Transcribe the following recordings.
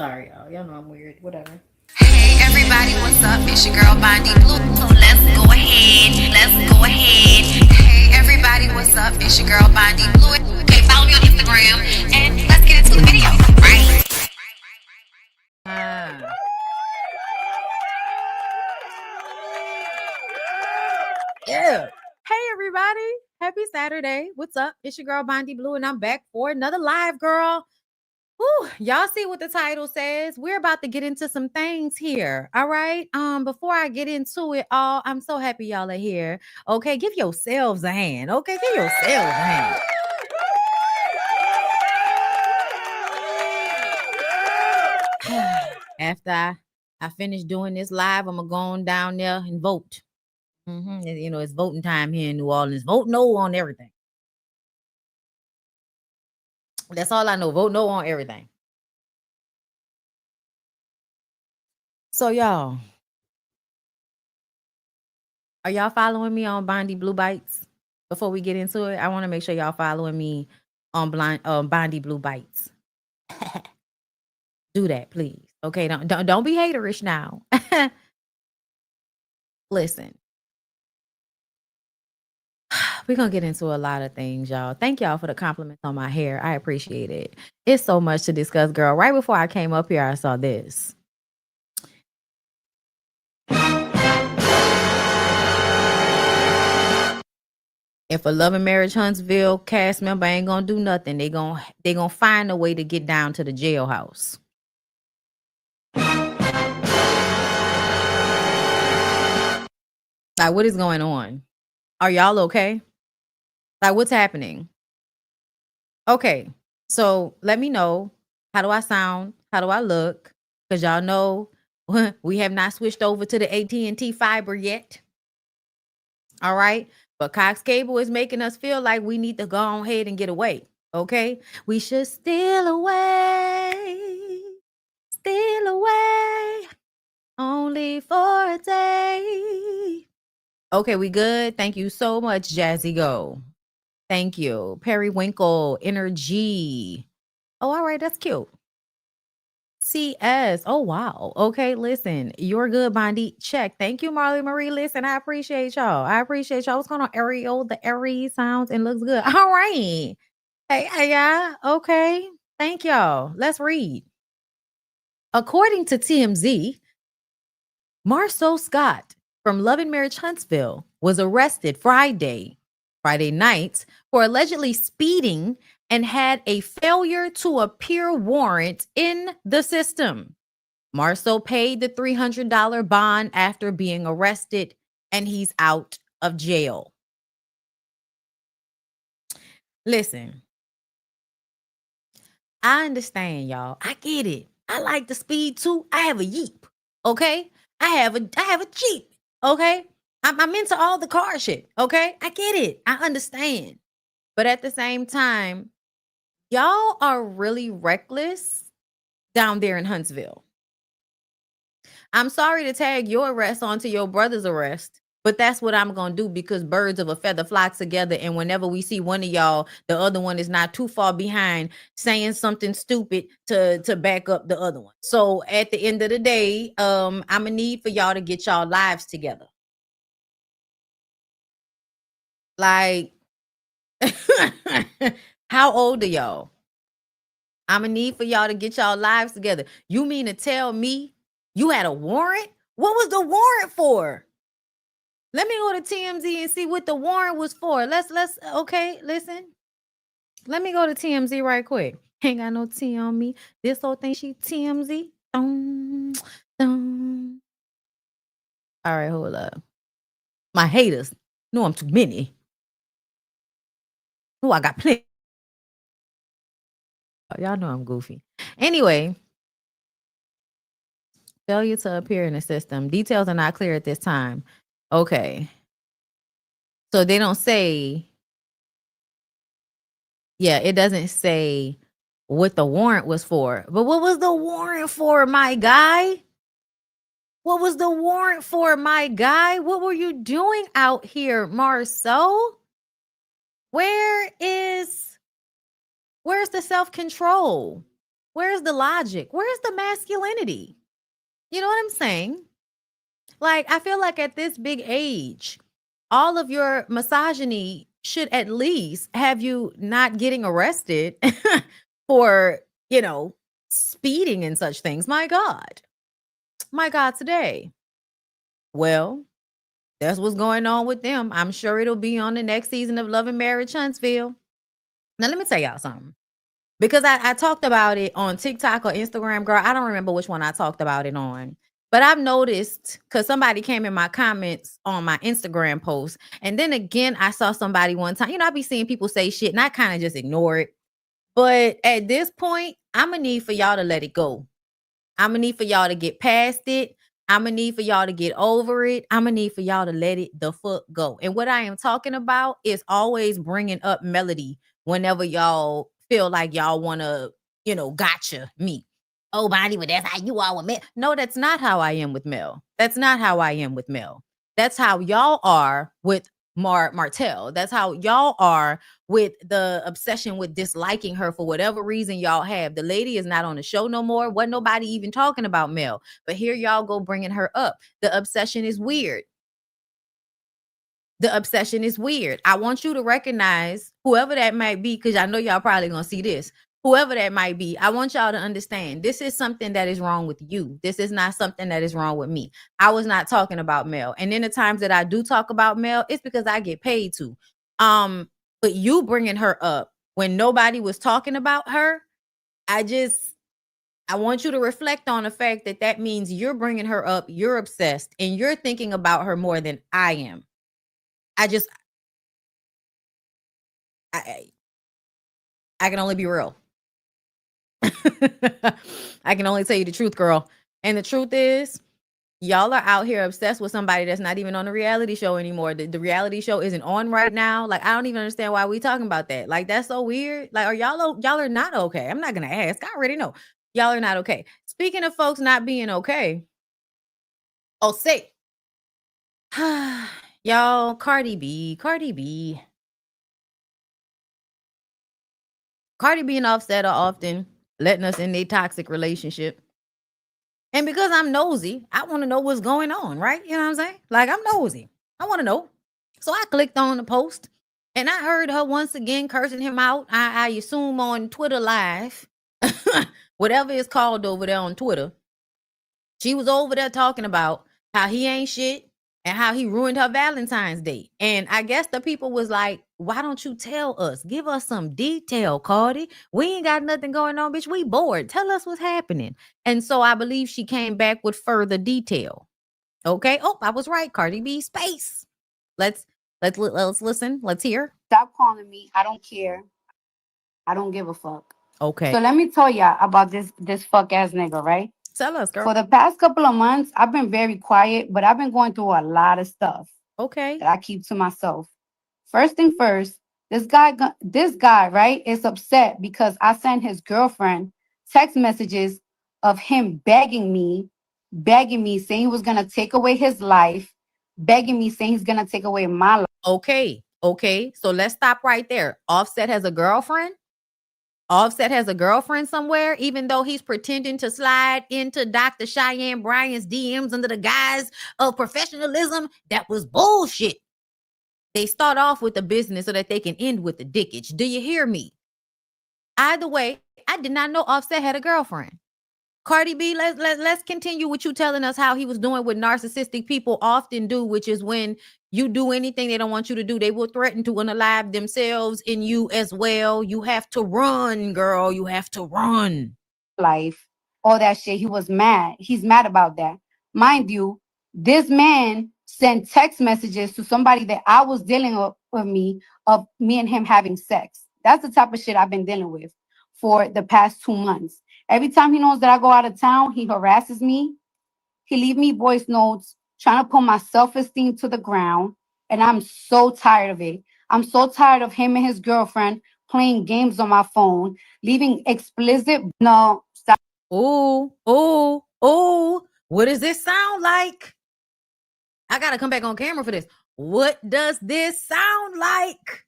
Sorry, y'all. Y'all know I'm weird. Whatever. Hey everybody, what's up? It's your girl BondyBlue. So let's go ahead. Let's go ahead. Hey everybody, what's up? It's your girl BondyBlue. Okay, follow me on Instagram and let's get into the video. Right? Yeah. Hey everybody. Happy Saturday. What's up? It's your girl BondyBlue, and I'm back for another live, girl. Whew, y'all see what the title says? We're about to get into some things here. All right. Before I get into it all, I'm so happy y'all are here. Okay, give yourselves a hand. Okay, give yourselves a hand. After I finish doing this live, I'm gonna go on down there and vote. You know, it's voting time here in New Orleans. Vote no on everything. That's all I know. Vote no on everything. So y'all, are y'all following me on BondyBlue Bites? Before we get into it, I want to make sure y'all following me on BondyBlue Bites. Do that, please. Okay, don't be haterish now. Listen, we're gonna get into a lot of things, y'all. Thank y'all for the compliments on my hair. I appreciate it. It's so much to discuss, girl. Right before I came up here, I saw this. If a Love and Marriage Huntsville cast member ain't gonna do nothing, they gonna find a way to get down to the jailhouse. Like, what is going on? Are y'all okay? Like, what's happening? Okay, so let me know. How do I sound? How do I look? Because y'all know we have not switched over to the AT&T fiber yet. All right, but Cox Cable is making us feel like we need to go ahead and get away. Okay, we should steal away, only for a day. Okay, we good. Thank you so much, Jazzy Go. Thank you. Periwinkle Energy. Oh, all right, that's cute. CS. Oh, wow. Okay, listen, you're good, Bondi. Check. Thank you, Marley Marie. Listen, I appreciate y'all. What's going on, Ariel? The Aries sounds and looks good. All right. Hey, yeah. Okay. Thank y'all. Let's read. According to TMZ, Marsau Scott from Love and Marriage Huntsville was arrested Friday night for allegedly speeding and had a failure to appear warrant in the system. Marsau paid the $300 bond after being arrested, and he's out of jail. Listen, I understand, y'all. I get it. I like the speed too. I have a Jeep. Okay, I have a Jeep. Okay, I'm into all the car shit. Okay, I get it. I understand, but at the same time, y'all are really reckless down there in Huntsville. I'm sorry to tag your arrest onto your brother's arrest, but that's what I'm going to do because birds of a feather flock together. And whenever we see one of y'all, the other one is not too far behind saying something stupid to back up the other one. So at the end of the day, I'm going to need for y'all to get y'all lives together. Like, how old are y'all? I'm going to need for y'all to get y'all lives together. You mean to tell me you had a warrant? What was the warrant for? Let me go to TMZ and see what the warrant was for. Okay, listen. Let me go to TMZ right quick. Ain't got no T on me. This whole thing, she TMZ. All right, hold up. My haters know I'm too many. Oh, I got plenty. Y'all know I'm goofy. Anyway, failure to appear in the system. Details are not clear at this time. Okay. So they don't say, yeah, it doesn't say what the warrant was for. But what was the warrant for, my guy? What was the warrant for, my guy? What were you doing out here, Marsau? Where's the self-control? Where's the logic? Where's the masculinity? You know what I'm saying? Like, I feel like at this big age, all of your misogyny should at least have you not getting arrested for, speeding and such things. My God. My God, today. Well, that's what's going on with them. I'm sure it'll be on the next season of Love and Marriage Huntsville. Now, let me tell y'all something. Because I talked about it on TikTok or Instagram, girl. I don't remember which one I talked about it on. But I've noticed, because somebody came in my comments on my Instagram post. And then again, I saw somebody one time. I be seeing people say shit and I kind of just ignore it. But at this point, I'm going to need for y'all to let it go. I'm going to need for y'all to get past it. I'm going to need for y'all to get over it. I'm going to need for y'all to let it the fuck go. And what I am talking about is always bringing up melody whenever y'all feel like y'all want to, gotcha me. Oh, Bonnie, but that's how you are with Mel. No, that's not how I am with Mel. That's not how I am with Mel. That's how y'all are with Martell. That's how y'all are with the obsession with disliking her for whatever reason y'all have. The lady is not on the show no more. Wasn't nobody even talking about Mel. But here y'all go bringing her up. The obsession is weird. The obsession is weird. I want you to recognize whoever that might be, because I know y'all probably gonna see this. Whoever that might be, I want y'all to understand this is something that is wrong with you. This is not something that is wrong with me. I was not talking about Mel. And in the times that I do talk about Mel, it's because I get paid to. But you bringing her up when nobody was talking about her, I want you to reflect on the fact that means you're bringing her up, you're obsessed, and you're thinking about her more than I am. I can only be real. I can only tell you the truth, girl. And the truth is, y'all are out here obsessed with somebody that's not even on the reality show anymore. The reality show isn't on right now. Like, I don't even understand why we talking about that. Like, that's so weird. Like, y'all are not okay. I'm not gonna ask. I already know. Y'all are not okay. Speaking of folks not being okay. Oh, say. Y'all, Cardi B and Offset are often letting us in their toxic relationship. And because I'm nosy, I want to know what's going on, right? You know what I'm saying? Like, I'm nosy. I want to know. So I clicked on the post and I heard her once again cursing him out. I assume on Twitter Live, whatever it's called over there on Twitter. She was over there talking about how he ain't shit and how he ruined her Valentine's Day. And I guess the people was like, why don't you tell us? Give us some detail, Cardi. We ain't got nothing going on, bitch. We bored. Tell us what's happening. And so I believe she came back with further detail. Okay. Oh, I was right. Cardi B space. Let's listen. Let's hear. Stop calling me. I don't care. I don't give a fuck. Okay. So let me tell y'all about this fuck ass nigga, right? Tell us, girl. For the past couple of months, I've been very quiet, but I've been going through a lot of stuff. Okay. That I keep to myself. First thing first, this guy, right, is upset because I sent his girlfriend text messages of him begging me, saying he was gonna take away his life, begging me, saying he's gonna take away my life. Okay. So let's stop right there. Offset has a girlfriend. Offset has a girlfriend somewhere, even though he's pretending to slide into Dr. Cheyenne Bryant's DMs under the guise of professionalism. That was bullshit. They start off with the business so that they can end with the dickage. Do you hear me? Either way, I did not know Offset had a girlfriend. Cardi B, let's continue with you telling us how he was doing what narcissistic people often do, which is when you do anything they don't want you to do, they will threaten to unalive themselves in you as well. You have to run, girl. You have to run. Life, all that shit. He was mad. He's mad about that. Mind you, this man sent text messages to somebody that I was dealing with me of me and him having sex. That's the type of shit I've been dealing with for the past 2 months. Every time he knows that I go out of town, he harasses me. He leave me voice notes trying to put my self-esteem to the ground. And I'm so tired of it. I'm so tired of him and his girlfriend playing games on my phone, leaving explicit. No, stop. Oh, what does this sound like? I got to come back on camera for this. What does this sound like?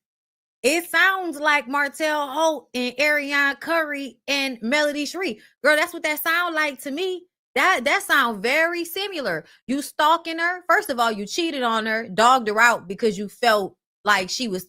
It sounds like Martell Holt and Ariana Curry and Melody Shree. Girl, that's what that sound like to me. That sound very similar. You stalking her. First of all, you cheated on her, dogged her out because you felt like she was,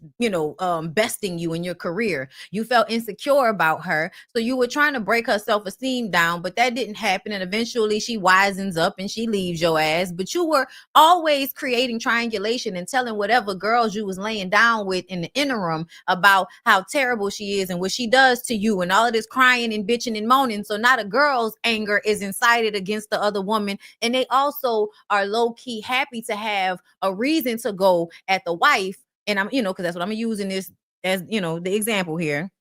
besting you in your career. You felt insecure about her. So you were trying to break her self-esteem down, but that didn't happen. And eventually she wisens up and she leaves your ass. But you were always creating triangulation and telling whatever girls you was laying down with in the interim about how terrible she is and what she does to you and all of this crying and bitching and moaning. So now the girl's anger is incited against the other woman. And they also are low-key happy to have a reason to go at the wife. And I'm, because that's what I'm using this as, the example here.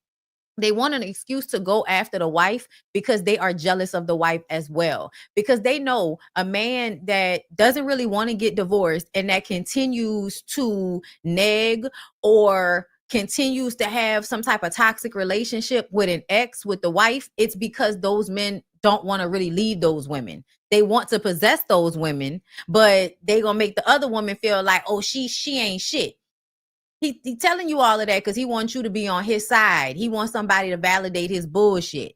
They want an excuse to go after the wife because they are jealous of the wife as well. Because they know a man that doesn't really want to get divorced and that continues to neg or continues to have some type of toxic relationship with an ex, with the wife, it's because those men don't want to really leave those women. They want to possess those women, but they gonna make the other woman feel like, oh, she ain't shit. He telling you all of that because he wants you to be on his side. He wants somebody to validate his bullshit.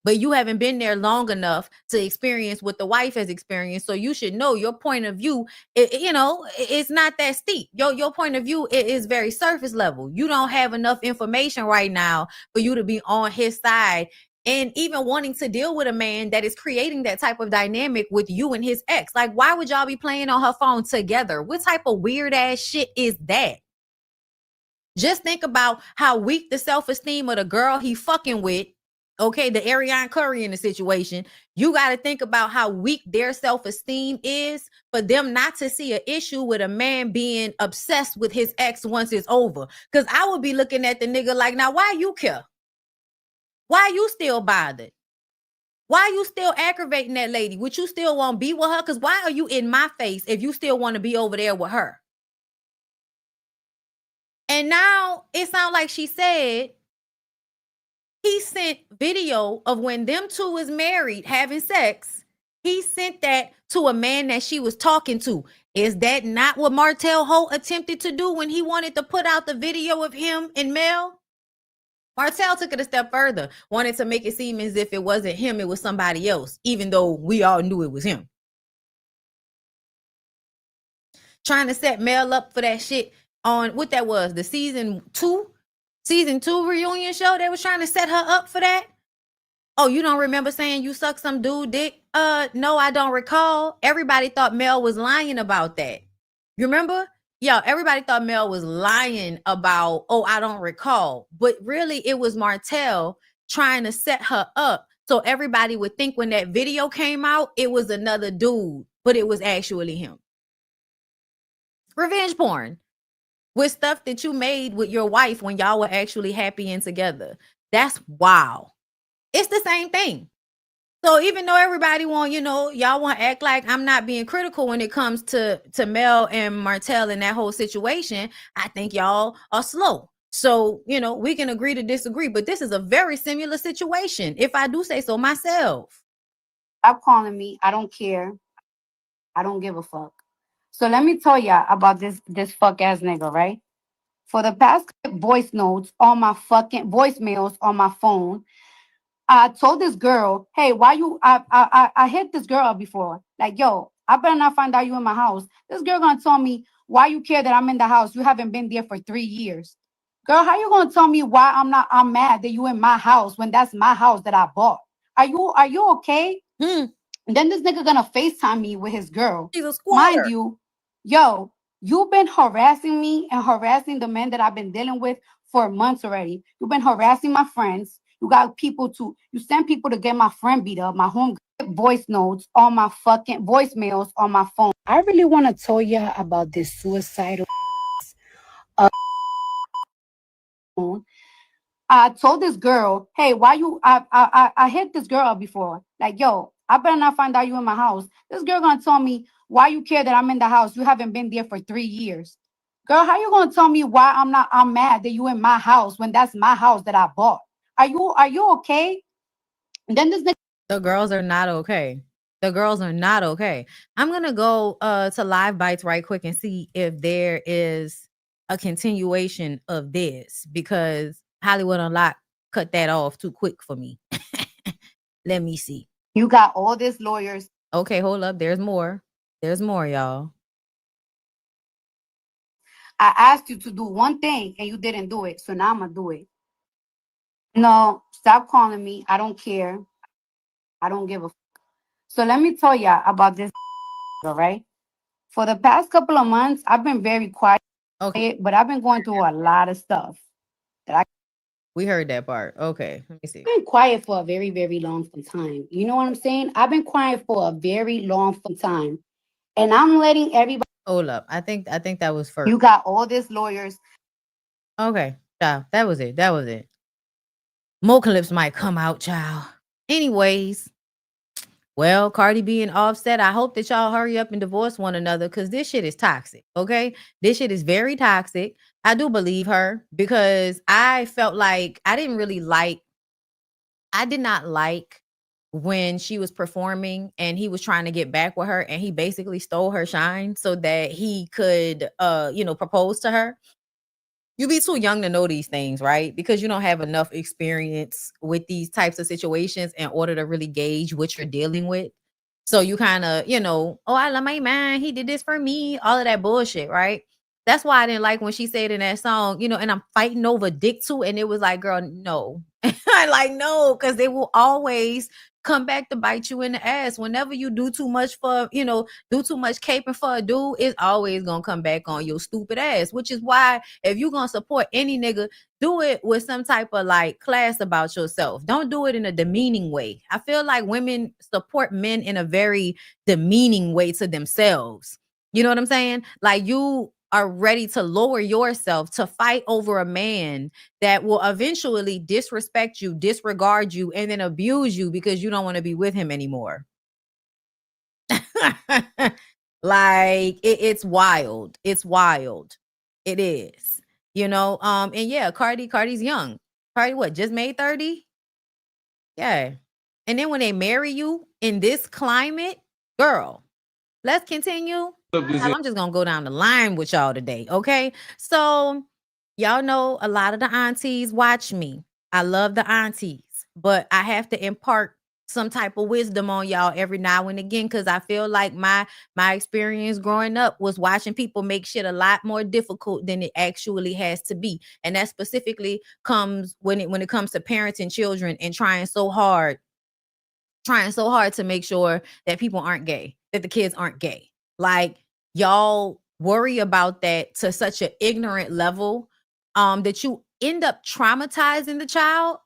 But you haven't been there long enough to experience what the wife has experienced. So you should know your point of view, it's not that steep. Your point of view is very surface level. You don't have enough information right now for you to be on his side. And even wanting to deal with a man that is creating that type of dynamic with you and his ex. Like, why would y'all be playing on her phone together? What type of weird ass shit is that? Just think about how weak the self-esteem of the girl he fucking with, okay, the Ariana Curry in the situation. You got to think about how weak their self-esteem is for them not to see an issue with a man being obsessed with his ex once it's over. Because I would be looking at the nigga like, now, why you care? Why you still bothered? Why you still aggravating that lady? Would you still want to be with her? Because why are you in my face if you still want to be over there with her? And now it sounds like she said he sent video of when them two is married having sex. He sent that to a man that she was talking to. Is that not what Martell Holt attempted to do when he wanted to put out the video of him and Mel? Martell took it a step further, wanted to make it seem as if it wasn't him, it was somebody else, even though we all knew it was him. Trying to set Mel up for that shit on what that was, the season 2 reunion show. They was trying to set her up for that. Oh, you don't remember saying you sucked some dude dick? No, I don't recall. Everybody thought Mel was lying about that. You remember? Yeah, everybody thought Mel was lying about, oh, I don't recall. But really, it was Martell trying to set her up so everybody would think when that video came out, it was another dude, but it was actually him. Revenge porn with stuff that you made with your wife when y'all were actually happy and together. That's wow. It's the same thing. So even though everybody want, y'all want to act like I'm not being critical when it comes to Mel and Martell and that whole situation, I think y'all are slow. So, we can agree to disagree, but this is a very similar situation, if I do say so myself. Stop calling me. I don't care. I don't give a fuck. So let me tell ya about this fuck ass nigga, right? For the past voice notes on my fucking voicemails on my phone, I told this girl, hey, why you I hit this girl up before. Like, yo, I better not find out you in my house. This girl gonna tell me why you care that I'm in the house. You haven't been there for 3 years. Girl, how you gonna tell me why I'm mad that you in my house when that's my house that I bought? Are you okay? And then this nigga gonna FaceTime me with his girl. He's a squatter. Mind you, yo, you've been harassing me and harassing the men that I've been dealing with for months already. You've been harassing my friends. You send people to get my friend beat up, my home voice notes on my fucking voicemails on my phone. I really want to tell you about this suicidal. I told this girl, hey, why you, I hit this girl up before. Like, yo, I better not find out you in my house. This girl gonna tell me why you care that I'm in the house. You haven't been there for 3 years. Girl, how you gonna tell me why I'm mad that you in my house when that's my house that I bought? Are you okay? And then this nigga. The girls are not okay. The girls are not okay. I'm gonna go to Live Bites right quick and see if there is a continuation of this because Hollywood Unlocked cut that off too quick for me. Let me see. You got all these lawyers. Okay, hold up. There's more. There's more, y'all. I asked you to do one thing and you didn't do it. So now I'm going to do it. No, stop calling me. I don't care. I don't give a f. So let me tell y'all about this, all right? For the past couple of months, I've been very quiet, Okay. but I've been going through a lot of stuff. We heard that part. Okay, let me see. I've been quiet for a very, very long time. You know what I'm saying? I've been quiet for a very long time. And I'm letting everybody. Hold up. I think that was first. You got all these lawyers. Okay. Yeah, that was it. That was it. More clips might come out, child. Anyways, well, Cardi B and Offset, I hope that y'all hurry up and divorce one another because this shit is toxic, okay? This shit is very toxic. I do believe her because I felt like I did not like when she was performing and he was trying to get back with her and he basically stole her shine so that he could, propose to her. You be too young to know these things, right? Because you don't have enough experience with these types of situations in order to really gauge what you're dealing with. So you kind of, oh, I love my man. He did this for me. All of that bullshit, right? That's why I didn't like when she said in that song, and I'm fighting over dick too. And it was like, girl, no. I like, no, because they will always come back to bite you in the ass. Whenever you do too much for, do too much caping for a dude, it's always going to come back on your stupid ass, which is why if you're going to support any nigga, do it with some type of like class about yourself. Don't do it in a demeaning way. I feel like women support men in a very demeaning way to themselves. You know what I'm saying? Like you are ready to lower yourself to fight over a man that will eventually disrespect you, disregard you, and then abuse you because you don't want to be with him anymore. Like it's wild. It's wild. It is. And yeah, Cardi's young. Cardi what, just made 30? Yeah. And then when they marry you in this climate, girl, let's continue. I'm just gonna go down the line with y'all today, okay? So y'all know a lot of the aunties watch me. I love the aunties, but I have to impart some type of wisdom on y'all every now and again because I feel like my experience growing up was watching people make shit a lot more difficult than it actually has to be, and that specifically comes when it comes to parenting children and trying so hard to make sure that people aren't gay, that the kids aren't gay. Like y'all worry about that to such an ignorant level that you end up traumatizing the child.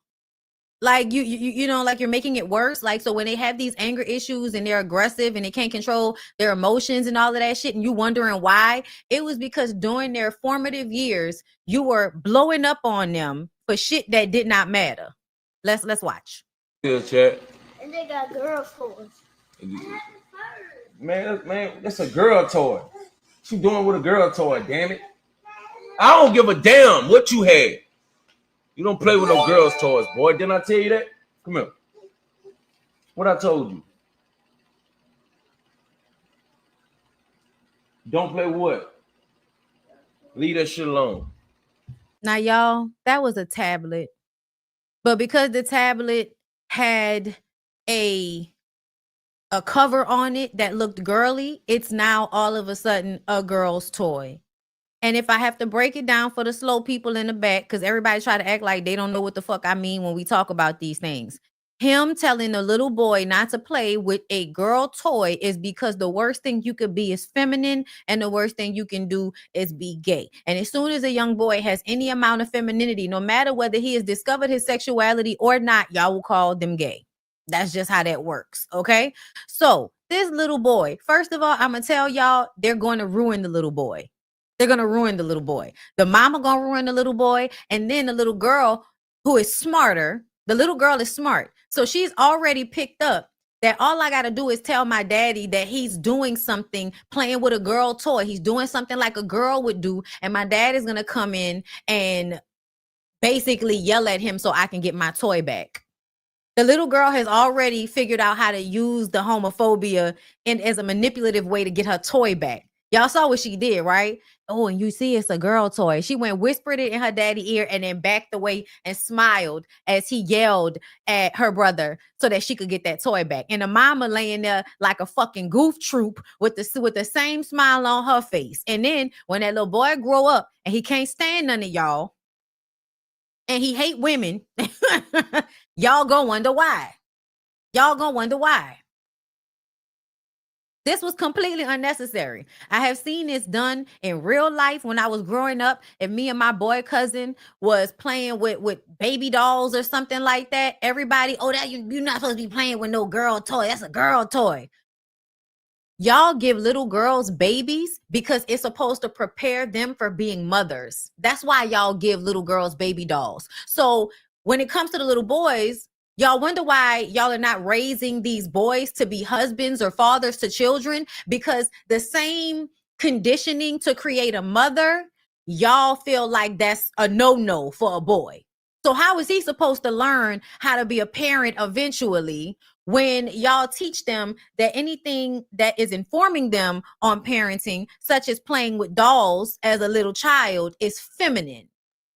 Like like you're making it worse. Like, so when they have these anger issues and they're aggressive and they can't control their emotions and all of that shit, and you wondering why, it was because during their formative years, you were blowing up on them for shit that did not matter. Let's watch. Yeah, chat. And they got girl toys. Man, that's a girl toy. What you doing with a girl toy, damn it? I don't give a damn what you had. You don't play with no girls' toys, boy. Didn't I tell you that? Come here. What I told you? Don't play with what? Leave that shit alone. Now, y'all, that was a tablet. But because the tablet had a cover on it that looked girly, it's now all of a sudden a girl's toy. And if I have to break it down for the slow people in the back, because everybody try to act like they don't know what the fuck I mean when we talk about these things. Him telling the little boy not to play with a girl toy is because the worst thing you could be is feminine, and the worst thing you can do is be gay. And as soon as a young boy has any amount of femininity, no matter whether he has discovered his sexuality or not, y'all will call them gay. That's just how that works, okay? So this little boy, first of all, I'm going to tell y'all, they're going to ruin the little boy. They're going to ruin the little boy. The mama going to ruin the little boy. And then the little girl who is smarter, the little girl is smart. So she's already picked up that all I got to do is tell my daddy that he's doing something, playing with a girl toy. He's doing something like a girl would do. And my dad is going to come in and basically yell at him so I can get my toy back. The little girl has already figured out how to use the homophobia as a manipulative way to get her toy back. Y'all saw what she did, right? Oh, and you see it's a girl toy. She went whispered it in her daddy's ear and then backed away and smiled as he yelled at her brother so that she could get that toy back. And the mama laying there like a fucking goof troop with the same smile on her face. And then when that little boy grow up and he can't stand none of y'all and he hate women, y'all gonna wonder why. Y'all gonna wonder why. This was completely unnecessary. I have seen this done in real life when I was growing up. If me and my boy cousin was playing with baby dolls or something like that, everybody, oh, that you're not supposed to be playing with no girl toy. That's a girl toy. Y'all give little girls babies because it's supposed to prepare them for being mothers. That's why y'all give little girls baby dolls. So when it comes to the little boys, y'all wonder why y'all are not raising these boys to be husbands or fathers to children, because the same conditioning to create a mother, y'all feel like that's a no-no for a boy. So how is he supposed to learn how to be a parent eventually when y'all teach them that anything that is informing them on parenting, such as playing with dolls as a little child, is feminine?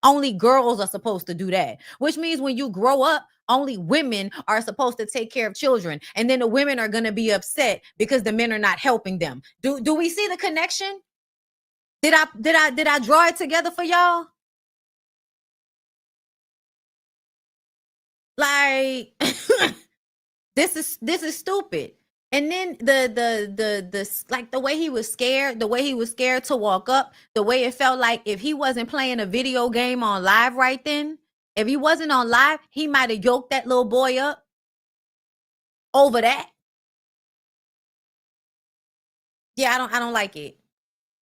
Only girls are supposed to do that, which means when you grow up, only women are supposed to take care of children. And then the women are going to be upset because the men are not helping them. Do we see the connection? Did I draw it together for y'all? Like this is stupid. And then the like the way he was scared to walk up, the way it felt like if he wasn't playing a video game on live right then, if he wasn't on live, he might have yoked that little boy up over that. Yeah, I don't like it.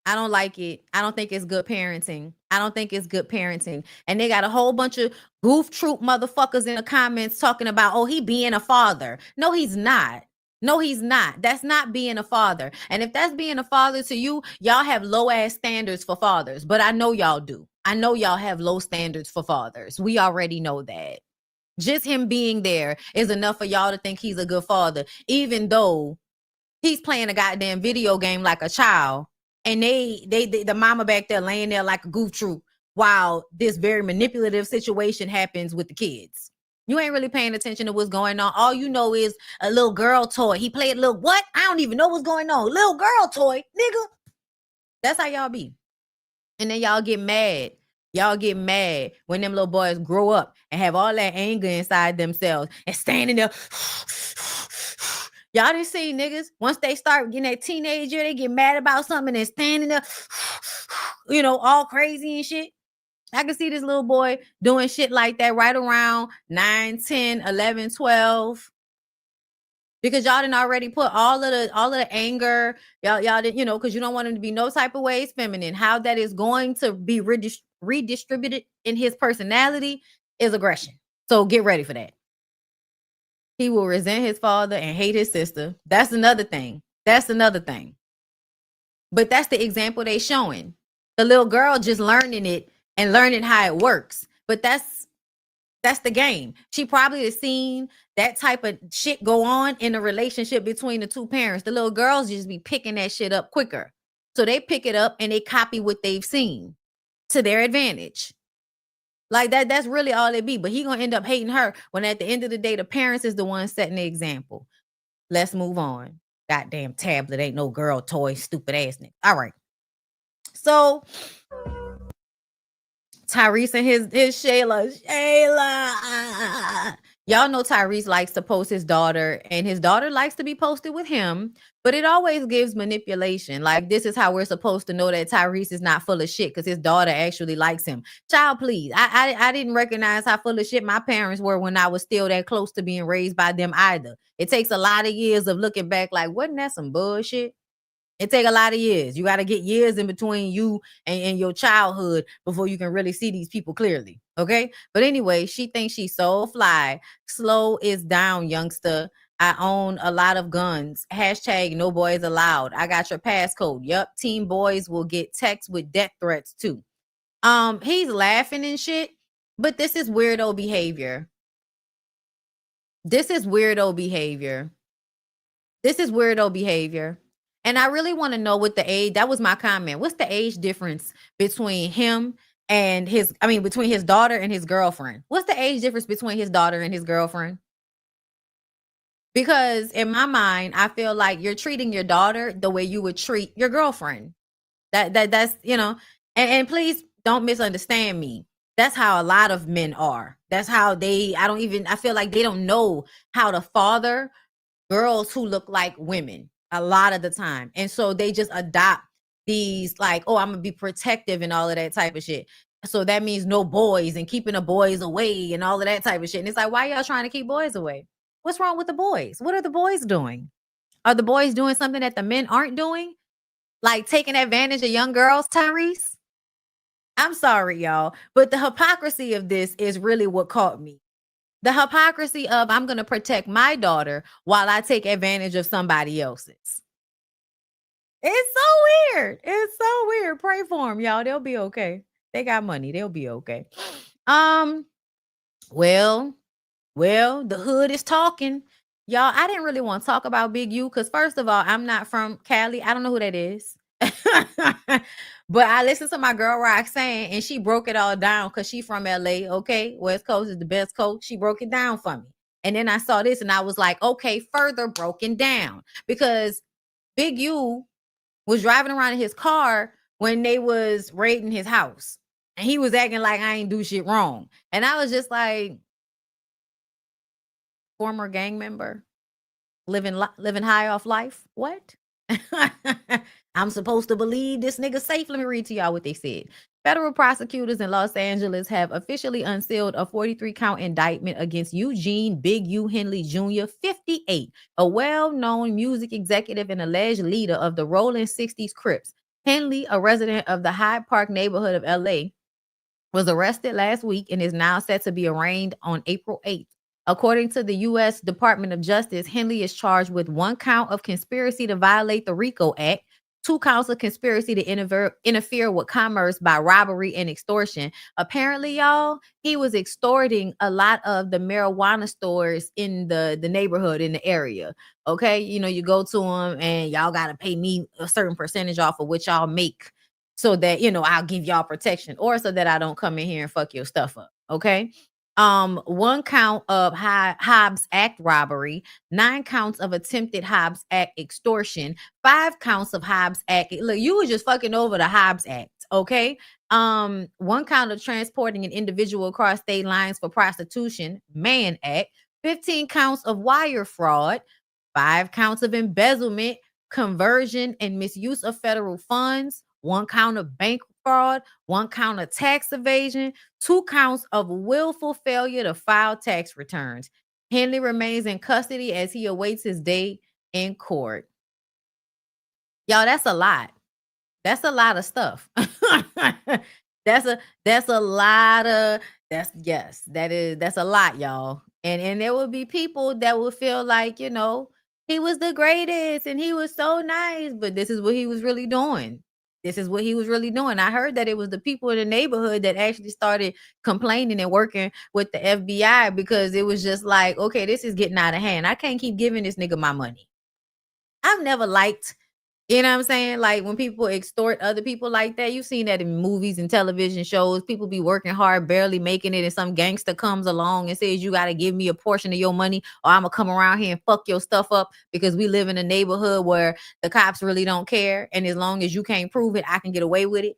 I don't like it. I don't think it's good parenting. I don't think it's good parenting. And they got a whole bunch of goof troop motherfuckers in the comments talking about, oh, he being a father. No, he's not. No, he's not. That's not being a father. And if that's being a father to you, y'all have low ass standards for fathers. But I know y'all do. I know y'all have low standards for fathers. We already know that. Just him being there is enough for y'all to think he's a good father, even though he's playing a goddamn video game like a child. And the mama back there laying there like a goof troop while this very manipulative situation happens with the kids. You ain't really paying attention to what's going on. All you know is a little girl toy. He played a little what? I don't even know what's going on. Little girl toy, nigga. That's how y'all be. And then y'all get mad. Y'all get mad when them little boys grow up and have all that anger inside themselves and standing there. Y'all didn't see niggas, once they start getting that teenager, they get mad about something and they're standing there, you know, all crazy and shit. I can see this little boy doing shit like that right around 9, 10, 11, 12. Because y'all didn't already put all of the anger, y'all didn't, you know, because you don't want him to be no type of ways feminine. How that is going to be redistributed in his personality is aggression. So get ready for that. He will resent his father and hate his sister. That's another thing. That's another thing. But that's the example they showing. The little girl just learning it and learning how it works. But that's the game. She probably has seen that type of shit go on in a relationship between the two parents. The little girls just be picking that shit up quicker. So they pick it up and they copy what they've seen to their advantage. Like that's really all it be. But he gonna end up hating her when at the end of the day, the parents is the one setting the example. Let's move on. Goddamn tablet ain't no girl toy, stupid ass nigga. All right. So Tyrese and his Shayla. Y'all know Tyrese likes to post his daughter, and his daughter likes to be posted with him, but it always gives manipulation. Like, this is how we're supposed to know that Tyrese is not full of shit, because his daughter actually likes him. Child, please. I didn't recognize how full of shit my parents were when I was still that close to being raised by them either. It takes a lot of years of looking back like, wasn't that some bullshit? It take a lot of years. You got to get years in between you and your childhood before you can really see these people clearly. Okay. But anyway, she thinks she's so fly. Slow is down, youngster. I own a lot of guns. Hashtag no boys allowed. I got your passcode. Yup. Teen boys will get texts with death threats too. He's laughing and shit, but this is weirdo behavior. This is weirdo behavior. And I really want to know what the age, that was my comment. What's the age difference between him and between his daughter and his girlfriend? What's the age difference between his daughter and his girlfriend? Because in my mind, I feel like you're treating your daughter the way you would treat your girlfriend. That's, and please don't misunderstand me. That's how a lot of men are. That's how I feel like they don't know how to father girls who look like women a lot of the time. And so they just adopt these like, oh, I'm gonna be protective and all of that type of shit. So that means no boys and keeping the boys away and all of that type of shit. And it's like, why y'all trying to keep boys away? What's wrong with the boys? What are the boys doing? Are the boys doing something that the men aren't doing? Like taking advantage of young girls, Tyrese? I'm sorry, y'all, but the hypocrisy of this is really what caught me. The hypocrisy of I'm going to protect my daughter while I take advantage of somebody else's. It's so weird. It's so weird. Pray for them, y'all. They'll be okay. They got money. They'll be okay. Well, the hood is talking. Y'all, I didn't really want to talk about Big U because first of all, I'm not from Cali. I don't know who that is. But I listened to my girl Roxanne and she broke it all down because she from LA. Okay, West Coast is the best coast. She broke it down for me. And then I saw this and I was like, okay, further broken down. Because Big U was driving around in his car when they was raiding his house. And he was acting like I ain't do shit wrong. And I was just like, former gang member, living high off life. What? I'm supposed to believe this nigga safe. Let me read to y'all what they said. Federal prosecutors in Los Angeles have officially unsealed a 43-count indictment against Eugene Big U Henley Jr., 58, a well-known music executive and alleged leader of the Rolling 60s Crips. Henley, a resident of the Hyde Park neighborhood of LA, was arrested last week and is now set to be arraigned on April 8th. According to the U.S. Department of Justice, Henley is charged with 1 count of conspiracy to violate the RICO Act, 2 counts of conspiracy to interfere with commerce by robbery and extortion. Apparently, y'all, he was extorting a lot of the marijuana stores in the neighborhood, in the area. Okay, you go to them and y'all got to pay me a certain percentage off of what y'all make so that, I'll give y'all protection or so that I don't come in here and fuck your stuff up. Okay. 1 count of Hobbs Act robbery, 9 counts of attempted Hobbs Act extortion, 5 counts of Hobbs Act. Look, you were just fucking over the Hobbs Act, okay? 1 count of transporting an individual across state lines for prostitution, Mann Act, 15 counts of wire fraud, 5 counts of embezzlement, conversion, and misuse of federal funds, 1 count of bank fraud, 1 count of tax evasion, 2 counts of willful failure to file tax returns. Henley remains in custody as he awaits his day in court. Y'all, that's a lot. That's a lot of stuff. that's a lot of that's a lot, y'all. And there will be people that will feel like, he was the greatest and he was so nice, but this is what he was really doing. This is what he was really doing. I heard that it was the people in the neighborhood that actually started complaining and working with the FBI because it was just like, okay, this is getting out of hand. I can't keep giving this nigga my money. I've never liked, you know what I'm saying? Like when people extort other people like that, you've seen that in movies and television shows. People be working hard, barely making it, and some gangster comes along and says, you got to give me a portion of your money or I'm going to come around here and fuck your stuff up because we live in a neighborhood where the cops really don't care. And as long as you can't prove it, I can get away with it.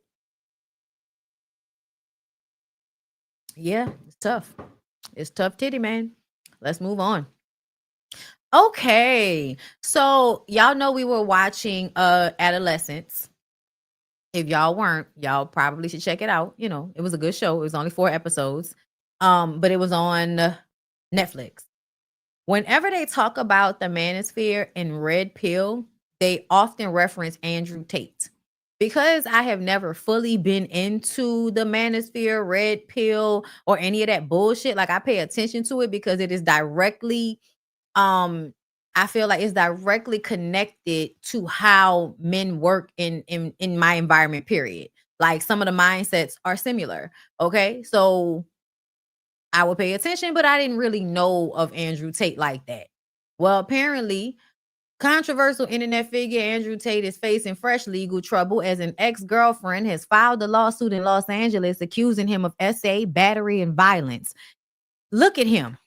Yeah, it's tough. It's tough titty, man. Let's move on. Okay, so y'all know we were watching Adolescence. If y'all weren't, y'all probably should check it out. It was a good show. It was only 4 episodes, but it was on Netflix. Whenever they talk about the manosphere and red pill, they often reference Andrew Tate. Because I have never fully been into the manosphere, red pill, or any of that bullshit, like I pay attention to it because it is directly I feel like it's directly connected to how men work in my environment, period. Like some of the mindsets are similar. Okay. So I would pay attention, but I didn't really know of Andrew Tate like that. Well, apparently Controversial internet figure Andrew Tate is facing fresh legal trouble as an ex-girlfriend has filed a lawsuit in Los Angeles accusing him of SA, battery, and violence. Look at him.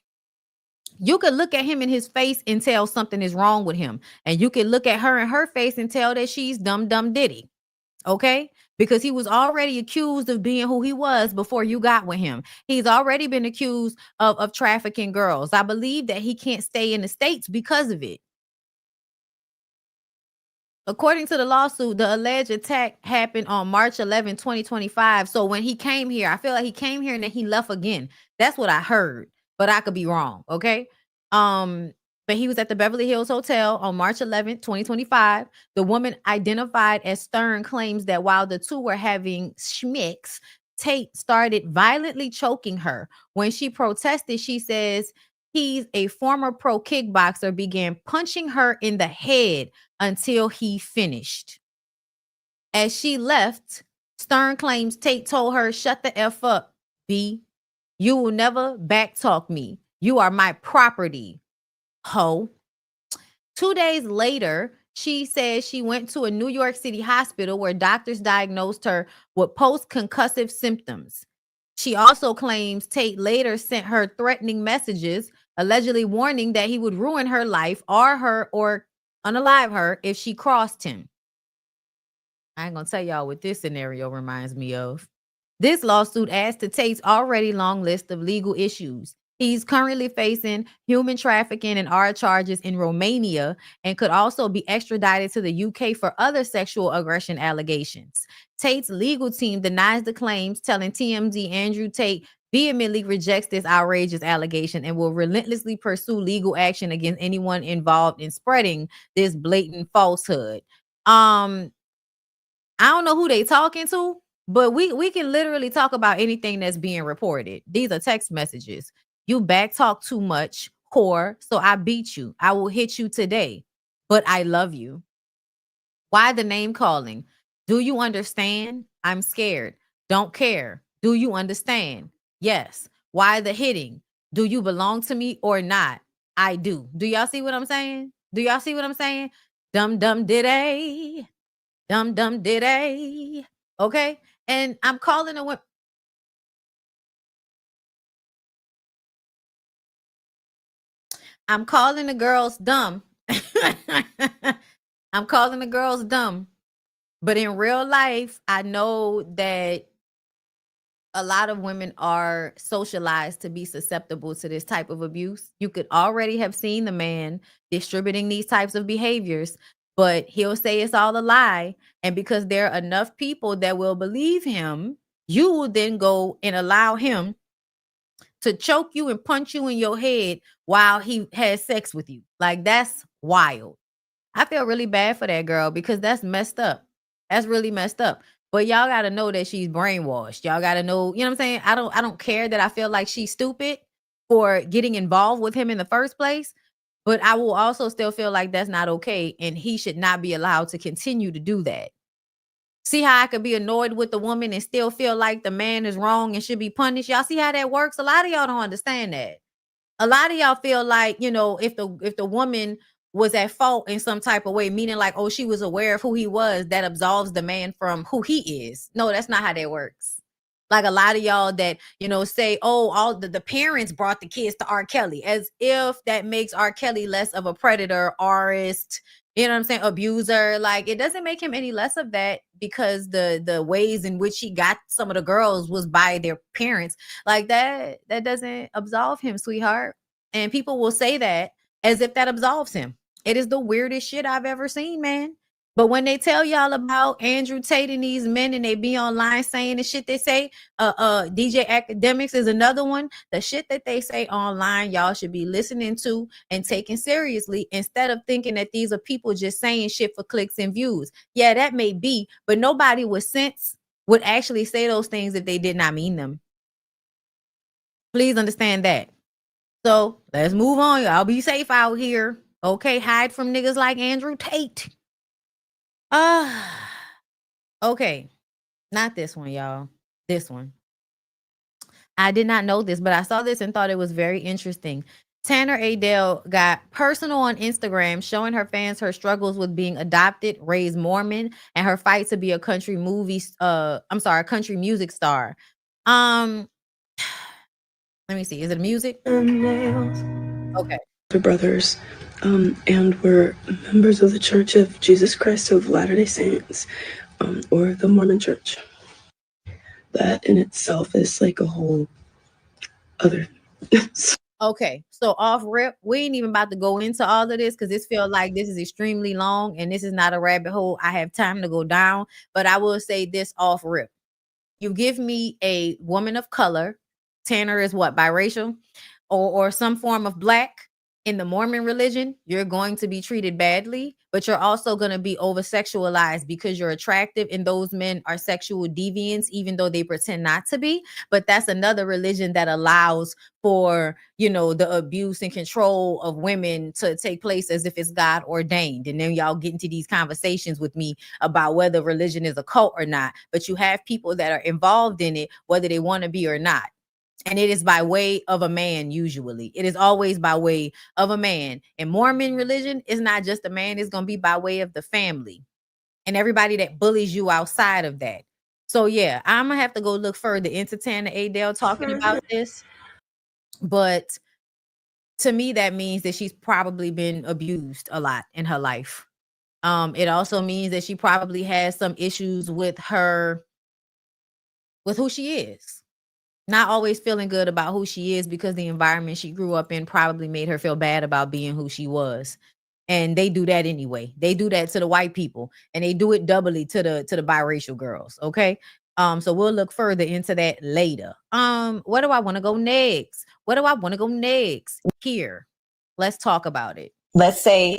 You could look at him in his face and tell something is wrong with him. And you can look at her in her face and tell that she's dumb diddy. Okay? Because he was already accused of being who he was before you got with him. He's already been accused of trafficking girls. I believe that he can't stay in the States because of it. According to the lawsuit, the alleged attack happened on March 11, 2025. So when he came here, I feel like he came here and then he left again. That's what I heard, but I could be wrong. Okay. But he was at the Beverly Hills Hotel on March 11, 2025. The woman identified as Stern claims that while the two were having schmicks, Tate started violently choking her. When she protested, she says he's a former pro kickboxer, began punching her in the head until he finished. As she left, Stern claims Tate told her, "Shut the F up, B. You will never backtalk me. You are my property, ho." 2 days later, she says she went to a New York City hospital where doctors diagnosed her with post-concussive symptoms. She also claims Tate later sent her threatening messages, allegedly warning that he would ruin her life or unalive her if she crossed him. I ain't gonna tell y'all what this scenario reminds me of. This lawsuit adds to Tate's already long list of legal issues. He's currently facing human trafficking and R charges in Romania and could also be extradited to the UK for other sexual aggression allegations. Tate's legal team denies the claims, telling TMZ Andrew Tate vehemently rejects this outrageous allegation and will relentlessly pursue legal action against anyone involved in spreading this blatant falsehood. I don't know who they talking to, but we can literally talk about anything that's being reported. These are text messages. You back talk too much, whore, so I beat you. I will hit you today, but I love you. Why the name calling? Do you understand? I'm scared. Don't care. Do you understand? Yes. Why the hitting? Do you belong to me or not? I do. Do y'all see what I'm saying? Do y'all see what I'm saying? Dum diddy. Dum diddy. Okay? And I'm calling a I'm calling the girls dumb. I'm calling the girls dumb. But in real life, I know that a lot of women are socialized to be susceptible to this type of abuse. You could already have seen the man distributing these types of behaviors, but he'll say it's all a lie. And because there are enough people that will believe him, you will then go and allow him to choke you and punch you in your head while he has sex with you. Like, that's wild. I feel really bad for that girl because that's messed up. That's really messed up. But y'all got to know that she's brainwashed. Y'all got to know, you know what I'm saying? I don't care that I feel like she's stupid for getting involved with him in the first place, but I will also still feel like that's not okay and he should not be allowed to continue to do that. See how I could be annoyed with the woman and still feel like the man is wrong and should be punished? Y'all see how that works? A lot of y'all don't understand that. A lot of y'all feel like, you know, if the woman was at fault in some type of way, meaning like, oh, she was aware of who he was, that absolves the man from who he is. No, that's not how that works. Like a lot of y'all that, you know, say, oh, all the parents brought the kids to R. Kelly, as if that makes R. Kelly less of a predator, artist, you know what I'm saying, abuser. Like, it doesn't make him any less of that because the ways in which he got some of the girls was by their parents. Like that doesn't absolve him, sweetheart. And people will say that as if that absolves him. It is the weirdest shit I've ever seen, man. But when they tell y'all about Andrew Tate and these men and they be online saying the shit they say, DJ Academics is another one. The shit that they say online, y'all should be listening to and taking seriously instead of thinking that these are people just saying shit for clicks and views. Yeah, that may be, but nobody with sense would actually say those things if they did not mean them. Please understand that. So let's move on. Y'all be safe out here. Okay, hide from niggas like Andrew Tate. Okay. Not this one, y'all. This one. I did not know this, but I saw this and thought it was very interesting. Tanner Adele got personal on Instagram, showing her fans her struggles with being adopted, raised Mormon, and her fight to be a country music star. Let me see. Is it music? Okay. We're brothers, and we're members of the Church of Jesus Christ of Latter-day Saints, or the Mormon Church. That in itself is like a whole other. Okay, so off rip, we ain't even about to go into all of this because this feels like this is extremely long and this is not a rabbit hole I have time to go down. But I will say this off rip. You give me a woman of color, Tanner is what, biracial, or some form of black in the Mormon religion, you're going to be treated badly, but you're also going to be over sexualized because you're attractive and those men are sexual deviants, even though they pretend not to be. But that's another religion that allows for, you know, the abuse and control of women to take place as if it's God ordained. And then y'all get into these conversations with me about whether religion is a cult or not. But you have people that are involved in it, whether they want to be or not. And it is by way of a man, usually. It is always by way of a man. And Mormon religion is not just a man, it's going to be by way of the family and everybody that bullies you outside of that. So, yeah, I'm going to have to go look further into Tanner Adele talking about this. But to me, that means that she's probably been abused a lot in her life. It also means that she probably has some issues with who she is. Not always feeling good about who she is because the environment she grew up in probably made her feel bad about being who she was. And they do that anyway. They do that to the white people and they do it doubly to the biracial girls. Okay. So we'll look further into that later. Where do I want to go next? Here. Let's talk about it. Let's say,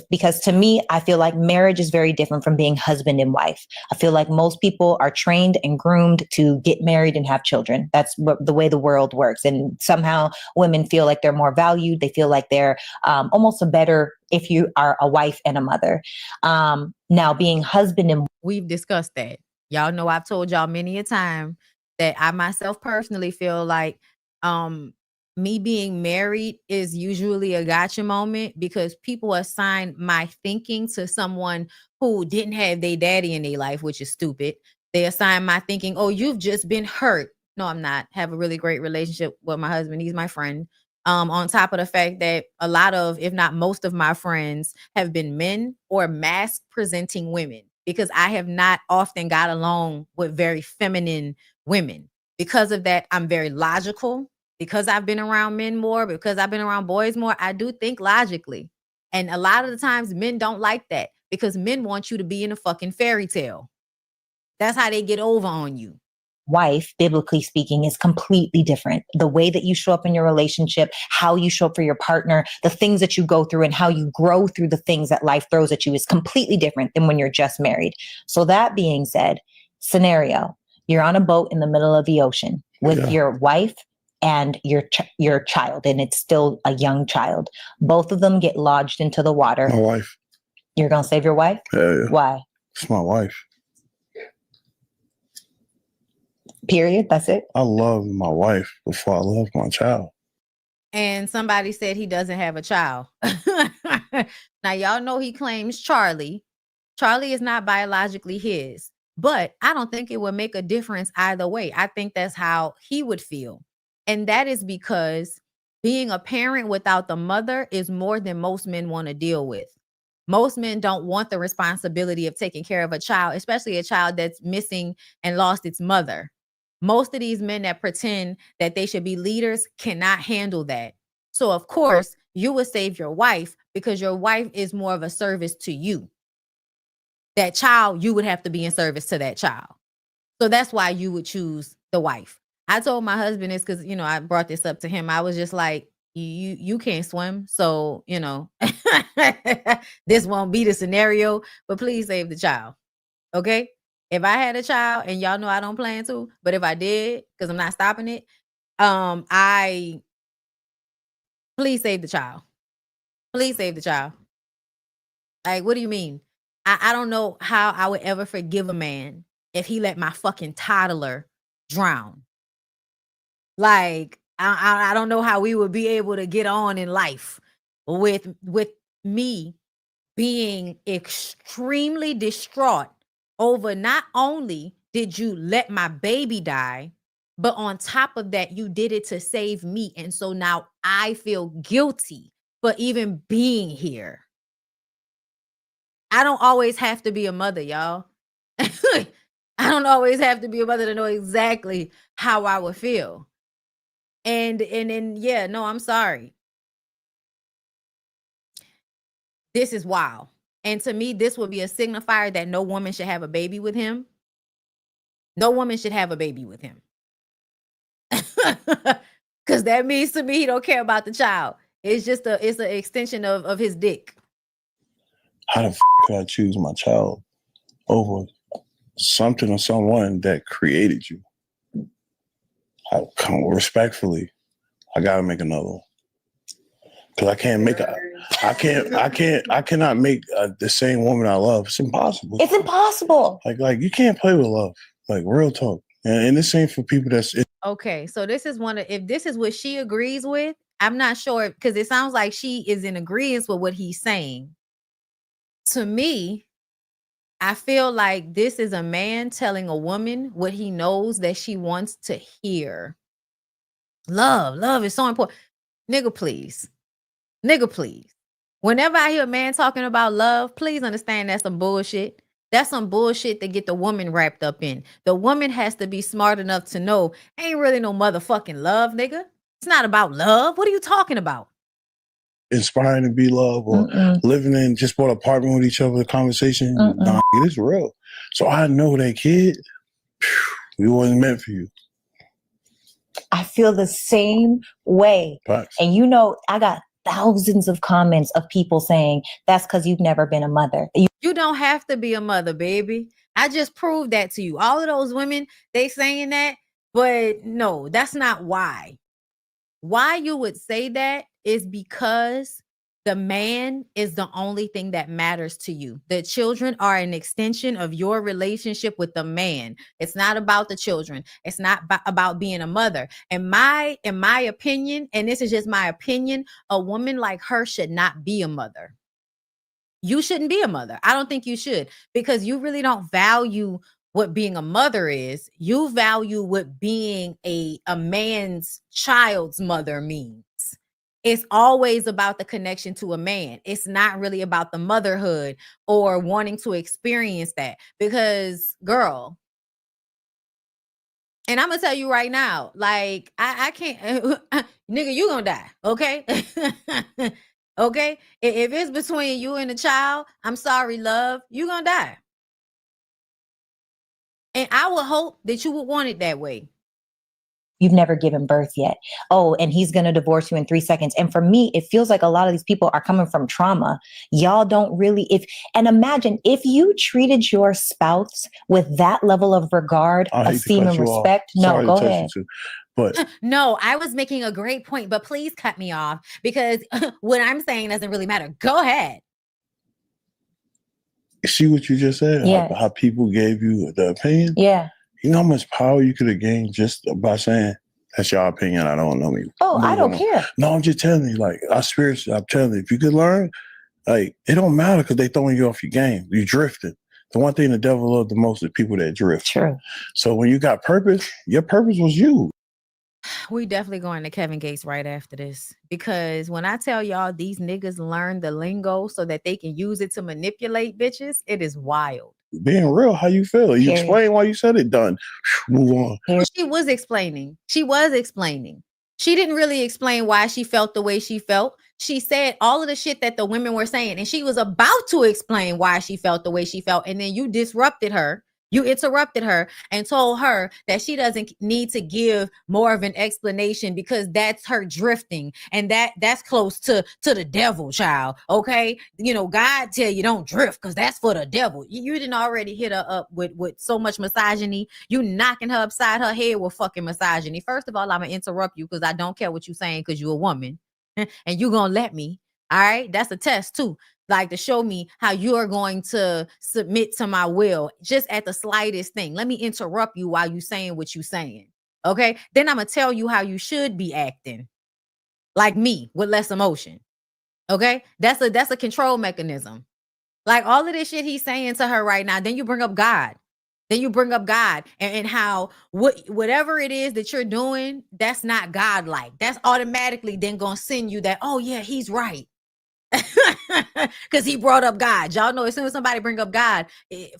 because to me, I feel like marriage is very different from being husband and wife. I feel like most people are trained and groomed to get married and have children. That's the way the world works. And somehow women feel like they're more valued. They feel like they're almost a better if you are a wife and a mother. Now being husband and we've discussed that. Y'all know I've told y'all many a time that I myself personally feel like me being married is usually a gotcha moment because people assign my thinking to someone who didn't have their daddy in their life, which is stupid. They assign my thinking, oh, you've just been hurt. No, I'm not. Have a really great relationship with my husband. He's my friend. On top of the fact that a lot of, if not most of my friends have been men or mask presenting women because I have not often got along with very feminine women. Because of that, I'm very logical. Because I've been around men more, because I've been around boys more, I do think logically. And a lot of the times men don't like that because men want you to be in a fucking fairy tale. That's how they get over on you. Wife, biblically speaking, is completely different. The way that you show up in your relationship, how you show up for your partner, the things that you go through and how you grow through the things that life throws at you is completely different than when you're just married. So that being said, scenario, you're on a boat in the middle of the ocean with your wife and your child, and it's still a young child. Both of them get lodged into the water. My wife. You're going to save your wife? Yeah. Why? It's my wife. Period. That's it. I love my wife before I love my child. And somebody said he doesn't have a child. Now, y'all know he claims Charlie. Charlie is not biologically his, but I don't think it would make a difference either way. I think that's how he would feel. And that is because being a parent without the mother is more than most men want to deal with. Most men don't want the responsibility of taking care of a child, especially a child that's missing and lost its mother. Most of these men that pretend that they should be leaders cannot handle that. So, of course, you would save your wife because your wife is more of a service to you. That child, you would have to be in service to that child. So that's why you would choose the wife. I told my husband this because, I brought this up to him. I was just like, you can't swim. So, this won't be the scenario, but please save the child. Okay. If I had a child, and y'all know I don't plan to, but if I did, because I'm not stopping it, please save the child. Please save the child. Like, what do you mean? I don't know how I would ever forgive a man if he let my fucking toddler drown. Like, I don't know how we would be able to get on in life with me being extremely distraught over not only did you let my baby die, but on top of that, you did it to save me. And so now I feel guilty for even being here. I don't always have to be a mother, y'all. I don't always have to be a mother to know exactly how I would feel. And yeah, no, I'm sorry. This is wild. And to me, this would be a signifier that no woman should have a baby with him. No woman should have a baby with him. Because that means to me he don't care about the child. It's just it's an extension of his dick. How the f could I choose my child over something or someone that created you? I come respectfully. I gotta make another one. Cause I can't make I cannot make the same woman I love. It's impossible. It's impossible. Like you can't play with love. Like real talk. And this ain't for people that's okay. So this is if this is what she agrees with, I'm not sure because it sounds like she is in agreement with what he's saying. To me, I feel like this is a man telling a woman what he knows that she wants to hear. Love is so important. Nigga, please. Whenever I hear a man talking about love, please understand that's some bullshit. That's some bullshit to get the woman wrapped up in. The woman has to be smart enough to know ain't really no motherfucking love, nigga. It's not about love. What are you talking about? Inspiring to be love or living in just bought an apartment with each other, the conversation. Nah, it's real. So I know that kid, it wasn't meant for you. I feel the same way. Facts. And you know, I got thousands of comments of people saying that's because you've never been a mother. You don't have to be a mother, baby. I just proved that to you. All of those women, they saying that, but no, that's not why. Why you would say that is because the man is the only thing that matters to you. The children are an extension of your relationship with the man. It's not about the children. It's not about being a mother. In my opinion, and this is just my opinion, a woman like her should not be a mother. You shouldn't be a mother. I don't think you should, because you really don't value what being a mother is. You value what being a man's child's mother means. It's always about the connection to a man. It's not really about the motherhood or wanting to experience that, because girl, and I'm gonna tell you right now, like I can't, nigga, you gonna die, okay? Okay, if it's between you and the child, I'm sorry, love, you gonna die. And I would hope that you would want it that way. You've never given birth yet. Oh, and he's going to divorce you in 3 seconds. And for me, it feels like a lot of these people are coming from trauma. Y'all don't really, and imagine if you treated your spouse with that level of regard, esteem, and respect. No, go ahead. But no, I was making a great point, but please cut me off, because what I'm saying doesn't really matter. Go ahead. See what you just said? Yeah. How people gave you the opinion? Yeah. You know how much power you could have gained just by saying, that's your opinion, I don't know you. Oh, I don't care. No, I'm just telling you, like, I'm telling you, if you could learn, like, it don't matter because they throwing you off your game. You drifted. The one thing the devil loves the most is people that drift. True. So when you got purpose, your purpose was you. We definitely going to Kevin Gates right after this, because when I tell y'all these niggas learn the lingo so that they can use it to manipulate bitches, it is wild. Being real, how you feel? You explain why you said it, done. Move on. She was explaining. She didn't really explain why she felt the way she felt. She said all of the shit that the women were saying, and she was about to explain why she felt the way she felt. And then you disrupted her. You interrupted her and told her that she doesn't need to give more of an explanation because that's her drifting, and that's close to the devil, child. Okay, you know, God tell you don't drift because that's for the devil. You didn't already hit her up with so much misogyny. You knocking her upside her head with fucking misogyny. First of all, I'm gonna interrupt you because I don't care what you're saying because you're a woman, and you gonna let me. All right, that's a test too. Like, to show me how you are going to submit to my will just at the slightest thing. Let me interrupt you while you saying what you saying. Okay. Then I'm going to tell you how you should be acting like me with less emotion. Okay. That's a control mechanism. Like all of this shit he's saying to her right now. Then you bring up God. Then you bring up God and how whatever it is that you're doing, that's not God-like. That's automatically then going to send you that, oh yeah, he's right. Because he brought up God. Y'all know as soon as somebody bring up God,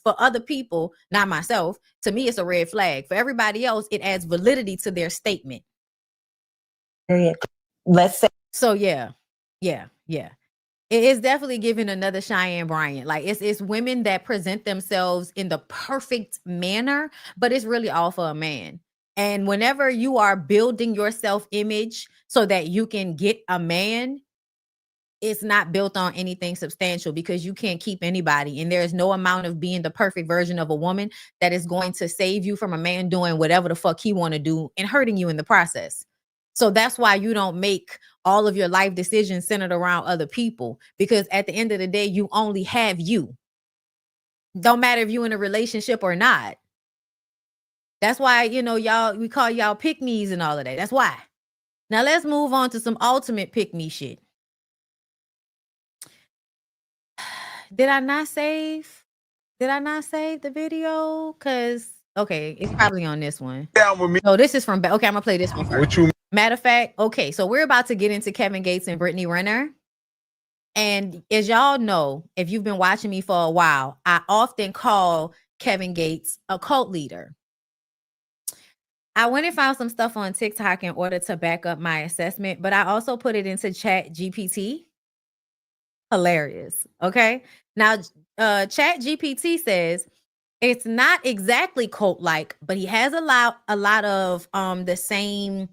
for other people, not myself, to me, it's a red flag. For everybody else, it adds validity to their statement. Let's say. So yeah. It is definitely giving another Cheyenne Bryant. Like it's women that present themselves in the perfect manner, but it's really all for a man. And whenever you are building your self-image so that you can get a man, it's not built on anything substantial because you can't keep anybody. And there's no amount of being the perfect version of a woman that is going to save you from a man doing whatever the fuck he want to do and hurting you in the process. So that's why you don't make all of your life decisions centered around other people, because at the end of the day, you only have you. Don't matter if you're in a relationship or not. That's why, y'all, we call y'all pick-me's and all of that. That's why. Now let's move on to some ultimate pick-me shit. Did I not save the video? Okay, it's probably on this one. No, this is from, okay, I'm gonna play this one first. Matter of fact, okay, so we're about to get into Kevin Gates and Brittany Renner. And as y'all know, if you've been watching me for a while, I often call Kevin Gates a cult leader. I went and found some stuff on TikTok in order to back up my assessment, but I also put it into Chat GPT. Hilarious. Okay. Now, Chat GPT says it's not exactly cult-like, but he has a lot of the same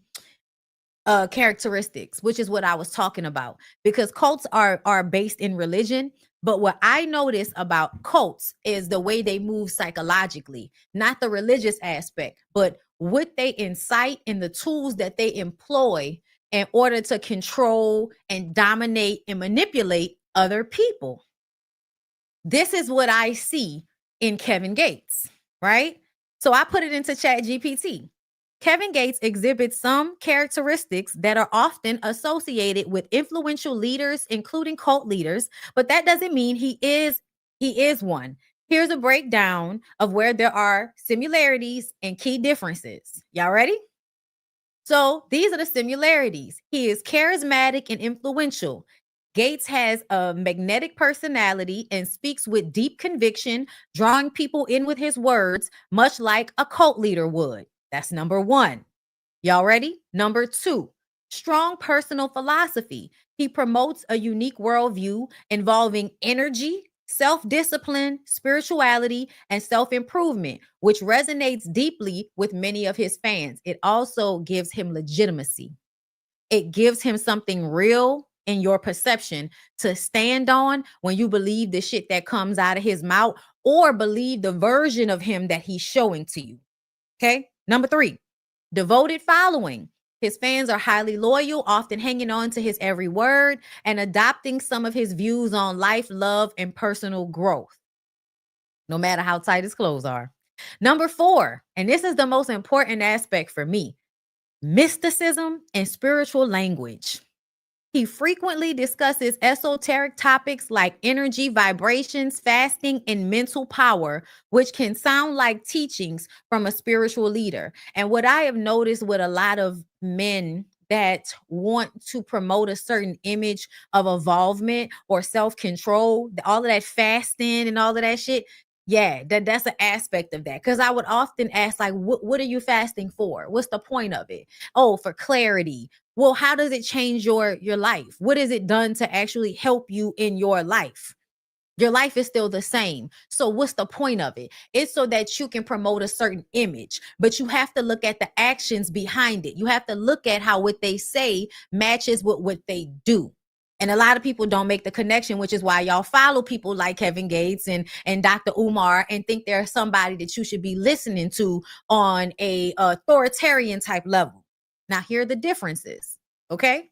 characteristics, which is what I was talking about, because cults are based in religion. But what I notice about cults is the way they move psychologically, not the religious aspect, but what they incite and the tools that they employ in order to control and dominate and manipulate other people. This is what I see in Kevin Gates, right? So I put it into Chat GPT. Kevin Gates exhibits some characteristics that are often associated with influential leaders, including cult leaders, but that doesn't mean he is one. Here's a breakdown of where there are similarities and key differences. Y'all ready? So these are the similarities. He is charismatic and influential. Gates has a magnetic personality and speaks with deep conviction, drawing people in with his words, much like a cult leader would. That's number one. Y'all ready? Number two, strong personal philosophy. He promotes a unique worldview involving energy, self-discipline, spirituality, and self-improvement, which resonates deeply with many of his fans. It also gives him legitimacy. It gives him something real in your perception to stand on when you believe the shit that comes out of his mouth or believe the version of him that he's showing to you. Okay. Number three, devoted following. His fans are highly loyal, often hanging on to his every word and adopting some of his views on life, love, and personal growth, no matter how tight his clothes are. Number four, and this is the most important aspect for me, mysticism and spiritual language. He frequently discusses esoteric topics like energy, vibrations, fasting, and mental power, which can sound like teachings from a spiritual leader. And what I have noticed with a lot of men that want to promote a certain image of involvement or self-control, all of that fasting and all of that shit, yeah, that's an aspect of that. Because I would often ask, like, what are you fasting for? What's the point of it? Oh, for clarity. Well, how does it change your life? What has it done to actually help you in your life? Your life is still the same. So what's the point of it? It's so that you can promote a certain image, but you have to look at the actions behind it. You have to look at how what they say matches with what they do. And a lot of people don't make the connection, which is why y'all follow people like Kevin Gates and Dr. Umar and think they're somebody that you should be listening to on a authoritarian type level. Now, here are the differences, okay?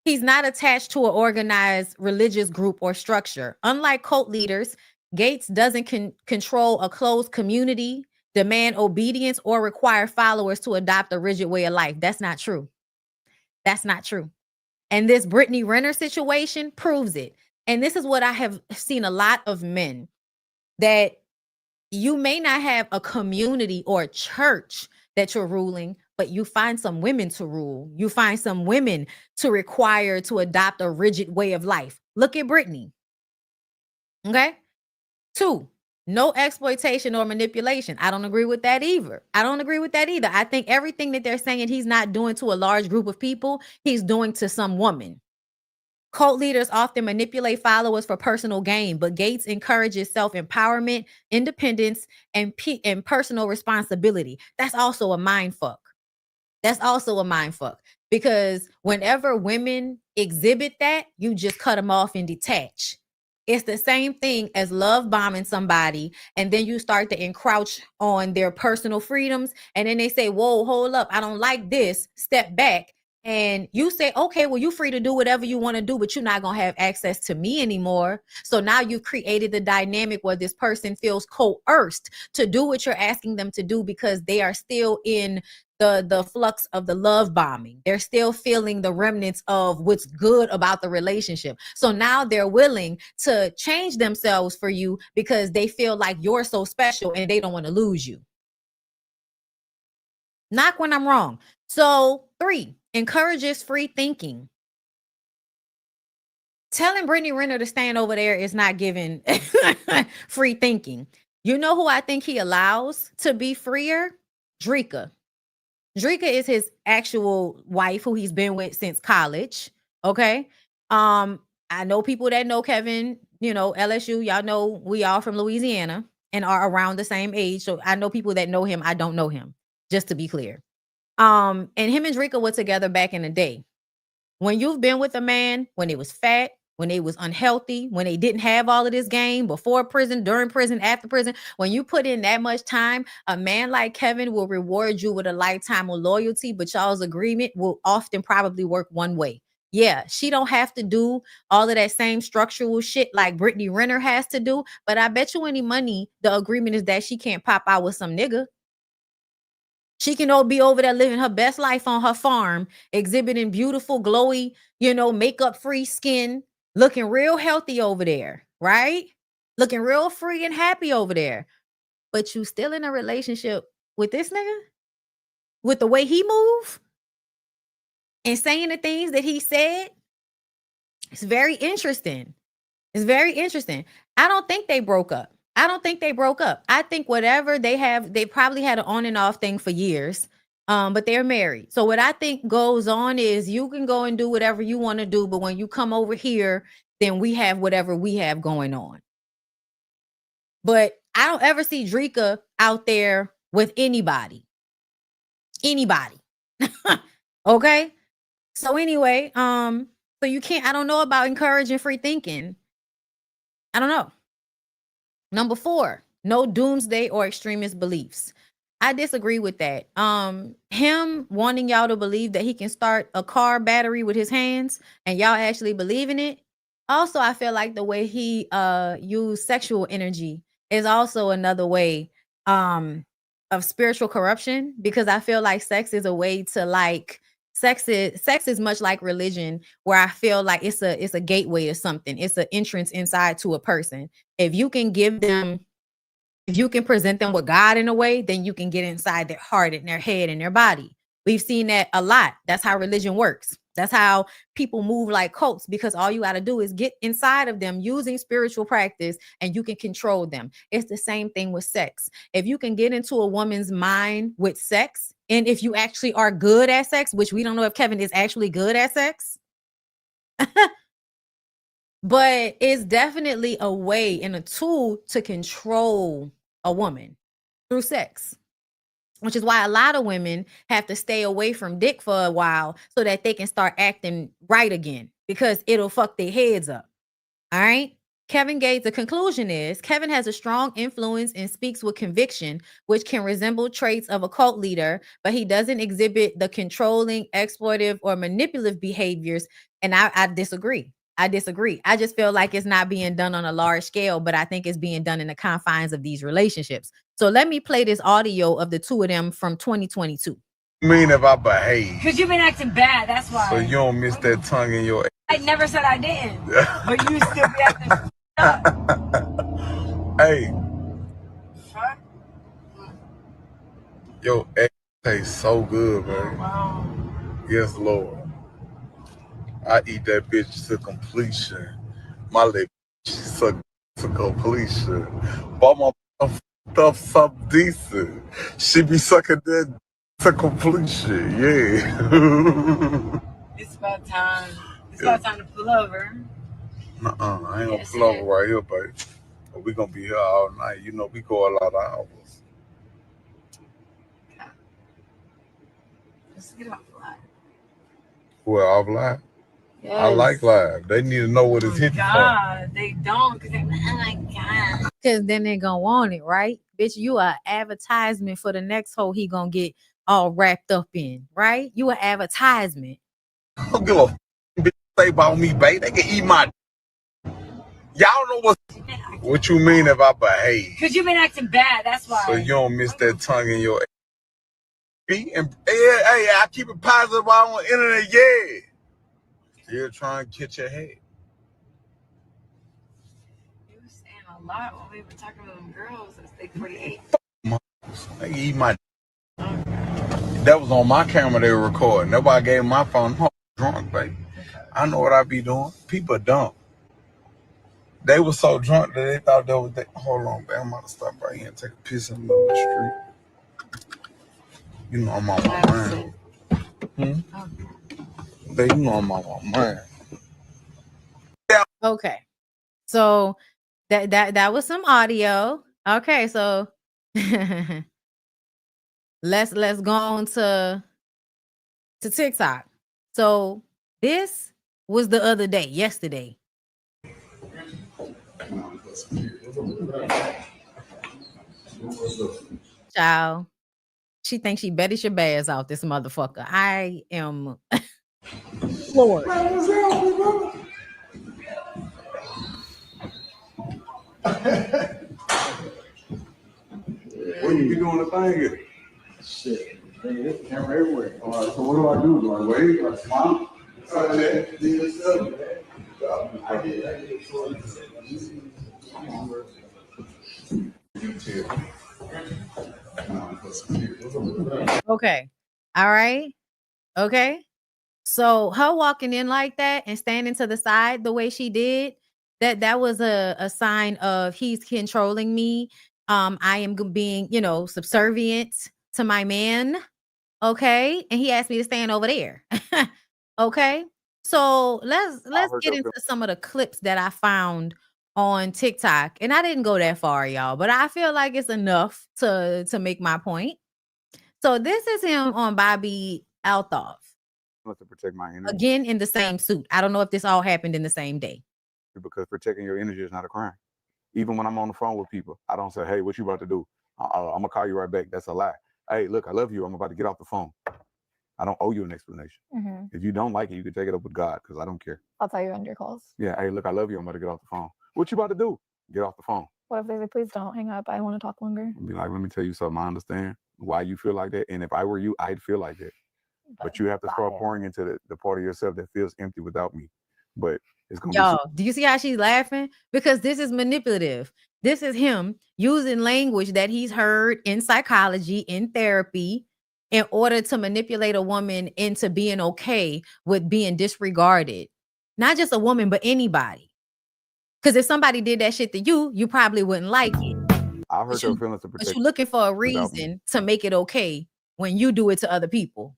He's not attached to an organized religious group or structure. Unlike cult leaders, Gates doesn't control a closed community, demand obedience, or require followers to adopt a rigid way of life. That's not true. That's not true. And this Brittany Renner situation proves it. And this is what I have seen a lot of men, that you may not have a community or a church that you're ruling, but you find some women to rule. You find some women to require to adopt a rigid way of life. Look at Brittany. Okay. 2, no exploitation or manipulation. I don't agree with that either. I think everything that they're saying he's not doing to a large group of people, he's doing to some woman. Cult leaders often manipulate followers for personal gain, but Gates encourages self-empowerment, independence, and personal responsibility. That's also a mind fuck. Because whenever women exhibit that, you just cut them off and detach. It's the same thing as love bombing somebody, and then you start to encroach on their personal freedoms, and then they say, whoa, hold up, I don't like this, step back. And you say, okay, well, you're free to do whatever you want to do, but you're not going to have access to me anymore. So now you've created the dynamic where this person feels coerced to do what you're asking them to do, because they are still in the flux of the love bombing. They're still feeling the remnants of what's good about the relationship. So now they're willing to change themselves for you because they feel like you're so special and they don't want to lose you. Not when I'm wrong. So 3, encourages free thinking. Telling Brittany Renner to stand over there is not giving free thinking. You know who I think he allows to be freer? Drika. Drika is his actual wife, who he's been with since college. Okay. I know people that know Kevin, LSU, y'all know we all from Louisiana and are around the same age. So I know people that know him. I don't know him, just to be clear. And him and Drika were together back in the day. When you've been with a man, when they was fat, when they was unhealthy, when they didn't have all of this game, before prison, during prison, after prison, when you put in that much time, a man like Kevin will reward you with a lifetime of loyalty, but y'all's agreement will often probably work one way. Yeah, she don't have to do all of that same structural shit like Brittany Renner has to do, but I bet you any money the agreement is that she can't pop out with some nigga. She can be over there living her best life on her farm, exhibiting beautiful, glowy, makeup-free skin, looking real healthy over there, right? Looking real free and happy over there. But you still in a relationship with this nigga? With the way he move? And saying the things that he said? It's very interesting. I don't think they broke up. I think whatever they have, they probably had an on and off thing for years, but they're married. So what I think goes on is you can go and do whatever you want to do, but when you come over here, then we have whatever we have going on. But I don't ever see Drika out there with anybody. Okay? So anyway, so you can't, I don't know about encouraging free thinking. I don't know. Number 4, no doomsday or extremist beliefs. I disagree with that. Him wanting y'all to believe that he can start a car battery with his hands and y'all actually believe in it. Also, I feel like the way he used sexual energy is also another way of spiritual corruption, because I feel like sex is a way to sex is much like religion, where I feel like it's a gateway to something. It's an entrance inside to a person. If you can present them with God in a way, then you can get inside their heart and their head and their body. We've seen that a lot. That's how religion works. That's how people move like cults, because all you got to do is get inside of them using spiritual practice and you can control them. It's the same thing with sex. If you can get into a woman's mind with sex, and if you actually are good at sex, which we don't know if Kevin is actually good at sex, but it's definitely a way and a tool to control a woman through sex, which is why a lot of women have to stay away from dick for a while so that they can start acting right again, because it'll fuck their heads up. All right. Kevin Gates, the conclusion is Kevin has a strong influence and speaks with conviction, which can resemble traits of a cult leader, but he doesn't exhibit the controlling, exploitive, or manipulative behaviors. And I disagree. I disagree. I just feel like it's not being done on a large scale, but I think it's being done in the confines of these relationships. So let me play this audio of the two of them from 2022. Mean if I behave? Because you've been acting bad, that's why. So you don't miss that tongue in your. I never said I didn't. But you still be acting up. Hey. Yo, egg tastes so good, man. Wow. Yes, Lord. I eat that bitch to completion. My little bitch suck to completion. But my stuff something decent. She be sucking that to completion, yeah. It's about time. It's about time to pull over. I ain't gonna pull over right here, baby. But we gonna be here all night. You know, we go a lot of hours. Let's get off live. Well, off live? Yes. I like live. They need to know what it's hitting God, they don't, because they're like, oh my God. Because then they're gonna want it, right? Bitch, you are advertisement for the next hoe he gonna get all wrapped up in, right? You an advertisement. I don't give a bitch say about me, babe. They can eat my. Y'all know what you mean if I behave. Because you've been acting bad, that's why. So you don't miss that tongue in your. And hey, I keep it positive while on the internet, yeah. Still trying to catch your head. You were saying a lot when we were talking to them girls as they 48. They eat my. That was on my camera they were recording. Nobody gave my phone. I'm drunk, baby. I know what I be doing. People are dumb. They were so drunk that they thought that was. Hold on, baby. I'm about to stop right here and take a piss in the middle of the street. You know I'm on my mind. Baby, you know I'm on my mind. Okay. So that was some audio. Okay, so let's go on to TikTok. So this was the other day, yesterday. Child, she thinks she Betty Shabazz out this motherfucker. I am Lord. What you be doing the thing here? Shit. Hey, this camera everywhere. All right, so what do I do? Do I wave? Do I smile? Okay. All right. Okay. So her walking in like that and standing to the side the way she did, that was a sign of he's controlling me. I am being, subservient to my man. Okay. And he asked me to stand over there. Okay. So let's get into some of the clips that I found on TikTok. And I didn't go that far, y'all, but I feel like it's enough to make my point. So this is him on Bobby Althoff. To protect my energy. Again, in the same suit. I don't know if this all happened in the same day. Because protecting your energy is not a crime. Even when I'm on the phone with people, I don't say, hey, what you about to do? I'm going to call you right back. That's a lie. Hey, look, I love you. I'm about to get off the phone. I don't owe you an explanation. Mm-hmm. If you don't like it, you can take it up with God because I don't care. I'll tell you on your calls. Yeah, hey, look, I love you. I'm about to get off the phone. What you about to do? Get off the phone. What if they say, please don't hang up? I want to talk longer. I'll be like, let me tell you something. I understand why you feel like that. And if I were you, I'd feel like that. But you have to start pouring into the part of yourself that feels empty without me. But it's going to be... Y'all, do you see how she's laughing? Because this is manipulative. This is him using language that he's heard in psychology, in therapy, in order to manipulate a woman into being okay with being disregarded. Not just a woman, but anybody. Because if somebody did that shit to you, you probably wouldn't like it. I heard your feelings to protect. But you're looking for a reason to make it okay when you do it to other people.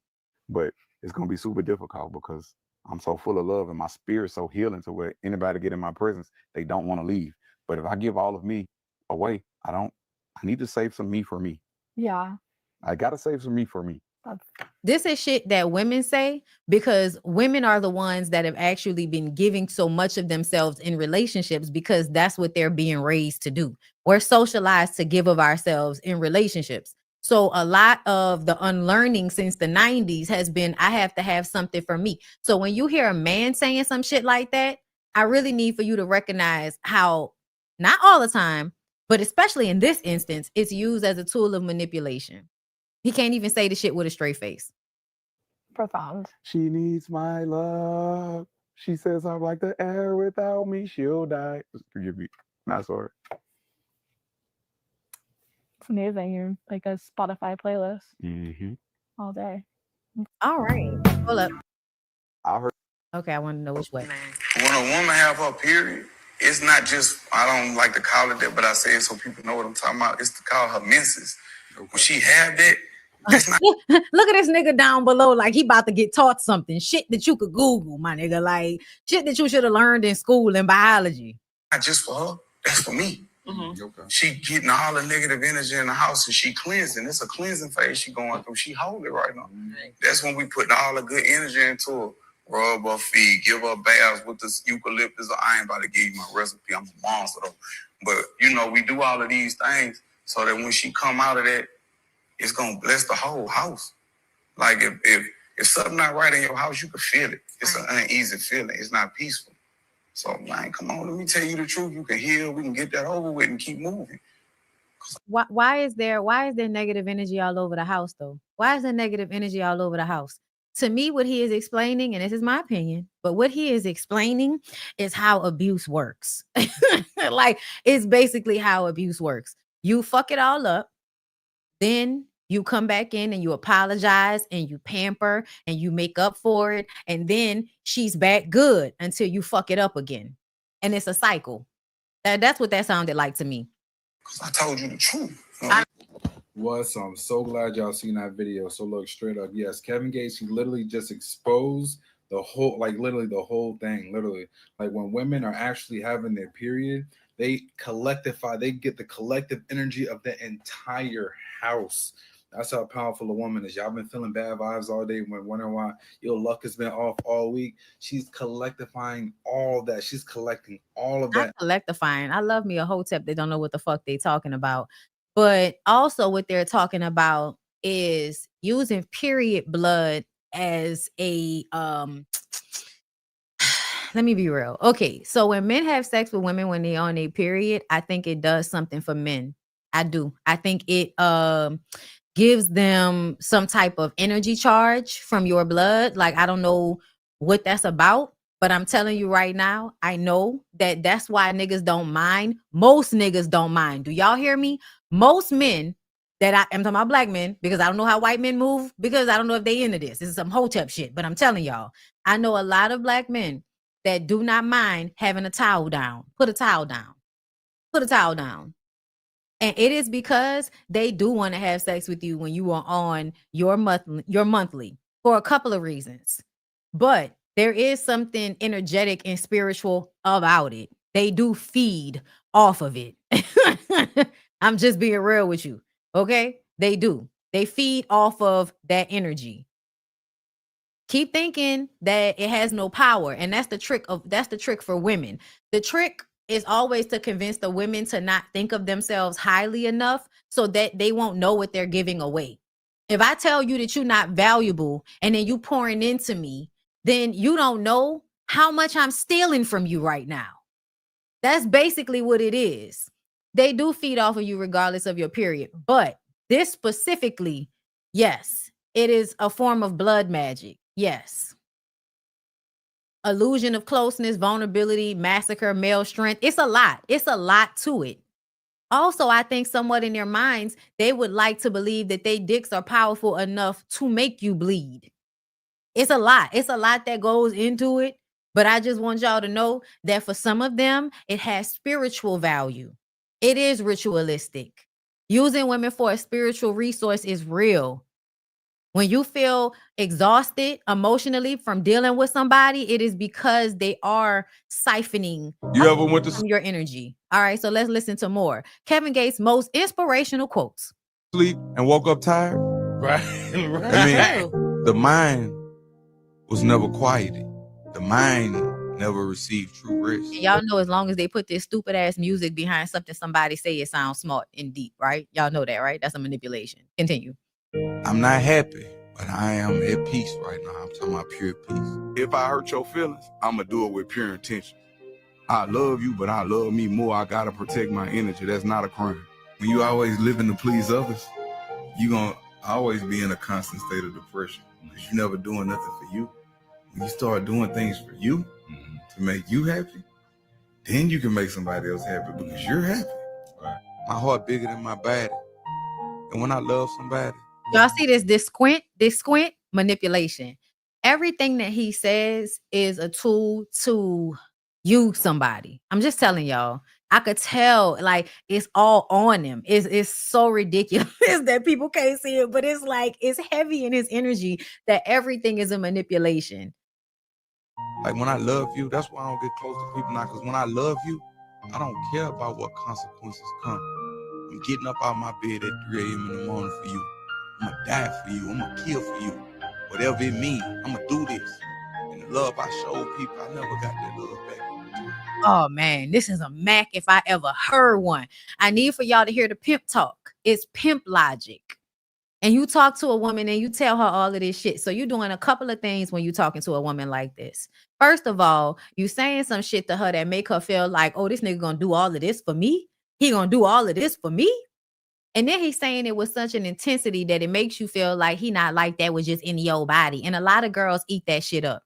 But it's going to be super difficult because I'm so full of love and my spirit's so healing to where anybody get in my presence, they don't want to leave. But if I give all of me away, I need to save some me for me. Yeah. I got to save some me for me. This is shit that women say because women are the ones that have actually been giving so much of themselves in relationships because that's what they're being raised to do. We're socialized to give of ourselves in relationships. So a lot of the unlearning since the 90s has been, I have to have something for me. So when you hear a man saying some shit like that, I really need for you to recognize how, not all the time, but especially in this instance, it's used as a tool of manipulation. He can't even say the shit with a straight face. Profound. She needs my love. She says I'm like the air, without me she'll die. Forgive me. Not sorry. It's amazing. You're like a Spotify playlist Mm-hmm. all day. All right. Hold up. I heard. Okay, I want to know which way. When a woman have her period, it's not just, I don't like to call it that, but I say it so people know what I'm talking about. It's to call her menses. When she have that, that's not Look at this nigga down below like he about to get taught something. Shit that you could Google, my nigga. Like shit that you should have learned in school in biology. not just for her, that's for me. Okay. She getting all the negative energy in the house and she cleansing. It's a cleansing phase she going through. She holy right now. That's when we put all the good energy into her. Rub her feet, give her baths with this eucalyptus. I ain't about to give you my recipe. I'm a monster though. But you know, we do all of these things so that when she come out of that, it's gonna bless the whole house. Like if something not right in your house, you can feel it. It's an uneasy feeling. It's not peaceful. So man, come on, let me tell you the truth. You can heal. We can get that over with and keep moving. Why is there negative energy all over the house though? Why is there negative energy all over the house? To me, what he is explaining, and this is my opinion, but what he is explaining is how abuse works. Like it's basically how abuse works. You fuck it all up, then you come back in and you apologize and you pamper and you make up for it, and then she's back good until you fuck it up again, and it's a cycle. That's what that sounded like to me. I told you the truth. So I'm so glad y'all seen that video. So look, straight up, yes, Kevin Gates, he literally just exposed the whole, like literally the whole thing. Literally, like when women are actually having their period, they collectify, they get the collective energy of the entire house. That's how powerful a woman is. Y'all been feeling bad vibes all day, wondering why your luck has been off all week. She's collectifying all that. She's collecting all of that. Not collectifying. I love me a hotep that don't know what the fuck they talking about. But also what they're talking about is using period blood as a let me be real. Okay, so when men have sex with women when they're on a period, I think it does something for men. I do. I think it gives them some type of energy charge from your blood. Like, I don't know what that's about, but I'm telling you right now, I know that that's why niggas don't mind. Most niggas don't mind. Do y'all hear me? Most men that I'm talking about black men, because I don't know how white men move, because I don't know if they into this. This is some hotep shit, but I'm telling y'all, I know a lot of black men that do not mind having a towel down. Put a towel down. Put a towel down. And it is because they do want to have sex with you when you are on your monthly for a couple of reasons. But there is something energetic and spiritual about it. They do feed off of it. I'm just being real with you. Okay? They do. They feed off of that energy. Keep thinking that it has no power. And that's the trick for women. The trick is always to convince the women to not think of themselves highly enough so that they won't know what they're giving away. If I tell you that you're not valuable and then you pouring into me, then you don't know how much I'm stealing from you right now. That's basically what it is. They do feed off of you regardless of your period. But this specifically, yes, it is a form of blood magic. Yes. Illusion of closeness, vulnerability, massacre, male strength. It's a lot. It's a lot to it. Also, I think somewhat in their minds, they would like to believe that they dicks are powerful enough to make you bleed. It's a lot. It's a lot that goes into it. But I just want y'all to know that for some of them, it has spiritual value. It is ritualistic. Using women for a spiritual resource is real. When you feel exhausted emotionally from dealing with somebody, it is because they are siphoning from your energy. All right, so let's listen to more. Kevin Gates' most inspirational quotes. Sleep and woke up tired. Right. I mean, the mind was never quieted. The mind never received true rest. And y'all know as long as they put this stupid ass music behind something somebody say, it sounds smart and deep, right? Y'all know that, right? That's a manipulation. Continue. I'm not happy, but I am at peace right now. I'm talking about pure peace. If I hurt your feelings, I'm going to do it with pure intention. I love you, but I love me more. I gotta protect my energy. That's not a crime. When you always living to please others, you gonna always be in a constant state of depression because you never doing nothing for you. When you start doing things for you to make you happy, then you can make somebody else happy because you're happy. Right. My heart bigger than my body. And when I love somebody. Y'all see this squint manipulation. Everything that he says is a tool to use somebody. I'm just telling y'all. I could tell, like, it's all on him. It's so ridiculous that people can't see it, but it's like it's heavy in his energy that everything is a manipulation. Like when I love you, that's why I don't get close to people now. Because when I love you, I don't care about what consequences come. I'm getting up out of my bed at 3 a.m. in the morning for you. I'm gonna die for you. I'm gonna kill for you. Whatever it means, I'm gonna do this. And the love I showed people, I never got that love back. Oh man, this is a Mac if I ever heard one. I need for y'all to hear the pimp talk. It's pimp logic. And you talk to a woman and you tell her all of this shit. So you're doing a couple of things when you're talking to a woman like this. First of all, you saying some shit to her that make her feel like, oh, this nigga gonna do all of this for me. He gonna do all of this for me. And then he's saying it with such an intensity that it makes you feel like he not like that was just in your body. And a lot of girls eat that shit up.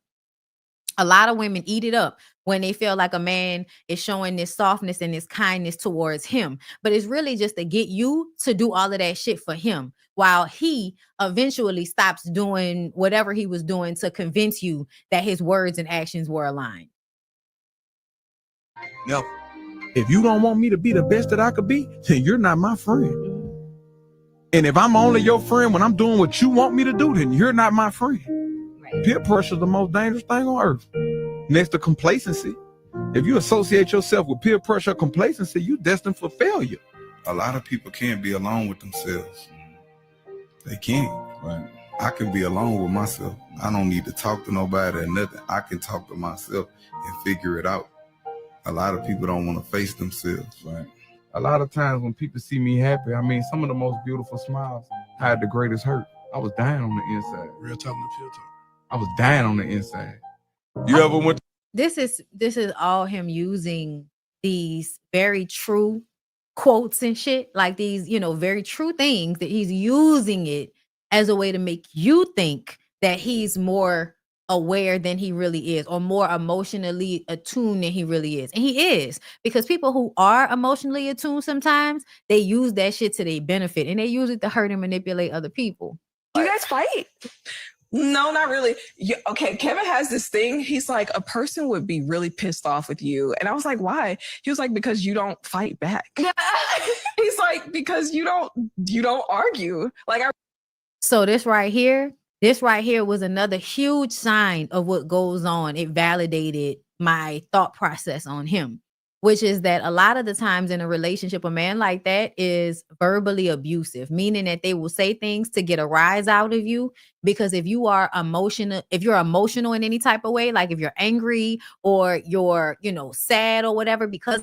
A lot of women eat it up when they feel like a man is showing this softness and this kindness towards him. But it's really just to get you to do all of that shit for him while he eventually stops doing whatever he was doing to convince you that his words and actions were aligned. Never. If you don't want me to be the best that I could be, then you're not my friend. And if I'm only your friend when I'm doing what you want me to do, then you're not my friend. Peer pressure is the most dangerous thing on earth. Next to complacency. If you associate yourself with peer pressure or complacency, you're destined for failure. A lot of people can't be alone with themselves. They can't. Right. I can be alone with myself. I don't need to talk to nobody or nothing. I can talk to myself and figure it out. A lot of people don't want to face themselves. Right. A lot of times when people see me happy, I mean, some of the most beautiful smiles had the greatest hurt. I was dying on the inside. Real talk, no filter. I was dying on the inside. You ever went? This is all him using these very true quotes and shit, like these, very true things that he's using it as a way to make you think that he's more aware than he really is or more emotionally attuned than he really is. And he is, because people who are emotionally attuned sometimes they use that shit to their benefit and they use it to hurt and manipulate other people. You guys fight? No, not really. Okay, Kevin has this thing. He's like, a person would be really pissed off with you. And I was like, why? He was like, because you don't fight back. He's like, because you don't argue. So this right here was another huge sign of what goes on. It validated my thought process on him, which is that a lot of the times in a relationship, a man like that is verbally abusive, meaning that they will say things to get a rise out of you. Because if you're emotional in any type of way, like if you're angry or you're, sad or whatever, because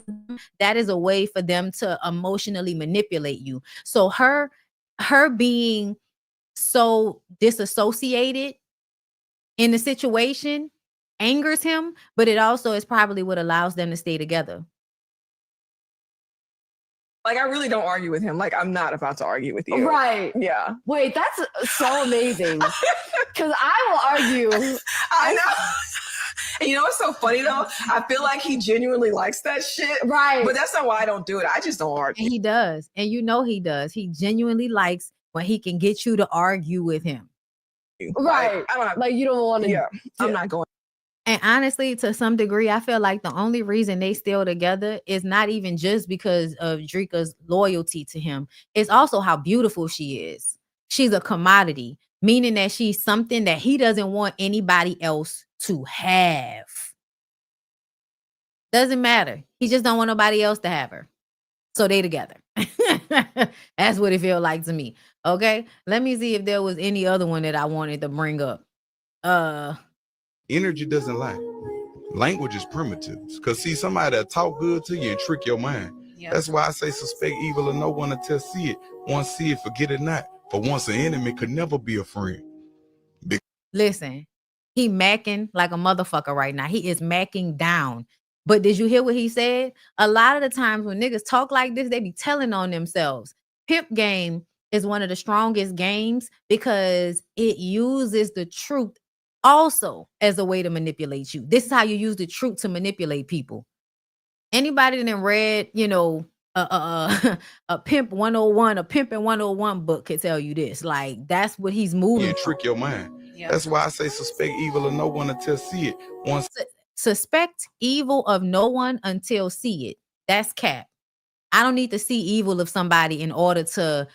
that is a way for them to emotionally manipulate you. So her being so disassociated in the situation angers him, but it also is probably what allows them to stay together. I really don't argue with him. I'm not about to argue with you. Right. Yeah. Wait, that's so amazing. Because I will argue. I know. And you know what's so funny though? I feel like he genuinely likes that shit. Right. But that's not why I don't do it. I just don't argue. And he does. And he does. He genuinely likes when he can get you to argue with him. Right. You don't want to. Yeah. I'm not going. And honestly, to some degree, I feel like the only reason they still together is not even just because of Drika's loyalty to him. It's also how beautiful she is. She's a commodity, meaning that she's something that he doesn't want anybody else to have. Doesn't matter. He just don't want nobody else to have her. So they together. That's what it feels like to me. Okay. Let me see if there was any other one that I wanted to bring up. Energy doesn't lie. Language is primitive. Because see, somebody that talk good to you and trick your mind. Yep. That's why I say suspect evil of no one until see it. Once see it, forget it not. For once an enemy could never be a friend. Listen, he macking like a motherfucker right now. He is macking down. But did you hear what he said? A lot of the times when niggas talk like this, they be telling on themselves. Pimp game is one of the strongest games because it uses the truth also as a way to manipulate you. This is how you use the truth to manipulate people. Anybody that read, you know, a Pimp 101, a Pimpin' 101 book can tell you this. Like, that's what he's moving. Yeah, trick your mind. That's why I say suspect evil of no one until see it. Once Suspect evil of no one until see it. That's cap. I don't need to see evil of somebody in order to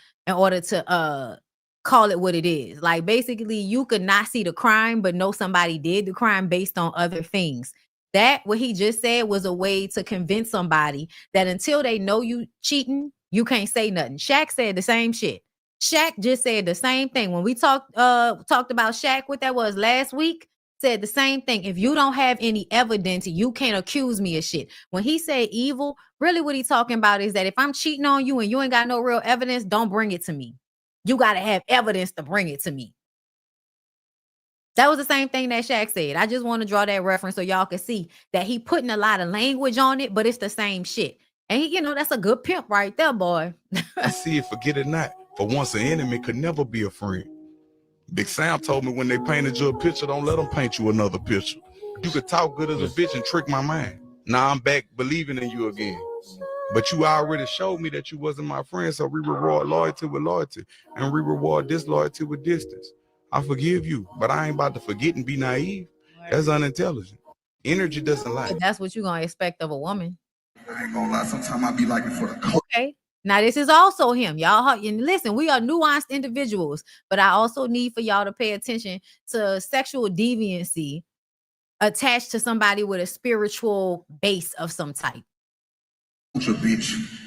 call it what it is. Like, basically, you could not see the crime but know somebody did the crime based on other things. That what he just said was a way to convince somebody that until they know you cheating, you can't say nothing. Shaq said the same shit. Shaq just said the same thing. When we talked about Shaq, what that was last week, said the same thing. If you don't have any evidence, you can't accuse me of shit. When he said evil, really what he's talking about is that if I'm cheating on you and you ain't got no real evidence, don't bring it to me. You got to have evidence to bring it to me. That was the same thing that Shaq said. I just want to draw that reference so y'all can see that he putting a lot of language on it, but it's the same shit. And he, you know, that's a good pimp right there, boy. see it, forget it not. For once an enemy could never be a friend. Big Sam told me when they painted you a picture, don't let them paint you another picture. You could talk good as a bitch and trick my mind. Now I'm back believing in you again. But you already showed me that you wasn't my friend, so we reward loyalty with loyalty, and we reward disloyalty with distance. I forgive you, but I ain't about to forget and be naive. That's unintelligent. Energy doesn't lie. But that's what you're going to expect of a woman. I ain't gonna lie, sometimes I be liking for the coat. Okay. Now, this is also him. Y'all, and listen, we are nuanced individuals, but I also need for y'all to pay attention to sexual deviancy attached to somebody with a spiritual base of some type. Bitch.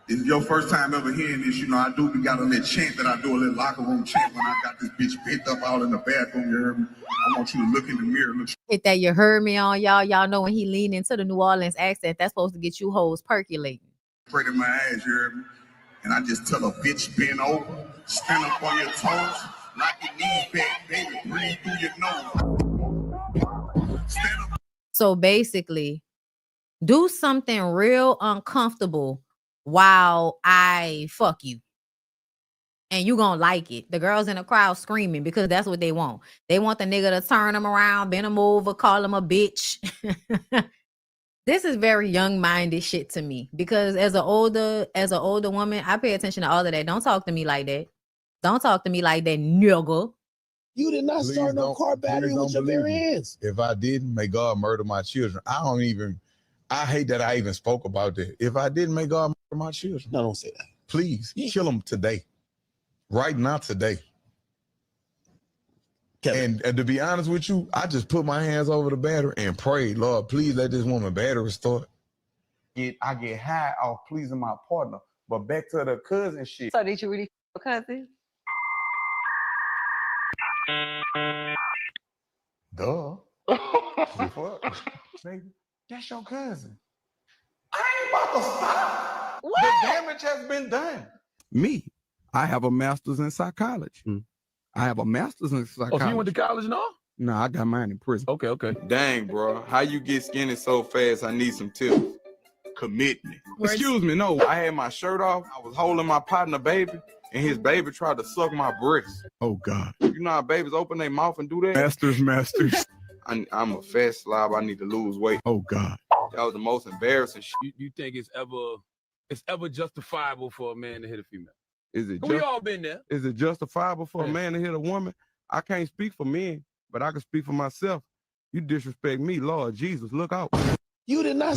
This is your first time ever hearing this, you know, I got a little chant that I do, a little locker room chant when I got this bitch bent up all in the bathroom, you heard me? I want you to look in the mirror. Hit that you heard me on, y'all. Y'all know when he leaned into the New Orleans accent, that's supposed to get you hoes percolating. Straight in my eyes, you heard me? And I just tell a bitch bend over, stand up on your toes, knock your knees back, baby, breathe through your nose. Stand up. So basically, do something real uncomfortable while I fuck you. And you gonna like it. The girls in the crowd screaming because that's what they want. They want the nigga to turn them around, bend them over, call them a bitch. This is very young-minded shit to me because as an older woman, I pay attention to all of that. Don't talk to me like that. Don't talk to me like that, nigga. You did not start no car battery with your bare hands. If I didn't, may God murder my children. I hate that I even spoke about that. If I didn't, may God murder my children. No, don't say that. Please, kill them today. Right now, today. Kevin. And to be honest with you, I just put my hands over the battery and prayed, Lord, please let this woman battery start. I get high off pleasing my partner. But back to the cousin shit. So did you really cousin? Duh. Fuck. Nigga, that's your cousin. I ain't about to stop. What? The damage has been done. Me, I have a master's in psychology. I have a master's in psychology. Oh, so you went to college and all? No, I got mine in prison. Okay. Dang, bro. How you get skinny so fast? I need some tips. Commitment. Excuse me, no. I had my shirt off. I was holding my partner baby, and his baby tried to suck my breast. Oh, God. You know how babies open their mouth and do that? Masters. I'm a fat slob. I need to lose weight. Oh, God. That was the most embarrassing shit. You think it's ever justifiable for a man to hit a female? Is it We all been there. Is it justifiable for a man to hit a woman? I can't speak for men, but I can speak for myself. You disrespect me, Lord Jesus, look out. You did not.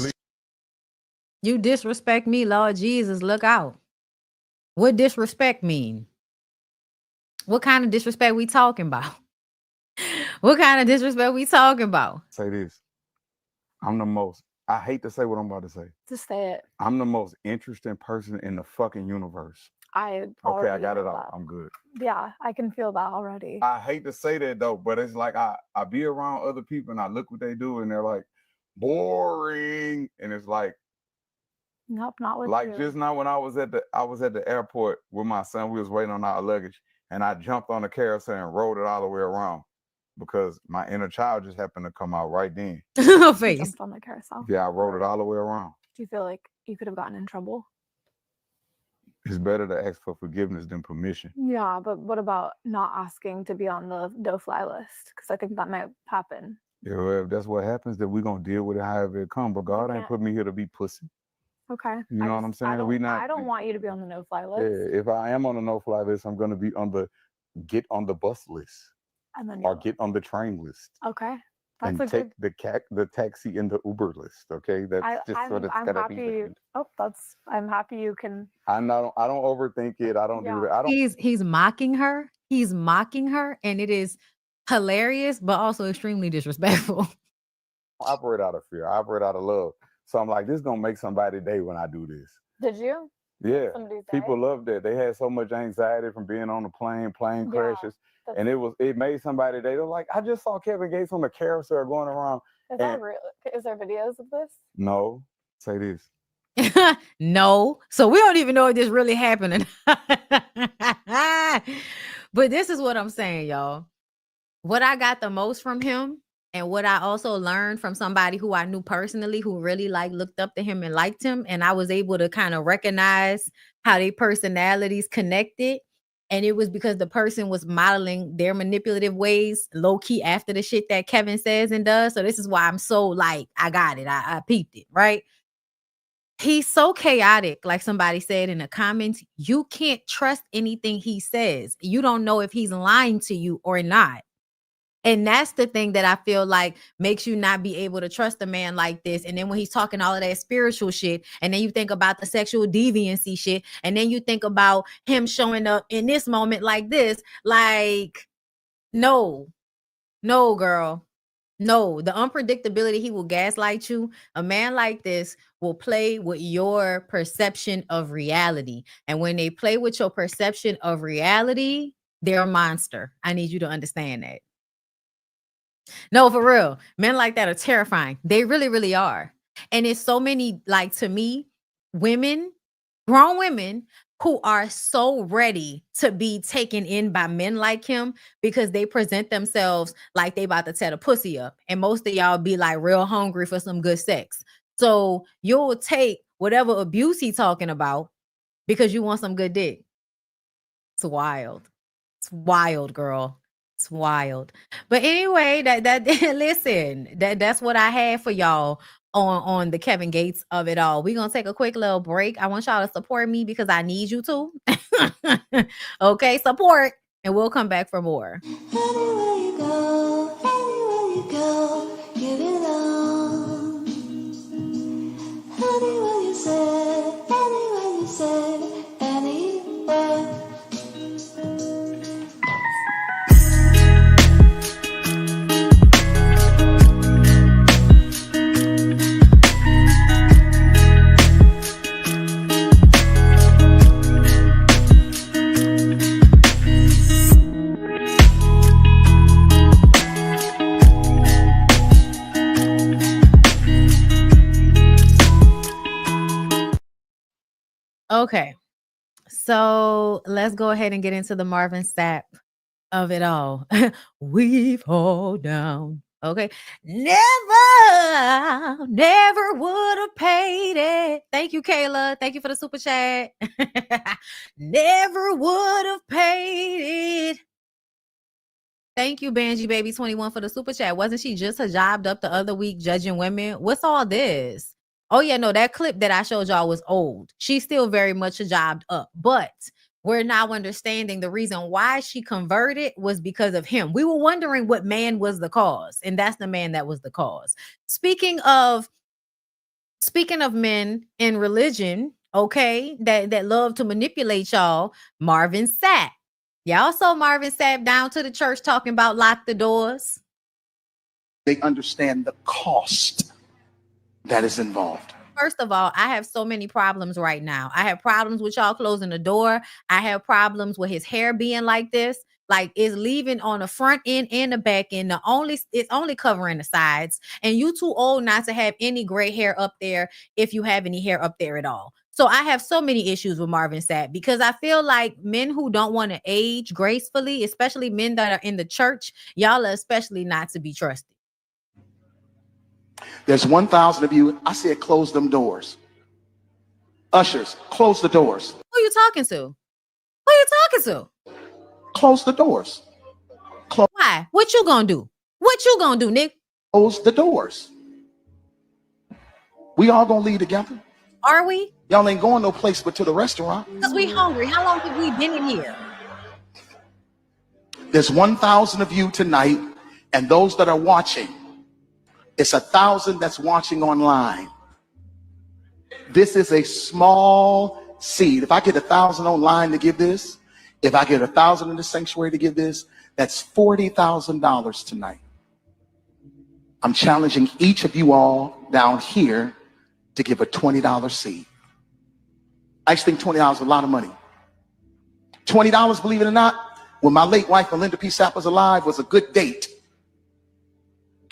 You disrespect me, Lord Jesus, look out. What disrespect mean? What kind of disrespect we talking about? What kind of disrespect we talking about? Say this. I hate to say what I'm about to say. Just say it. I'm the most interesting person in the fucking universe. I got it out. I'm good. Yeah, I can feel that already. I hate to say that though, but it's like I be around other people and I look what they do and they're like boring, and it's like Nope, not with like you. just now when I was at the airport with my son, we was waiting on our luggage, and I jumped on the carousel and rode it all the way around. because my inner child just happened to come out right then. You Face. jumped on the carousel. Yeah, I rode it all the way around. Do you feel like you could have gotten in trouble? It's better to ask for forgiveness than permission. Yeah, but what about not asking to be on the no-fly list? Because I think that might happen. Yeah, well, if that's what happens, then we're gonna deal with it however it comes. But God ain't can't- put me here to be pussy. Okay. You know what I'm saying? I don't want you to be on the no-fly list. Yeah, if I am on the no-fly list, I'm gonna be on the get on the bus list And then or get on the train list. Okay. That's And take the taxi and the Uber list. Okay, that's just what it's gonna be. I'm happy you can. I don't overthink it. I don't do that. I don't. He's mocking her. He's mocking her, and it is hilarious, but also extremely disrespectful. I operate out of fear. I operate out of love. So I'm like, this is gonna make somebody's day when I do this. Did you? Yeah, Somebody say? people love that. They had so much anxiety from being on the plane crashes, and it made somebody day. They're like, I just saw Kevin Gates on the carousel going around. Is that real? Is there videos of this? No, say this. No, so we don't even know if this really happened. But this is what I'm saying, y'all. What I got the most from him, and what I also learned from somebody who I knew personally, who really looked up to him and liked him, and I was able to kind of recognize how their personalities connected. And it was because the person was modeling their manipulative ways low key after the shit that Kevin says and does. So this is why I'm so I got it. I peeped it, right? He's so chaotic, like somebody said in the comments. You can't trust anything he says. You don't know if he's lying to you or not. And that's the thing that I feel like makes you not be able to trust a man like this. And then when he's talking all of that spiritual shit, and then you think about the sexual deviancy shit, and then you think about him showing up in this moment like this, no, girl. No, the unpredictability, he will gaslight you. A man like this will play with your perception of reality. And when they play with your perception of reality, they're a monster. I need you to understand that. No, for real. Men like that are terrifying. They really, really are. And it's so many, to me, women, grown women, who are so ready to be taken in by men like him because they present themselves like they about to tear the pussy up. And most of y'all be real hungry for some good sex. So you'll take whatever abuse he's talking about because you want some good dick. It's wild. It's wild, girl. It's wild. But anyway, listen, that's what I had for y'all on the Kevin Gates of it all. We're gonna take a quick little break. I want y'all to support me because I need you to. Okay, support, and we'll come back for more. Anywhere you go, give it all. Anywhere you say, anywhere. Okay, so let's go ahead and get into the Marvin Sapp of it all. We fall down. Okay, never would have paid it. Thank you, Kayla. Thank you for the super chat. Never would have paid it. Thank you, Banji Baby 21 for the super chat. Wasn't she just hijabbed up the other week judging women? What's all this? Oh, yeah, no, that clip that I showed y'all was old. She's still very much hijabbed up, but we're now understanding the reason why she converted was because of him. We were wondering what man was the cause, and that's the man that was the cause. Speaking of men in religion, okay, that love to manipulate y'all, Marvin Sapp. Y'all saw Marvin Sapp down to the church talking about lock the doors. They understand the cost that is involved. First of all, I have so many problems right now. I have problems with y'all closing the door. I have problems with his hair being like this. It's leaving on the front end and the back end. It's only covering the sides. And you too old not to have any gray hair up there if you have any hair up there at all. So I have so many issues with Marvin Sapp because I feel like men who don't want to age gracefully, especially men that are in the church, y'all are especially not to be trusted. There's 1,000 of you. I said, close them doors. Ushers, close the doors. Who you talking to? Who you talking to? Close the doors. Why? What you gonna do? What you gonna do, Nick? Close the doors. We all gonna leave together. Are we? Y'all ain't going no place but to the restaurant. Because we hungry. How long have we been in here? There's 1,000 of you tonight, and those that are watching, it's 1,000 that's watching online. This is a small seed. If I get 1,000 online to give this, if I get 1,000 in the sanctuary to give this, that's $40,000 tonight. I'm challenging each of you all down here to give a $20 seed. I just think $20 is a lot of money. $20, believe it or not, when my late wife, Melinda P. Sapp, was alive, was a good date.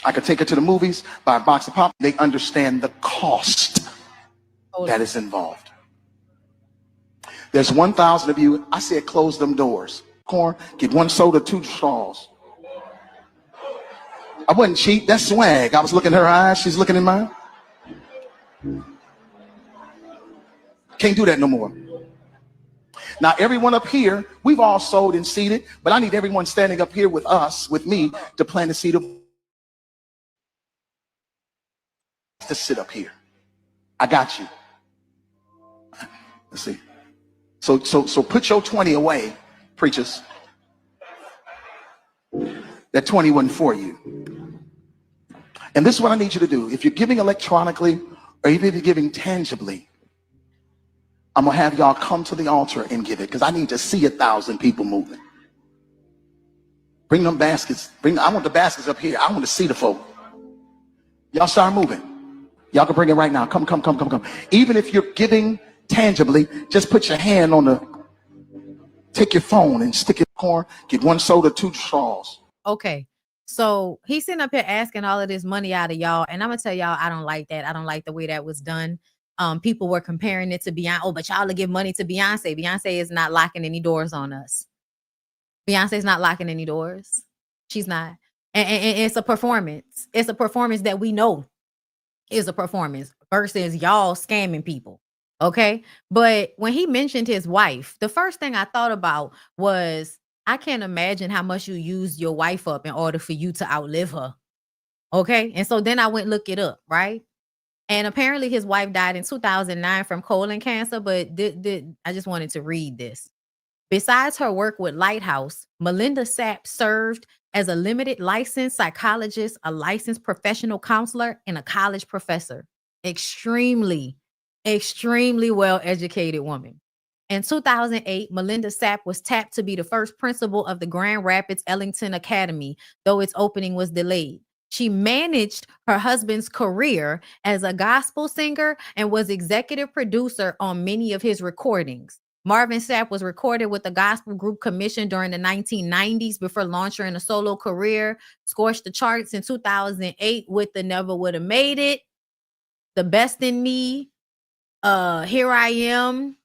I could take her to the movies, buy a box of pop. They understand the cost that is involved. There's 1,000 of you. I said, close them doors. Corn, get 1 soda, 2 straws. I wasn't cheap. That's swag. I was looking in her eyes. She's looking in mine. Can't do that no more. Now, everyone up here, we've all sold and seeded, but I need everyone standing up here with us, with me, to plant a seed of to sit up here. I got you. Let's see. So put your 20 away, preachers. That 20 wasn't for you. And this is what I need you to do. If you're giving electronically or even if you're giving tangibly, I'm gonna have y'all come to the altar and give it because I need to see 1,000 people moving. Bring them baskets. I want the baskets up here. I want to see the folk. Y'all start moving. Y'all can bring it right now. Come. Even if you're giving tangibly, just put your hand on take your phone and stick it in the corner. Get 1 soda, 2 straws. Okay. So he's sitting up here asking all of this money out of y'all. And I'm gonna tell y'all, I don't like that. I don't like the way that was done. People were comparing it to Beyonce. Oh, but y'all will give money to Beyonce. Beyonce is not locking any doors on us. Beyonce's not locking any doors. She's not. And it's a performance. It's a performance that we know is a performance versus y'all scamming people. Okay. But when he mentioned his wife, the first thing I thought about was, I can't imagine how much you used your wife up in order for you to outlive her. Okay. And so then I went look it up, right? And apparently his wife died in 2009 from colon cancer, but I just wanted to read this. Besides her work with Lighthouse, Melinda Sapp served as a limited licensed psychologist, a licensed professional counselor, and a college professor. Extremely well-educated woman. In 2008, Melinda Sapp was tapped to be the first principal of the Grand Rapids Ellington Academy, though its opening was delayed. She managed her husband's career as a gospel singer and was executive producer on many of his recordings. Marvin Sapp was recorded with the gospel group Commission during the 1990s before launching a solo career, scorched the charts in 2008 with the Never Woulda Made It, The Best in Me, Here I Am,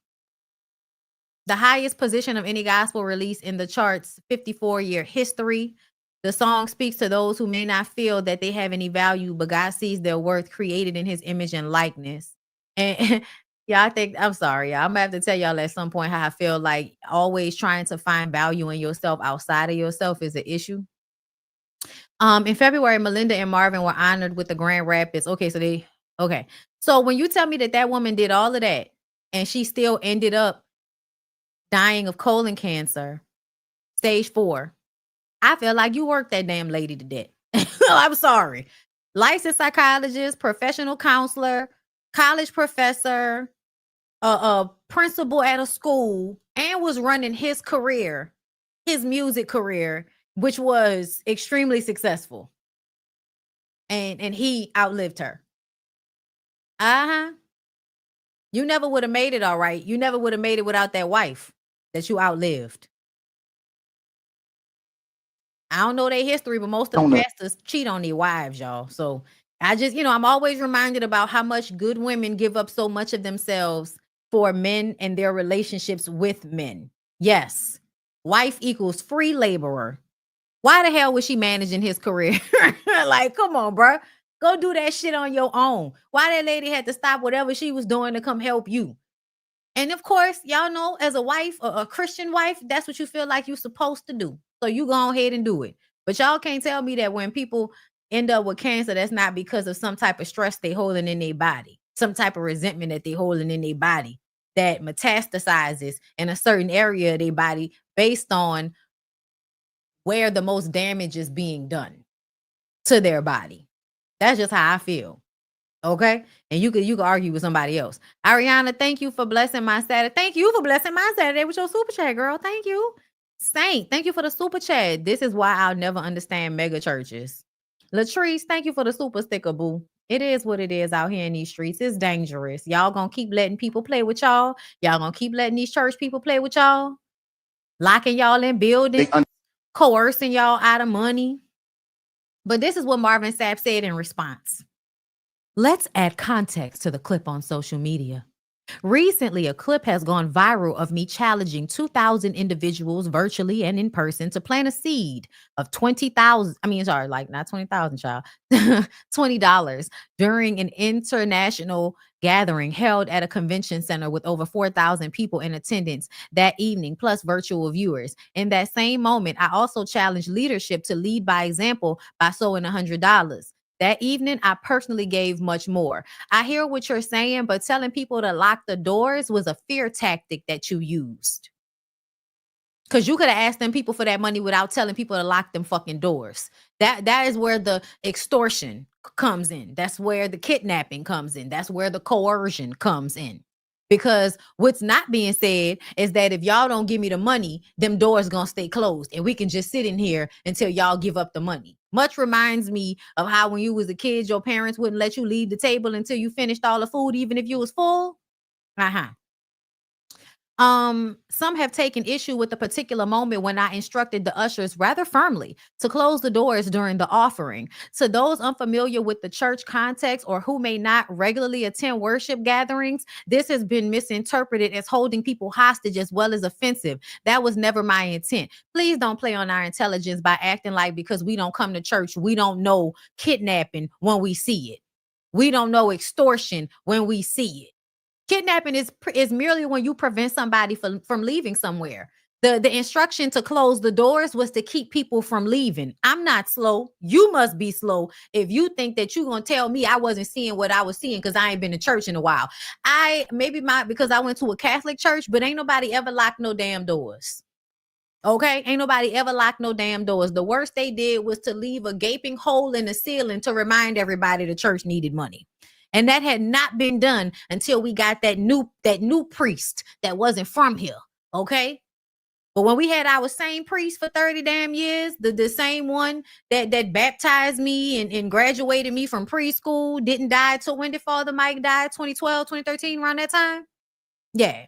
the highest position of any gospel release in the charts, 54-year history. The song speaks to those who may not feel that they have any value, but God sees their worth, created in his image and likeness. And yeah, I'm sorry, y'all. I'm gonna have to tell y'all at some point how I feel like always trying to find value in yourself outside of yourself is an issue. In February, Melinda and Marvin were honored with the Grand Rapids. Okay. So when you tell me that woman did all of that and she still ended up dying of colon cancer, stage 4, I feel like you worked that damn lady to death. I'm sorry. Licensed psychologist, professional counselor, college professor, a principal at a school, and was running his career, his music career, which was extremely successful. And he outlived her. You never would have made it, all right. You never would have made it without that wife that you outlived. I don't know their history, but most of the pastors cheat on their wives, y'all. So I just, I'm always reminded about how much good women give up so much of themselves for men and their relationships with men. Yes, wife equals free laborer. Why the hell was she managing his career? Like, come on, bro. Go do that shit on your own. Why that lady had to stop whatever she was doing to come help you? And of course, y'all know as a wife, a Christian wife, that's what you feel like you're supposed to do. So you go ahead and do it. But y'all can't tell me that when people end up with cancer, that's not because of some type of stress they holding in their body, some type of resentment that they holding in their body that metastasizes in a certain area of their body based on where the most damage is being done to their body. That's just how I feel. Okay. And you could argue with somebody else. Ariana, thank you for blessing my Saturday. Thank you for blessing my Saturday with your super chat, girl. Thank you. Saint, thank you for the super chat. This is why I'll never understand mega churches. Latrice, thank you for the super sticker, boo. It is what it is out here in these streets. It's dangerous. Y'all gonna keep letting people play with y'all. Y'all gonna keep letting these church people play with y'all. Locking y'all in buildings, coercing y'all out of money. But this is what Marvin Sapp said in response. Let's add context to the clip on social media. Recently, a clip has gone viral of me challenging 2,000 individuals virtually and in person to plant a seed of $20,000. I mean, sorry, like not 20,000, child, $20 during an international gathering held at a convention center with over 4,000 people in attendance that evening, plus virtual viewers. In that same moment, I also challenged leadership to lead by example by sowing $100. That evening, I personally gave much more. I hear what you're saying, but telling people to lock the doors was a fear tactic that you used. Because you could have asked them people for that money without telling people to lock them fucking doors. That is where the extortion comes in. That's where the kidnapping comes in. That's where the coercion comes in. Because what's not being said is that if y'all don't give me the money, them doors gonna stay closed and we can just sit in here until y'all give up the money. Much reminds me of how when you was a kid, your parents wouldn't let you leave the table until you finished all the food, even if you was full. Some have taken issue with the particular moment when I instructed the ushers rather firmly to close the doors during the offering. To those unfamiliar with the church context or who may not regularly attend worship gatherings, this has been misinterpreted as holding people hostage as well as offensive. That was never my intent. Please don't play on our intelligence by acting like because we don't come to church, we don't know kidnapping when we see it. We don't know extortion when we see it. Kidnapping is merely when you prevent somebody from leaving somewhere. The instruction to close the doors was to keep people from leaving. I'm not slow. You must be slow if you think that you're going to tell me I wasn't seeing what I was seeing because I ain't been to church in a while. Because I went to a Catholic church, but ain't nobody ever locked no damn doors. Okay? Ain't nobody ever locked no damn doors. The worst they did was to leave a gaping hole in the ceiling to remind everybody the church needed money. And that had not been done until we got that new priest that wasn't from here. Okay. But when we had our same priest for 30 damn years, the same one that baptized me and graduated me from preschool, didn't die till when did Father Mike die? 2012, 2013, around that time? Yeah.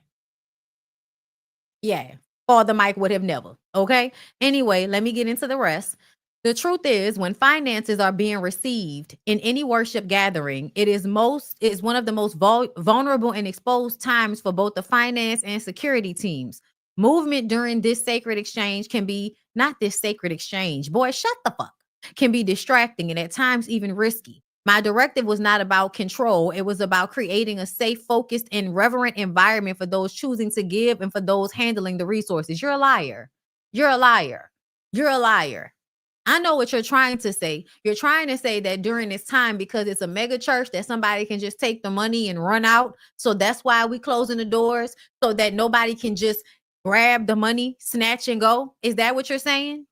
Father Mike would have never. Okay. Anyway, let me get into the rest. The truth is, when finances are being received in any worship gathering, it is one of the most vulnerable and exposed times for both the finance and security teams. Movement during this sacred exchange can be not this sacred exchange. Boy, shut the fuck. Can be distracting and at times even risky. My directive was not about control. It was about creating a safe, focused, and reverent environment for those choosing to give and for those handling the resources. You're a liar. You're a liar. You're a liar. I know what you're trying to say. You're trying to say that during this time, because it's a mega church, that somebody can just take the money and run out. So that's why we closing the doors so that nobody can just grab the money, snatch and go. Is that what you're saying?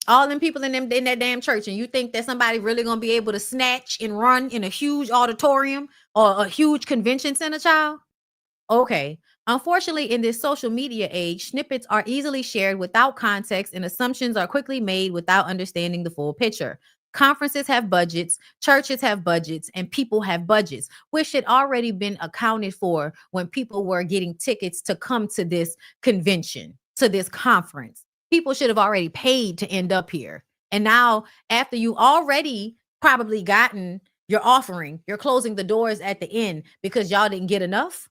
All them people in that damn church, and you think that somebody really gonna be able to snatch and run in a huge auditorium or a huge convention center, child? Okay. Unfortunately, in this social media age, snippets are easily shared without context and assumptions are quickly made without understanding the full picture. Conferences have budgets, churches have budgets, and people have budgets, which had already been accounted for when people were getting tickets to come to this convention, to this conference. People should have already paid to end up here. And now, after you already probably gotten You're offering, you're closing the doors at the end because y'all didn't get enough.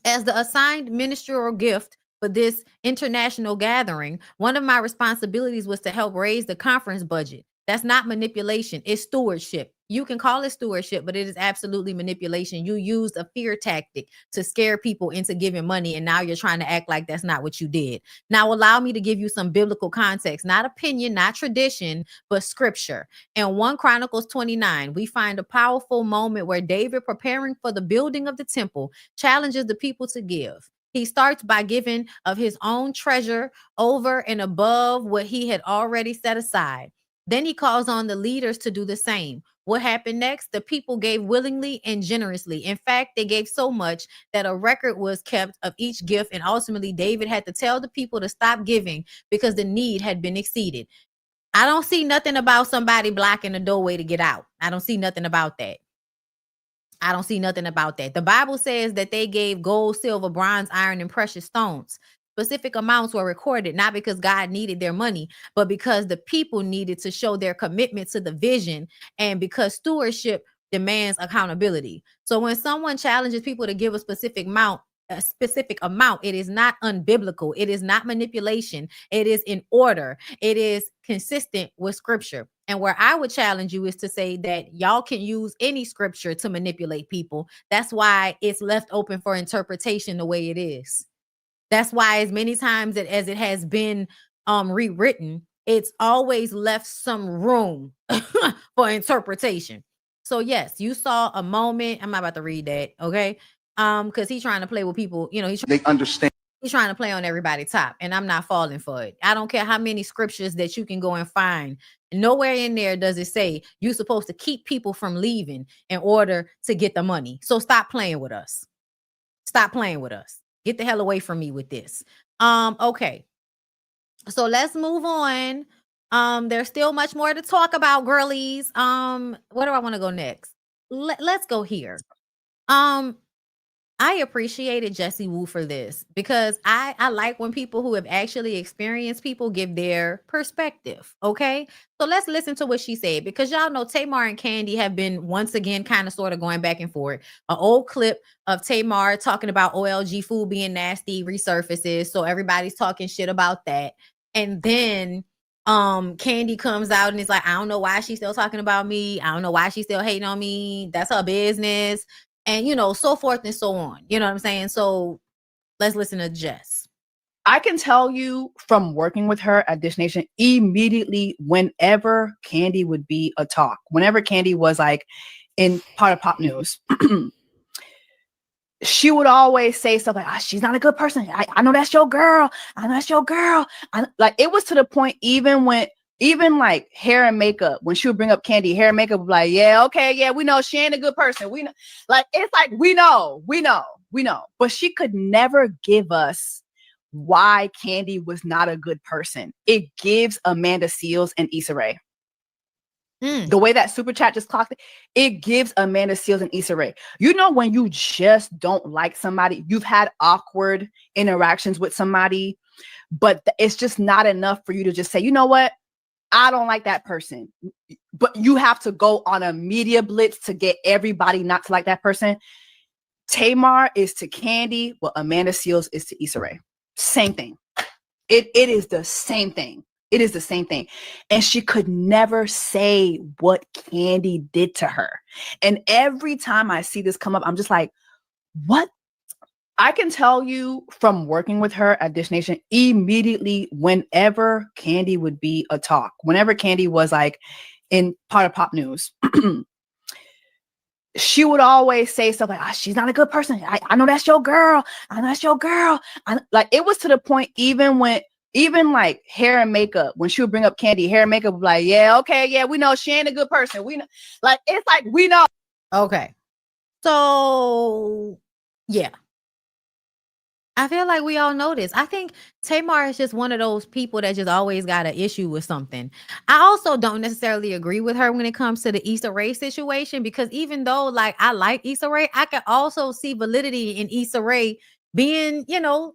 As the assigned ministerial gift for this international gathering, one of my responsibilities was to help raise the conference budget. That's not manipulation, it's stewardship. You can call it stewardship, but it is absolutely manipulation. You used a fear tactic to scare people into giving money, and now you're trying to act like that's not what you did. Now, allow me to give you some biblical context, not opinion, not tradition, but scripture. In 1 Chronicles 29, we find a powerful moment where David, preparing for the building of the temple, challenges the people to give. He starts by giving of his own treasure over and above what he had already set aside. Then he calls on the leaders to do the same. What happened next? The people gave willingly and generously. In fact, they gave so much that a record was kept of each gift, and ultimately David had to tell the people to stop giving because the need had been exceeded. I don't see nothing about somebody blocking the doorway to get out. I don't see nothing about that. I don't see nothing about that. The Bible says that they gave gold, silver, bronze, iron, and precious stones. Specific amounts were recorded, not because God needed their money, but because the people needed to show their commitment to the vision, and because stewardship demands accountability. So when someone challenges people to give a specific amount, it is not unbiblical. It is not manipulation. It is in order. It is consistent with scripture. And where I would challenge you is to say that y'all can use any scripture to manipulate people. That's why it's left open for interpretation the way it is. That's why as many times as it has been rewritten, it's always left some room for interpretation. So yes, you saw a moment. I'm not about to read that, okay? Because he's trying to play with people, They understand. He's trying to play on everybody's top, and I'm not falling for it. I don't care how many scriptures that you can go and find. Nowhere in there does it say you're supposed to keep people from leaving in order to get the money. So stop playing with us. Stop playing with us. Get the hell away from me with this. Okay. So let's move on. There's still much more to talk about, girlies. Where do I want to go next? Let's go here. I appreciated Jessie Woo for this because I like when people who have actually experienced people give their perspective. Okay. So let's listen to what she said, because y'all know Tamar and Kandi have been once again kind of sort of going back and forth. An old clip of Tamar talking about OLG food being nasty resurfaces. So everybody's talking shit about that. And then Kandi comes out and it's like, I don't know why she's still talking about me. I don't know why she's still hating on me. That's her business. And, so forth and so on. You know what I'm saying? So let's listen to Jess. I can tell you from working with her at Dish Nation, immediately whenever Kandi would be a talk, whenever Kandi was like in part of pop news, she would always say stuff like, she's not a good person. I know that's your girl. I know that's your girl. Like, it was to the point, even like hair and makeup, when she would bring up Kandi, hair and makeup would be like, yeah, okay, yeah, we know she ain't a good person. We know, like, it's like, we know. But she could never give us why Kandi was not a good person. It gives Amanda Seales and Issa Rae. The way that super chat just clocked it gives Amanda Seales and Issa Rae. When you just don't like somebody, you've had awkward interactions with somebody, but it's just not enough for you to just say, you know what? I don't like that person. But you have to go on a media blitz to get everybody not to like that person. Tamar is to Kandi what Amanda Seales is to Issa Rae. Same thing. It is the same thing. It is the same thing. And she could never say what Kandi did to her. And every time I see this come up, I'm just like, what? I can tell you from working with her at Dish Nation, immediately whenever Kandi would be a talk, whenever Kandi was like in part of pop news, she would always say stuff like, she's not a good person. I know that's your girl. I know that's your girl. Like, it was to the point, even like hair and makeup, when she would bring up Kandi, hair and makeup would be like, yeah, okay, yeah, we know she ain't a good person. We know, like, it's like, we know. Okay. So yeah. I feel like we all know this. I think Tamar is just one of those people that just always got an issue with something. I also don't necessarily agree with her when it comes to the Issa Rae situation, because even though like I like Issa Rae, I can also see validity in Issa Rae being,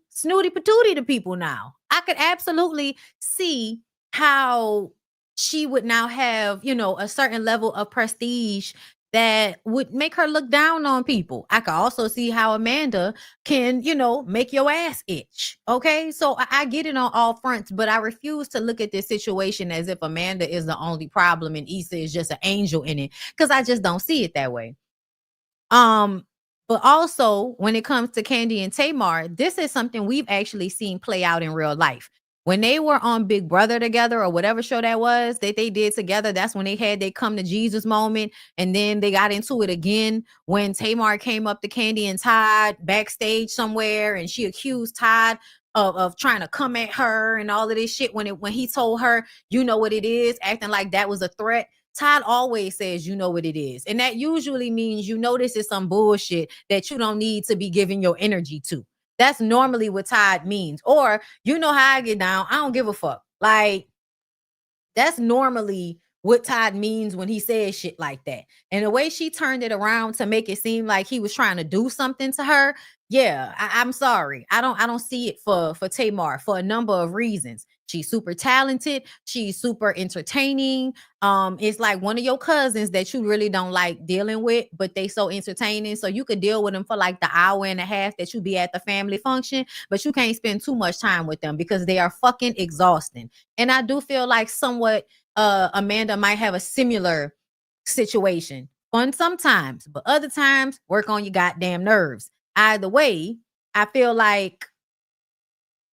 snooty patooty to people now. I could absolutely see how she would now have, you know, a certain level of prestige that would make her look down on people. I could also see how Amanda can, you know, make your ass itch. Okay. So I get it on all fronts, but I refuse to look at this situation as if Amanda is the only problem and Issa is just an angel in it, because I just don't see it that way. But also when it comes to Kandi and Tamar, this is something we've actually seen play out in real life. When they were on Big Brother together or whatever show that was that they did together, that's when they had their come to Jesus moment. And then they got into it again when Tamar came up to Kandi and Todd backstage somewhere and she accused Todd of trying to come at her and all of this shit when he told her, you know what it is, acting like that was a threat. Todd always says, you know what it is. And that usually means, you know, this is some bullshit that you don't need to be giving your energy to. That's normally what Todd means. Or, you know how I get down. I don't give a fuck. Like, that's normally what Todd means when he says shit like that. And the way she turned it around to make it seem like he was trying to do something to her. Yeah, I'm sorry. I don't see it for Tamar for a number of reasons. She's super talented. She's super entertaining. It's like one of your cousins that you really don't like dealing with, but they so entertaining. So you could deal with them for like the hour and a half that you be at the family function, but you can't spend too much time with them because they are fucking exhausting. And I do feel like somewhat Amanda might have a similar situation. Fun sometimes, but other times work on your goddamn nerves. Either way, I feel like,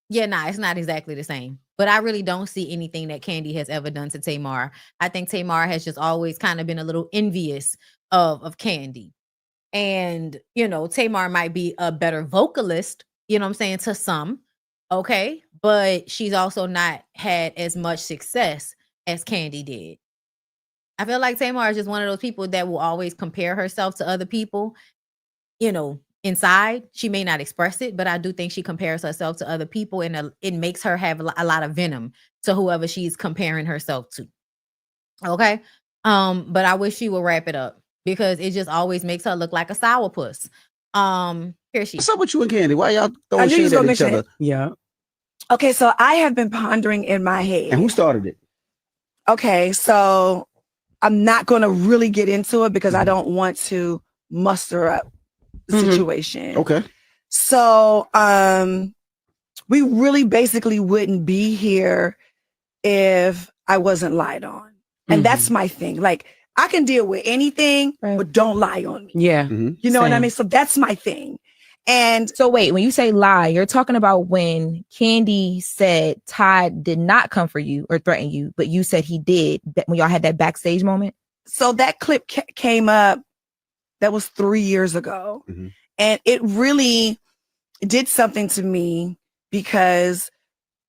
yeah, nah, it's not exactly the same. But I really don't see anything that Kandi has ever done to Tamar. I think Tamar has just always kind of been a little envious of Kandi. And, you know, Tamar might be a better vocalist, you know what I'm saying, to some, okay? But she's also not had as much success as Kandi did. I feel like Tamar is just one of those people that will always compare herself to other people, you know, inside. She may not express it, but I do think she compares herself to other people, and it makes her have a lot of venom to whoever she's comparing herself to. Okay. But I wish she would wrap it up because it just always makes her look like a sourpuss. Here she. What's up with you and Kandi? Why y'all throwing shit at each other? Yeah. Okay, so I have been pondering in my head. And who started it? Okay, so I'm not going to really get into it because I don't want to muster up the situation. Okay. So we really basically wouldn't be here if I wasn't lied on. And that's my thing. Like, I can deal with anything, but don't lie on me. Yeah. You know what I mean? So that's my thing. And so wait, when you say lie, you're talking about when Kandi said Todd did not come for you or threaten you, but you said he did when y'all had that backstage moment? So that clip came up, that was 3 years ago. And it really did something to me because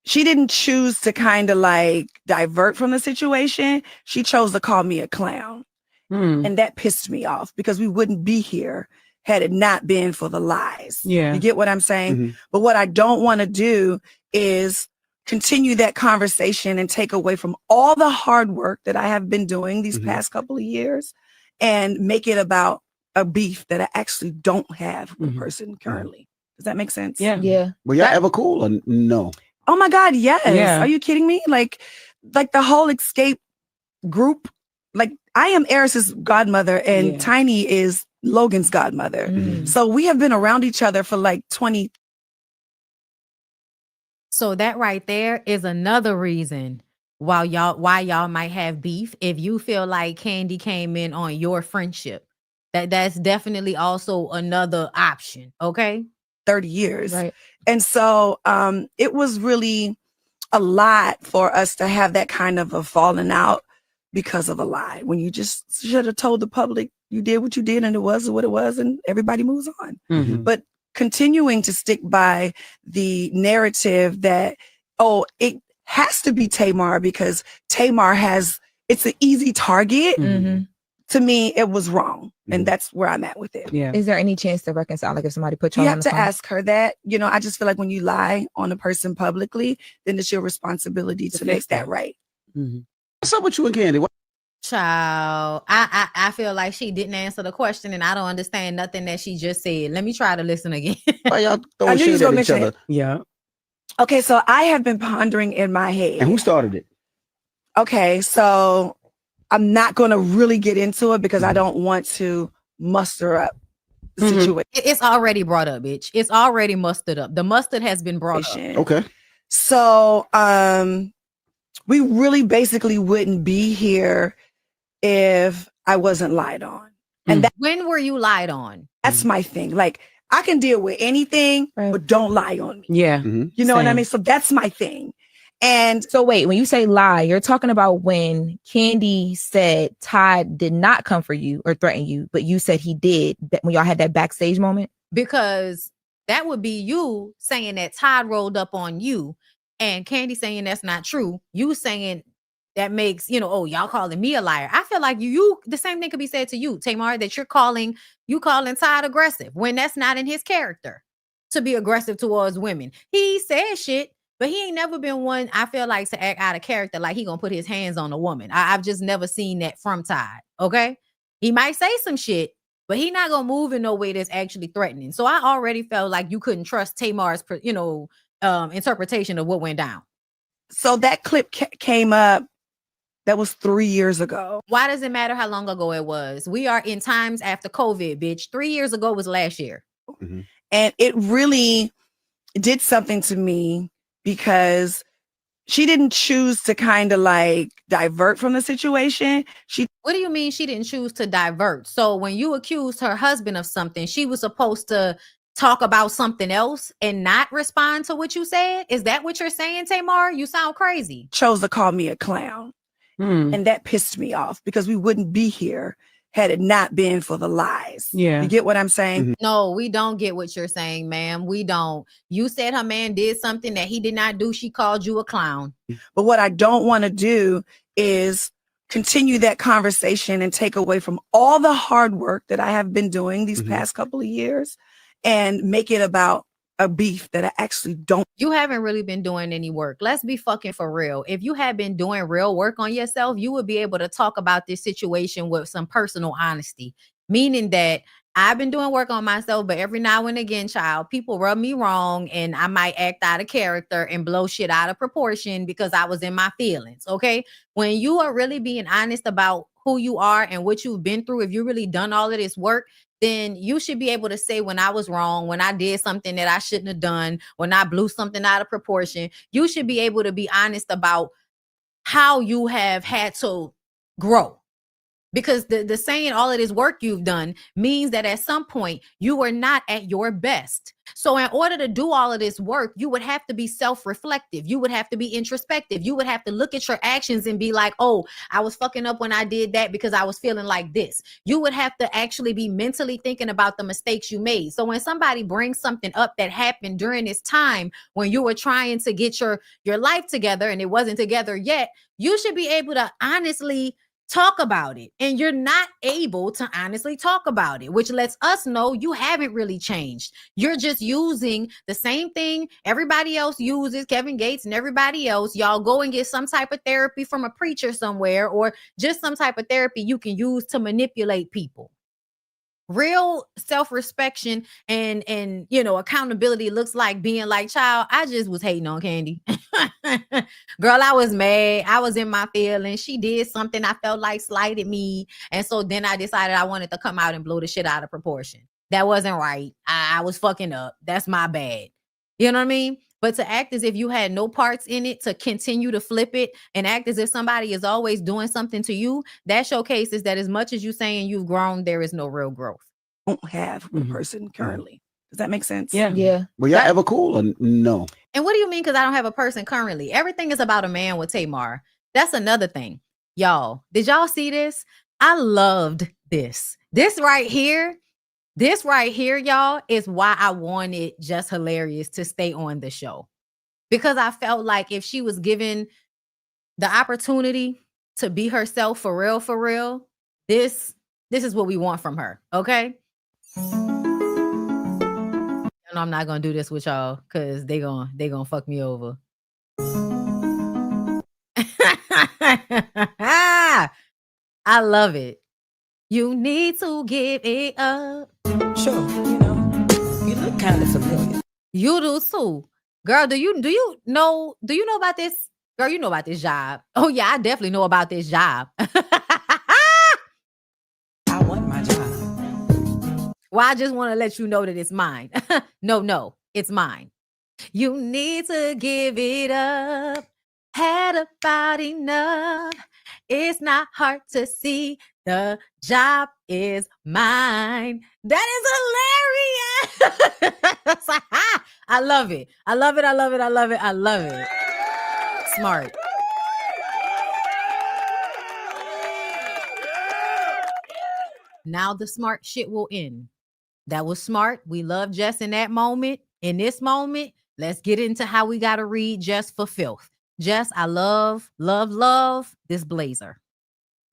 she didn't choose to kind of like divert from the situation. She chose to call me a clown. And that pissed me off because we wouldn't be here had it not been for the lies. Yeah. You get what I'm saying? But what I don't want to do is continue that conversation and take away from all the hard work that I have been doing these past couple of years and make it about a beef that I actually don't have with a person currently. Does that make sense? Yeah. Yeah. Were y'all ever cool or no? Oh my God, yes. Yeah. Are you kidding me? Like the whole Escape group, like I am Eris's godmother and Tiny is Logan's godmother. So we have been around each other for like 20. So that right there is another reason why y'all might have beef. If you feel like Kandi came in on your friendship, that's definitely also another option. Okay. 30 years. Right. And so it was really a lot for us to have that kind of a falling out because of a lie. When you just should have told the public you did what you did and it was what it was and everybody moves on. But continuing to stick by the narrative that, oh, it has to be Tamar because Tamar it's an easy target. To me, it was wrong. And that's where I'm at with it. Yeah. Is there any chance to reconcile? Like if somebody put you You on have the to phone? ask her that. You know, I just feel like when you lie on a person publicly, then it's your responsibility to make that right. What's up with you and Kandi? Child, I feel like she didn't answer the question and I don't understand nothing that she just said. Let me try to listen again. Why y'all throwing shit at each other? Yeah. Okay, so I have been pondering in my head. And who started it? Okay, so I'm not going to really get into it because I don't want to muster up the situation. It's already brought up, bitch. It's already mustered up. The mustard has been brought up. Okay. So, we really basically wouldn't be here if I wasn't lied on. And when were you lied on? That's my thing. Like, I can deal with anything, but don't lie on me. Yeah. You know what I mean? So that's my thing. And so wait, when you say lie, you're talking about when Candy said Todd did not come for you or threaten you, but you said he did, when y'all had that backstage moment? Because that would be you saying that Todd rolled up on you and Candy saying that's not true. You saying that makes, oh, y'all calling me a liar. I feel like you the same thing could be said to you, Tamar, that you're calling Todd aggressive when that's not in his character to be aggressive towards women. He says shit, but he ain't never been one, I feel like, to act out of character like he gonna put his hands on a woman. I've just never seen that from Todd, okay? He might say some shit, but he not gonna move in no way that's actually threatening. So I already felt like you couldn't trust Tamar's, interpretation of what went down. So that clip came up, that was 3 years ago. Why does it matter how long ago it was? We are in times after COVID, bitch. 3 years ago was last year. And it really did something to me because she didn't choose to kind of like divert from the situation. What do you mean she didn't choose to divert? So when you accused her husband of something, she was supposed to talk about something else and not respond to what you said? Is that what you're saying, Tamar? You sound crazy. Chose to call me a clown. And that pissed me off because we wouldn't be here had it not been for the lies. Yeah. You get what I'm saying? No, we don't get what you're saying, ma'am. We don't. You said her man did something that he did not do. She called you a clown. But what I don't want to do is continue that conversation and take away from all the hard work that I have been doing these past couple of years and make it about a beef that I actually don't. You haven't really been doing any work. Let's be fucking for real. If you had been doing real work on yourself, you would be able to talk about this situation with some personal honesty, meaning that I've been doing work on myself, but every now and again, child, people rub me wrong and I might act out of character and blow shit out of proportion because I was in my feelings. Okay. When you are really being honest about who you are and what you've been through, if you really done all of this work, then you should be able to say when I was wrong, when I did something that I shouldn't have done, when I blew something out of proportion. You should be able to be honest about how you have had to grow. Because the saying all of this work you've done means that at some point you were not at your best. So in order to do all of this work, you would have to be self-reflective. You would have to be introspective. You would have to look at your actions and be like, oh, I was fucking up when I did that because I was feeling like this. You would have to actually be mentally thinking about the mistakes you made. So when somebody brings something up that happened during this time when you were trying to get your life together and it wasn't together yet, you should be able to honestly talk about it. And you're not able to honestly talk about it, which lets us know you haven't really changed. You're just using the same thing everybody else uses, Kevin Gates and everybody else. Y'all go and get some type of therapy from a preacher somewhere or just some type of therapy you can use to manipulate people. Real self-respect and accountability looks like being like, child, I just was hating on Candy. Girl, I was mad. I was in my feelings. She did something I felt like slighted me. And so then I decided I wanted to come out and blow the shit out of proportion. That wasn't right. I was fucking up. That's my bad. You know what I mean? But to act as if you had no parts in it, to continue to flip it and act as if somebody is always doing something to you, that showcases that as much as you saying you've grown, there is no real growth. Don't have a person currently. Does that make sense? Yeah. Were y'all ever cool or no? And what do you mean? Because I don't have a person currently. Everything is about a man with Tamar. That's another thing. Y'all, did y'all see this? I loved this. This right here, y'all, is why I wanted Just Hilarious to stay on the show. Because I felt like if she was given the opportunity to be herself for real, this is what we want from her. Okay? I'm not gonna do this with y'all because they gonna fuck me over. I love it. You need to give it up. Sure, you look kind of familiar. You do too, girl. Do you know about this Girl, you know about this job. Oh yeah, I definitely know about this job. I want my job. Well, I just want to let you know that it's mine. No, it's mine. You need to give it up. Had about enough. It's not hard to see. The job is mine. That is hilarious. It's like, I love it. I love it. I love it. I love it. I love it. Smart. Now the smart shit will end. That was smart. We love Jess in that moment. In this moment, let's get into how we got to read Jess for filth. Jess, I love this blazer.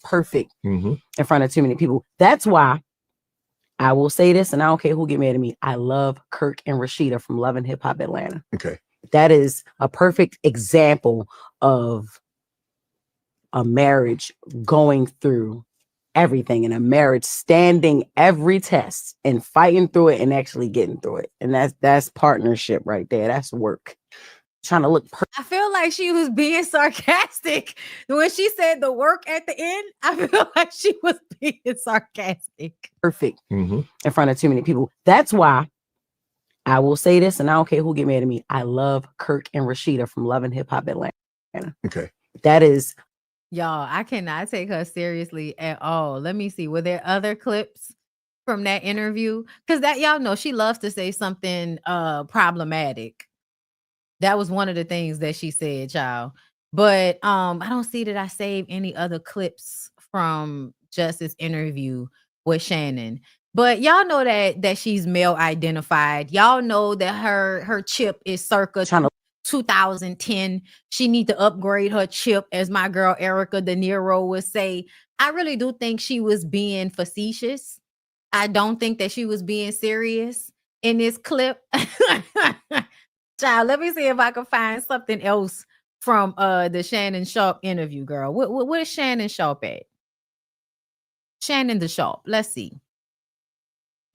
Perfect in front of too many people. That's why I will say this, and I don't care who get mad at me. I love Kirk and Rashida from Love and Hip Hop Atlanta. Okay. That is a perfect example of a marriage going through everything, and a marriage standing every test and fighting through it and actually getting through it. And that's partnership right there. That's work. Trying to look I feel like she was being sarcastic when she said the work at the end. I feel like she was being sarcastic. perfect in front of too many people. That's why I will say this, and I don't care who get mad at me. I love Kirk and Rashida from Love and Hip Hop Atlanta. Okay. That is. Y'all, I cannot take her seriously at all. Let me see. Were there other clips from that interview? Because that, y'all know, she loves to say something problematic. That was one of the things that she said, child. But I don't see that I saved any other clips from Justice interview with Shannon. But y'all know that she's male identified. Y'all know that her chip is circa 2010. She need to upgrade her chip, as my girl Erica De Niro would say. I really do think she was being facetious. I don't think that she was being serious in this clip. Child, let me see if I can find something else from the Shannon Sharp interview, girl. What is Shannon Sharp at? Shannon the Sharp. Let's see.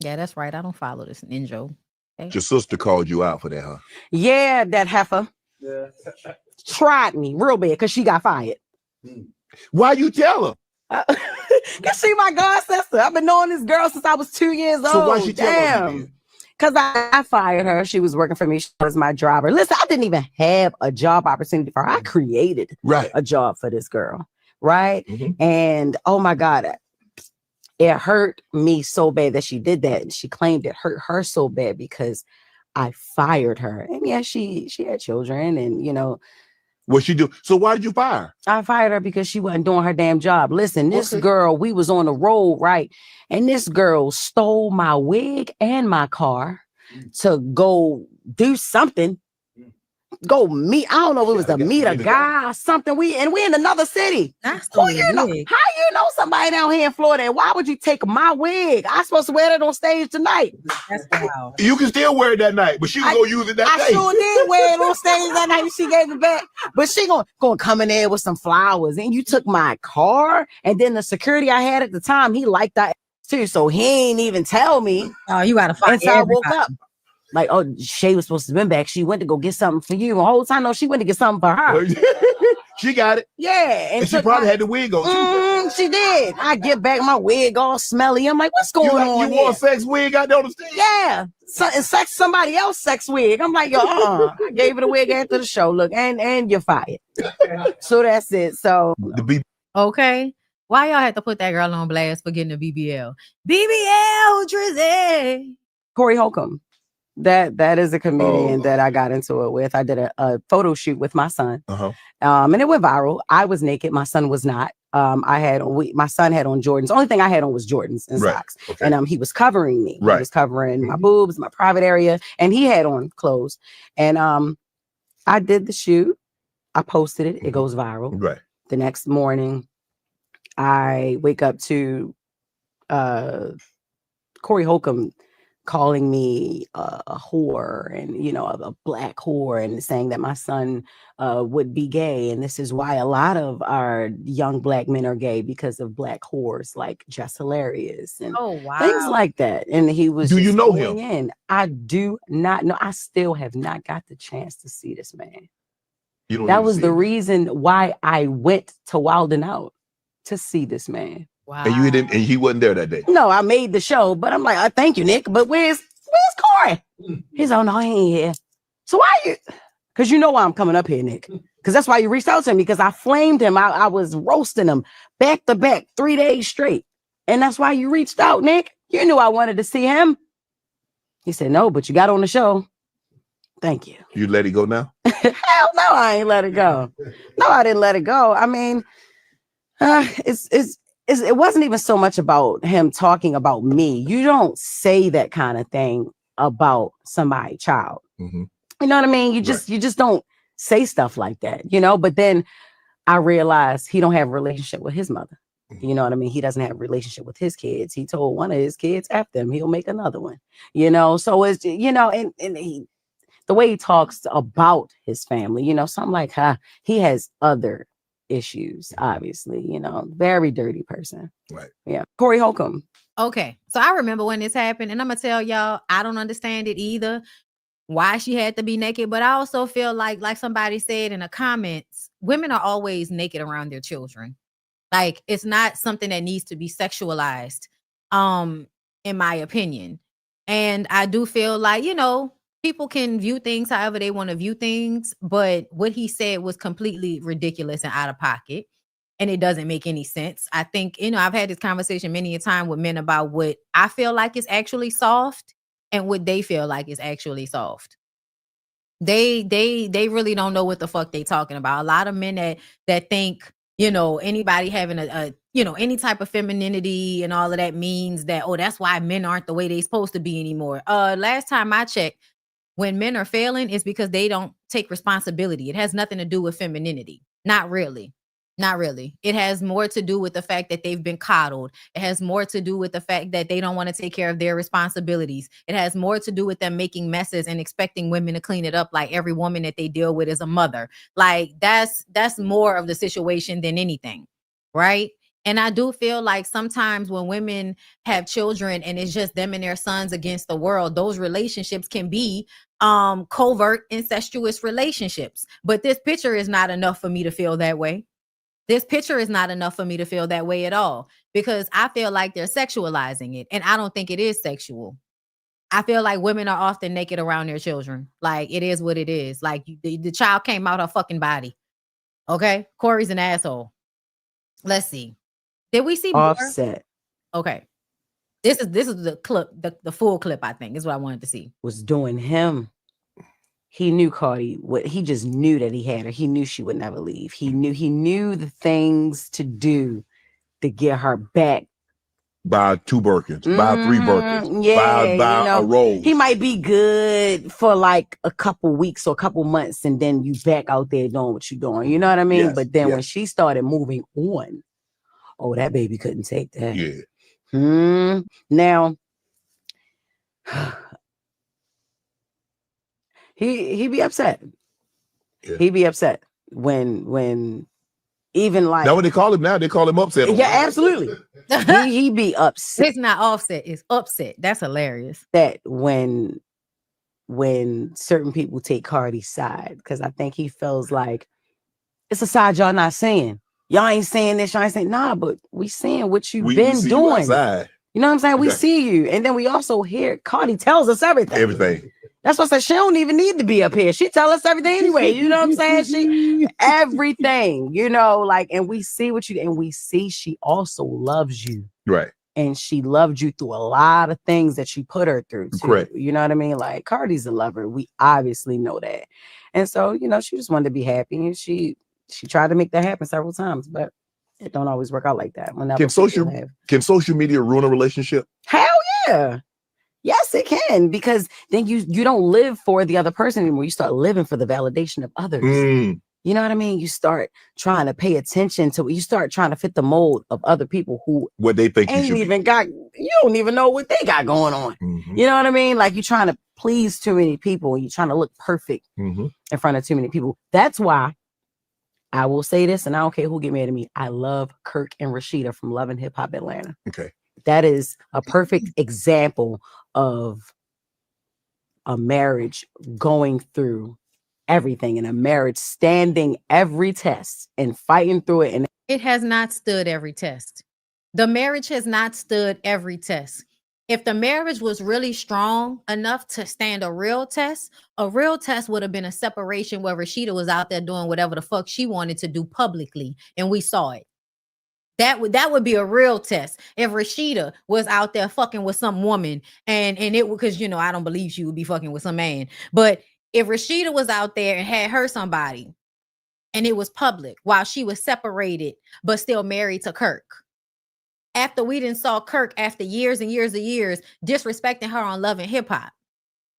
Yeah, that's right. I don't follow this ninja. Okay. Your sister called you out for that, huh? Yeah, that heifer tried me real bad because she got fired. Why you tell her? Cause she my god sister. I've been knowing this girl since I was 2 years old. So why she tell her? Damn. Because I fired her. She was working for me. She was my driver. Listen, I didn't even have a job opportunity for her. I created a job for this girl. Right. And oh my God, it hurt me so bad that she did that. And she claimed it hurt her so bad because I fired her. And yeah, she had children, and you know. What she do? So why did you fire her? I fired her because she wasn't doing her damn job. Listen, this girl, we was on the road, right? And this girl stole my wig and my car to go do something. Go meet, I don't know if it was to meet a guy or something. We in another city. Who you know? How you know somebody down here in Florida? And why would you take my wig? I'm supposed to wear that on stage tonight. That's wild. You can still wear it that night, but she was gonna use it that day. I sure did wear it on stage that night. She gave it back, but she gonna come in there with some flowers. And you took my car, and then the security I had at the time, he liked that too, so he ain't even tell me. Oh, you gotta find. And so I woke up. Like, oh, Shay was supposed to be back. She went to go get something for you. The whole time, no, she went to get something for her. She got it. Yeah. And she probably had the wig on too. She did. I get back my wig all smelly. I'm like, what's going on? You wore a sex wig out there on the stage? Yeah. And sex somebody else sex wig. I'm like, yo, I gave her the wig after the show. Look, and you're fired. So that's it. So okay. Why y'all had to put that girl on blast for getting a BBL? BBL Drizzy. Corey Holcomb. That is a comedian that I got into it with. I did a photo shoot with my son, and it went viral. I was naked. My son was not. My son had on Jordans. The only thing I had on was Jordans and socks, and he was covering me. He was covering my boobs, my private area, and he had on clothes. And I did the shoot. I posted it. It goes viral. Right. The next morning, I wake up to Corey Holcomb calling me a whore, and you know, a black whore, and saying that my son would be gay, and this is why a lot of our young black men are gay, because of black whores like Jess Hilarious and things like that. And he was. Do you know him? I do not know. I still have not got the chance to see this man. You don't That need to was see the it. reason why I went to Wildin' Out to see this man. Wow. And you didn't, and he wasn't there that day. No, I made the show, but I'm like, thank you, Nick. But where's Corey? He's oh no, he ain't here. So why you? Because you know why I'm coming up here, Nick. Because that's why you reached out to me, because I flamed him. I was roasting him back to back 3 days straight. And that's why you reached out, Nick. You knew I wanted to see him. He said, no, but you got on the show. Thank you. You let it go now? Hell no, I ain't let it go. No, I didn't let it go. I mean, it wasn't even so much about him talking about me. You don't say that kind of thing about somebody's child. Mm-hmm. You know what I mean? You just don't say stuff like that, you know? But then I realized he don't have a relationship with his mother. You know what I mean? He doesn't have a relationship with his kids. He told one of his kids after him, he'll make another one, you know? So it's, you know, and the way he talks about his family, you know, something like, he has other issues, obviously, you know, very dirty person. Right. Yeah. Corey Holcomb. Okay. So I remember when this happened, and I'm going to tell y'all, I don't understand it either, why she had to be naked. But I also feel like somebody said in the comments, women are always naked around their children. Like, it's not something that needs to be sexualized, in my opinion. And I do feel like, you know, people can view things however they want to view things, but what he said was completely ridiculous and out of pocket, and it doesn't make any sense. I think, you know, I've had this conversation many a time with men about what I feel like is actually soft and what they feel like is actually soft. They really don't know what the fuck they talking about. A lot of men that think, you know, anybody having a you know, any type of femininity and all of that means that, oh, that's why men aren't the way they're supposed to be anymore. Last time I checked, when men are failing, it's because they don't take responsibility. It has nothing to do with femininity. Not really. Not really. It has more to do with the fact that they've been coddled. It has more to do with the fact that they don't want to take care of their responsibilities. It has more to do with them making messes and expecting women to clean it up, like every woman that they deal with is a mother. Like that's more of the situation than anything, right? And I do feel like sometimes when women have children and it's just them and their sons against the world, those relationships can be covert incestuous relationships. But this picture is not enough for me to feel that way. This picture is not enough for me to feel that way at all, because I feel like they're sexualizing it, and I don't think it is sexual. I feel like women are often naked around their children. Like, it is what it is. Like, the child came out her fucking body. Okay, Corey's an asshole. Let's see. Did we see Offset? More? Okay, this is the clip, the full clip. I think is what I wanted to see. Was doing him. He knew Cardi. What he just knew that he had her. He knew she would never leave. He knew the things to do to get her back. Buy 2 Birkins, buy 3 Birkins, yeah, buy you know, a Rose. He might be good for like a couple weeks or a couple months, and then you back out there doing what you're doing. You know what I mean? Yes, but then yes. when she started moving on, oh, that baby couldn't take that. Yeah. Now, he be upset. Yeah. He be upset when even like Now what they call him now, they call him upset. Yeah, absolutely. he be upset. It's not Offset, it's Upset. That's hilarious. That when certain people take Cardi's side, because I think he feels like it's a side y'all not saying. Y'all ain't saying this, y'all ain't saying nah, but we seeing what you've been doing. You know what I'm saying? We see you, and then we also hear Cardi tells us everything. Everything. That's what I said. She don't even need to be up here. She tell us everything anyway. You know what I'm saying? She everything, you know, like, and we see what you, and we see she also loves you. Right. And she loved you through a lot of things that you put her through too. Correct. You know what I mean? Like, Cardi's a lover. We obviously know that. And so, you know, she just wanted to be happy, and she tried to make that happen several times, but it don't always work out like that. Can social media ruin a relationship? Hell yeah. Yes, it can, because then you don't live for the other person anymore. You start living for the validation of others. You know what I mean? You start trying to pay attention to, you start trying to fit the mold of other people who what they think ain't even got, you don't even know what they got going on. You know what I mean? Like, you're trying to please too many people, and you're trying to look perfect in front of too many people. That's why I will say this, and I don't care who get mad at me. I love Kirk and Rashida from Love and Hip Hop Atlanta. Okay. That is a perfect example of a marriage going through everything in a marriage, standing every test and fighting through it. And it has not stood every test. The marriage has not stood every test. If the marriage was really strong enough to stand a real test would have been a separation where Rashida was out there doing whatever the fuck she wanted to do publicly, and we saw it. That would be a real test if Rashida was out there fucking with some woman, and it would, because I don't believe she would be fucking with some man. But if Rashida was out there and had her somebody, and it was public while she was separated but still married to Kirk. After we didn't saw Kirk after years and years and years disrespecting her on Love and Hip Hop.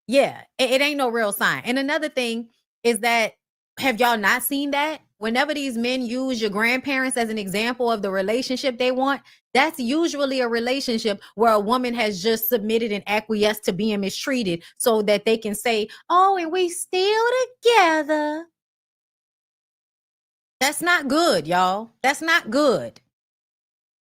Yeah, it ain't no real sign. And another thing is that, have y'all not seen that? Whenever these men use your grandparents as an example of the relationship they want, that's usually a relationship where a woman has just submitted and acquiesced to being mistreated so that they can say, oh, and we still together. That's not good, y'all. That's not good.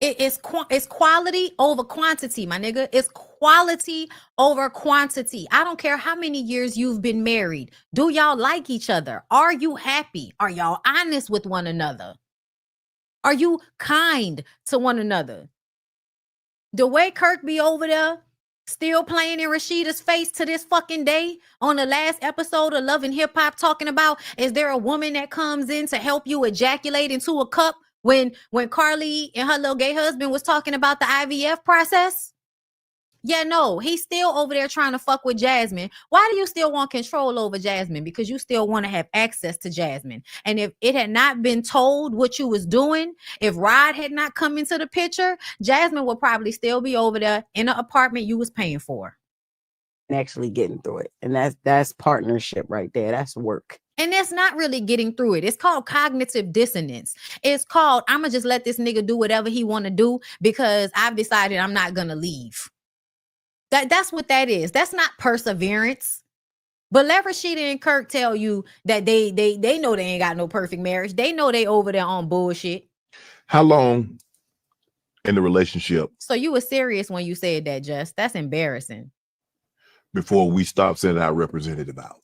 It's quality over quantity, my nigga. It's quality over quantity. I don't care how many years you've been married. Do y'all like each other? Are you happy? Are y'all honest with one another? Are you kind to one another? The way Kirk be over there still playing in Rashida's face to this fucking day on the last episode of Love and Hip Hop, talking about, is there a woman that comes in to help you ejaculate into a cup when Carly and her little gay husband was talking about the IVF process? Yeah, no, he's still over there trying to fuck with Jasmine. Why do you still want control over Jasmine? Because you still want to have access to Jasmine. And if it had not been told what you was doing, if Rod had not come into the picture, Jasmine would probably still be over there in an apartment you was paying for. actually getting through it. And that's partnership right there. That's work. And that's not really getting through it. It's called cognitive dissonance. It's called, I'm going to just let this nigga do whatever he want to do because I've decided I'm not going to leave. That's what that is. That's not perseverance. But let Rashida and Kirk tell you that they know they ain't got no perfect marriage. They know they over there on bullshit. How long in the relationship? So you were serious when you said that, Jess. That's embarrassing. Before we stop sending our representative out.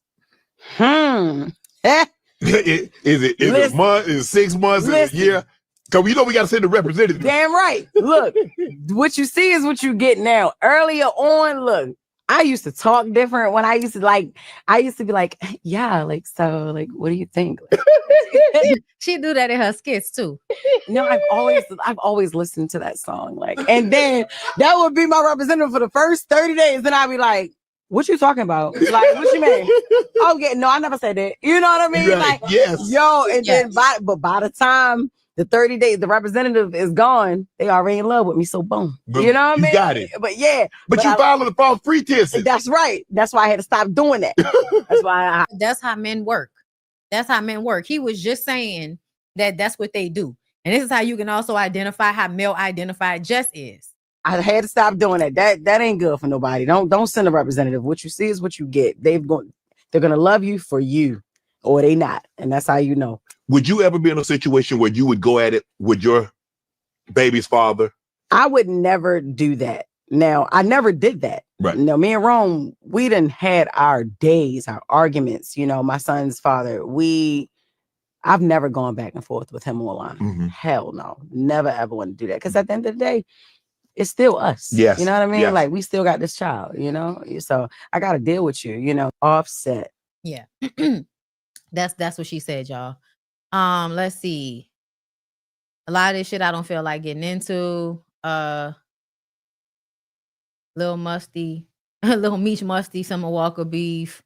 Is it a month? Is it 6 months? Is it a year? Because we know we got to send the representative. Damn right. Look, what you see is what you get now. Earlier on, look, I used to talk different when I used to be like, yeah, like, so, like, what do you think? She do that in her skits too. No, I've always listened to that song. Like, and then that would be my representative for the first 30 days. Then I'd be like, what you talking about? Like, what you mean? Oh, yeah, no, I never said that. You know what I mean? Right. Like, yes. Yo, and then by the time the 30 days, the representative is gone, they already in love with me. So boom. But you know what I mean? You got it. But yeah. But you followed the false pretenses. That's right. That's why I had to stop doing that. That's how men work. That's how men work. He was just saying that that's what they do. And this is how you can also identify how male identified Jess is. I had to stop doing that. That ain't good for nobody. Don't send a representative. What you see is what you get. They're gonna love you for you, or they not, and that's how you know. Would you ever be in a situation where you would go at it with your baby's father? I would never do that. Now, I never did that. Right. No, me and Rome, we done had our days, our arguments. You know, my son's father. I've never gone back and forth with him or Lana. Mm-hmm. Hell no, never ever want to do that. Because at the end of the day, it's still us. Yes. You know what I mean? Yes. Like, we still got this child, you know? So I got to deal with you, you know? Offset. Yeah. That's what she said, y'all. Let's see. A lot of this shit I don't feel like getting into. Little Musty, Little Meech Musty, Summer Walker beef.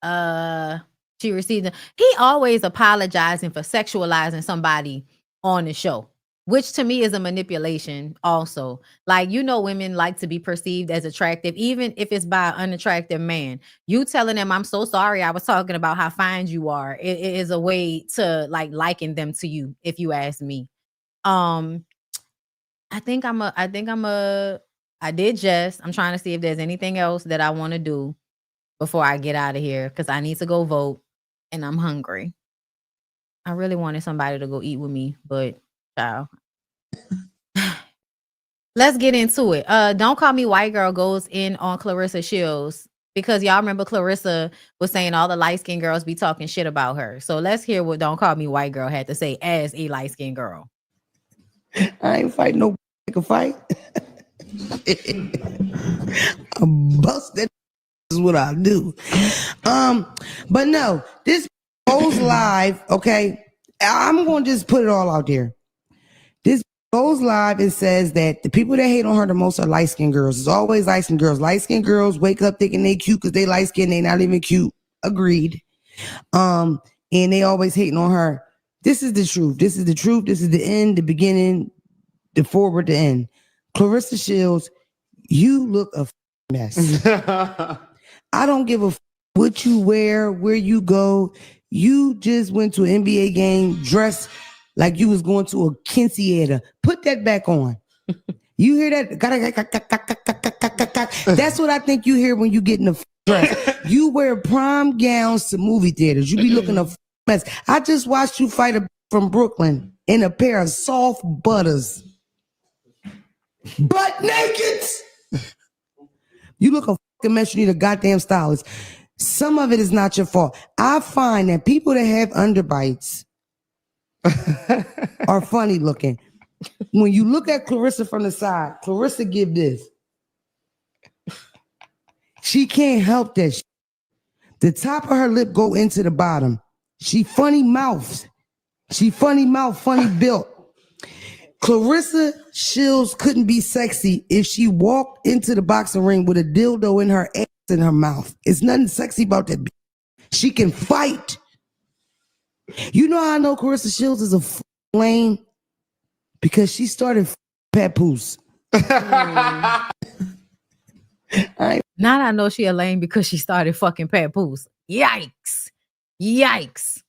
She received them. He always apologizing for sexualizing somebody on the show, which to me is a manipulation also. Like, you know, women like to be perceived as attractive, even if it's by an unattractive man. You telling them, I'm so sorry, I was talking about how fine you are. It is a way to liken them to you, if you ask me. I did Jess. I'm trying to see if there's anything else that I want to do before I get out of here, because I need to go vote and I'm hungry. I really wanted somebody to go eat with me, but child. Let's get into it. Don't Call Me White Girl goes in on Clarissa Shields Because y'all remember Clarissa was saying all the light-skinned girls be talking shit about her. So let's hear what Don't Call Me White Girl had to say as a light-skinned girl. I ain't fighting no can fight. I bust that is what I do. But no, this goes live, okay? I'm gonna just put it all out there. This goes live and says that the people that hate on her the most are light-skinned girls. It's always light-skinned girls. Light-skinned girls wake up thinking they cute because they light-skinned, they not even cute. Agreed. And they always hating on her. This is the truth. This is the truth. This is the end, the beginning, the forward, the end. Clarissa Shields, you look a mess. I don't give a what you wear, where you go. You just went to an NBA game dressed like you was going to a quinceañera. Put that back on. You hear that? That's what I think you hear when you get in the dress. You wear prom gowns to movie theaters. You be looking a mess. I just watched you fight a from Brooklyn in a pair of soft butters. Butt naked. You look a fucking mess. You need a goddamn stylist. Some of it is not your fault. I find that people that have underbites are funny looking. When you look at Clarissa from the side, Clarissa give this. She can't help that shit. The top of her lip go into the bottom. She funny mouths. She funny mouth, funny built. Clarissa Shields couldn't be sexy if she walked into the boxing ring with a dildo in her ass in her mouth. It's nothing sexy about that. She can fight. You know how I know Clarissa Shields is a lame? Because she started papoose. Now I know she a lame because she started fucking papoose. Yikes. Yikes.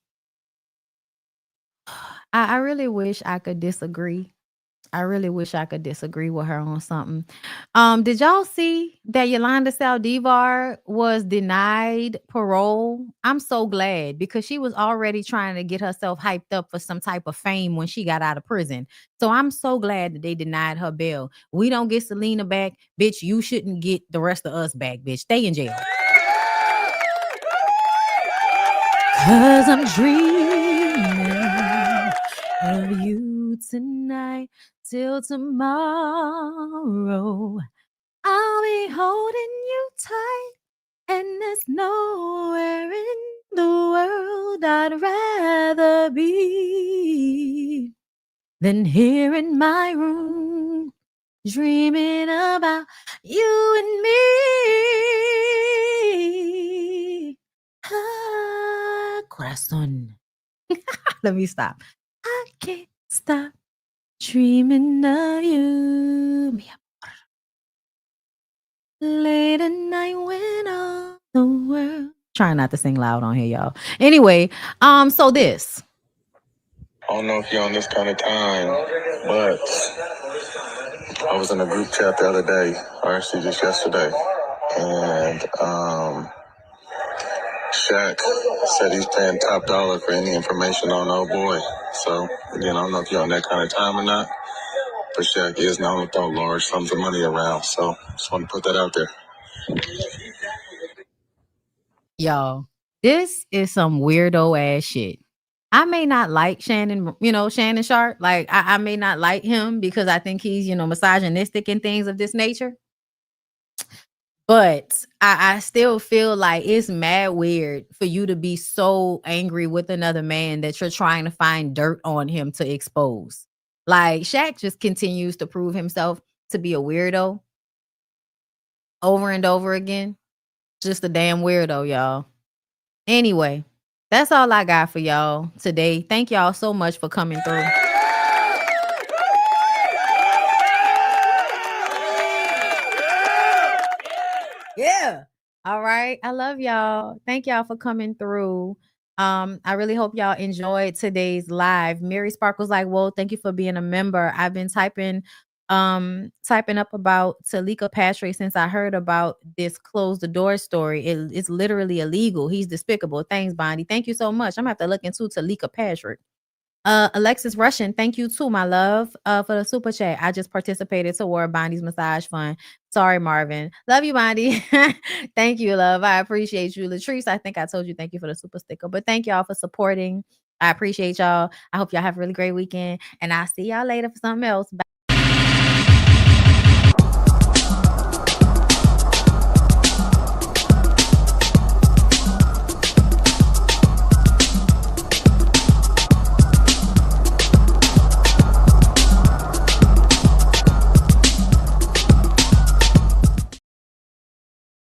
I really wish I could disagree. I really wish I could disagree with her on something. Did y'all see that Yolanda Saldivar was denied parole? I'm so glad because she was already trying to get herself hyped up for some type of fame when she got out of prison. So I'm so glad that they denied her bail. We don't get Selena back. Bitch, you shouldn't get the rest of us back, bitch. Stay in jail. 'Cause I'm dreaming of you tonight till tomorrow. I'll be holding you tight, and there's nowhere in the world I'd rather be than here in my room, dreaming about you and me. Ah, corazón. Let me stop. I can't stop dreaming of you, mi amor. Late at night when all the world. Trying not to sing loud on here, y'all. Anyway, so this. I don't know if you're on this kind of time, but I was in a group chat the other day, or actually just yesterday, and Shaq said he's paying top dollar for any information on old boy. So, again, I don't know if you're on that kind of time or not, but Shaq is known to throw large sums of money around. So, just want to put that out there. Y'all, this is some weirdo ass shit. I may not like Shannon Sharp. Like, I may not like him because I think he's, misogynistic and things of this nature. But I still feel like it's mad weird for you to be so angry with another man that you're trying to find dirt on him to expose. Like, Shaq just continues to prove himself to be a weirdo over and over again. Just a damn weirdo, y'all. Anyway, that's all I got for y'all today. Thank y'all so much for coming through. Yeah. All right. I love y'all. Thank y'all for coming through. I really hope y'all enjoyed today's live. Mary Sparkle's like, well, thank you for being a member. I've been typing up about Talika Patrick since I heard about this close the door story. It's literally illegal. He's despicable. Thanks, Bondi. Thank you so much. I'm gonna have to look into Talika Patrick. Alexis Russian, thank you too, my love, for the super chat. I just participated toward Bondy's massage fund. Sorry, Marvin. Love you, Bondy. Thank you, love. I appreciate you. Latrice, I think I told you thank you for the super sticker, but thank y'all for supporting. I appreciate y'all. I hope y'all have a really great weekend, and I'll see y'all later for something else. Bye.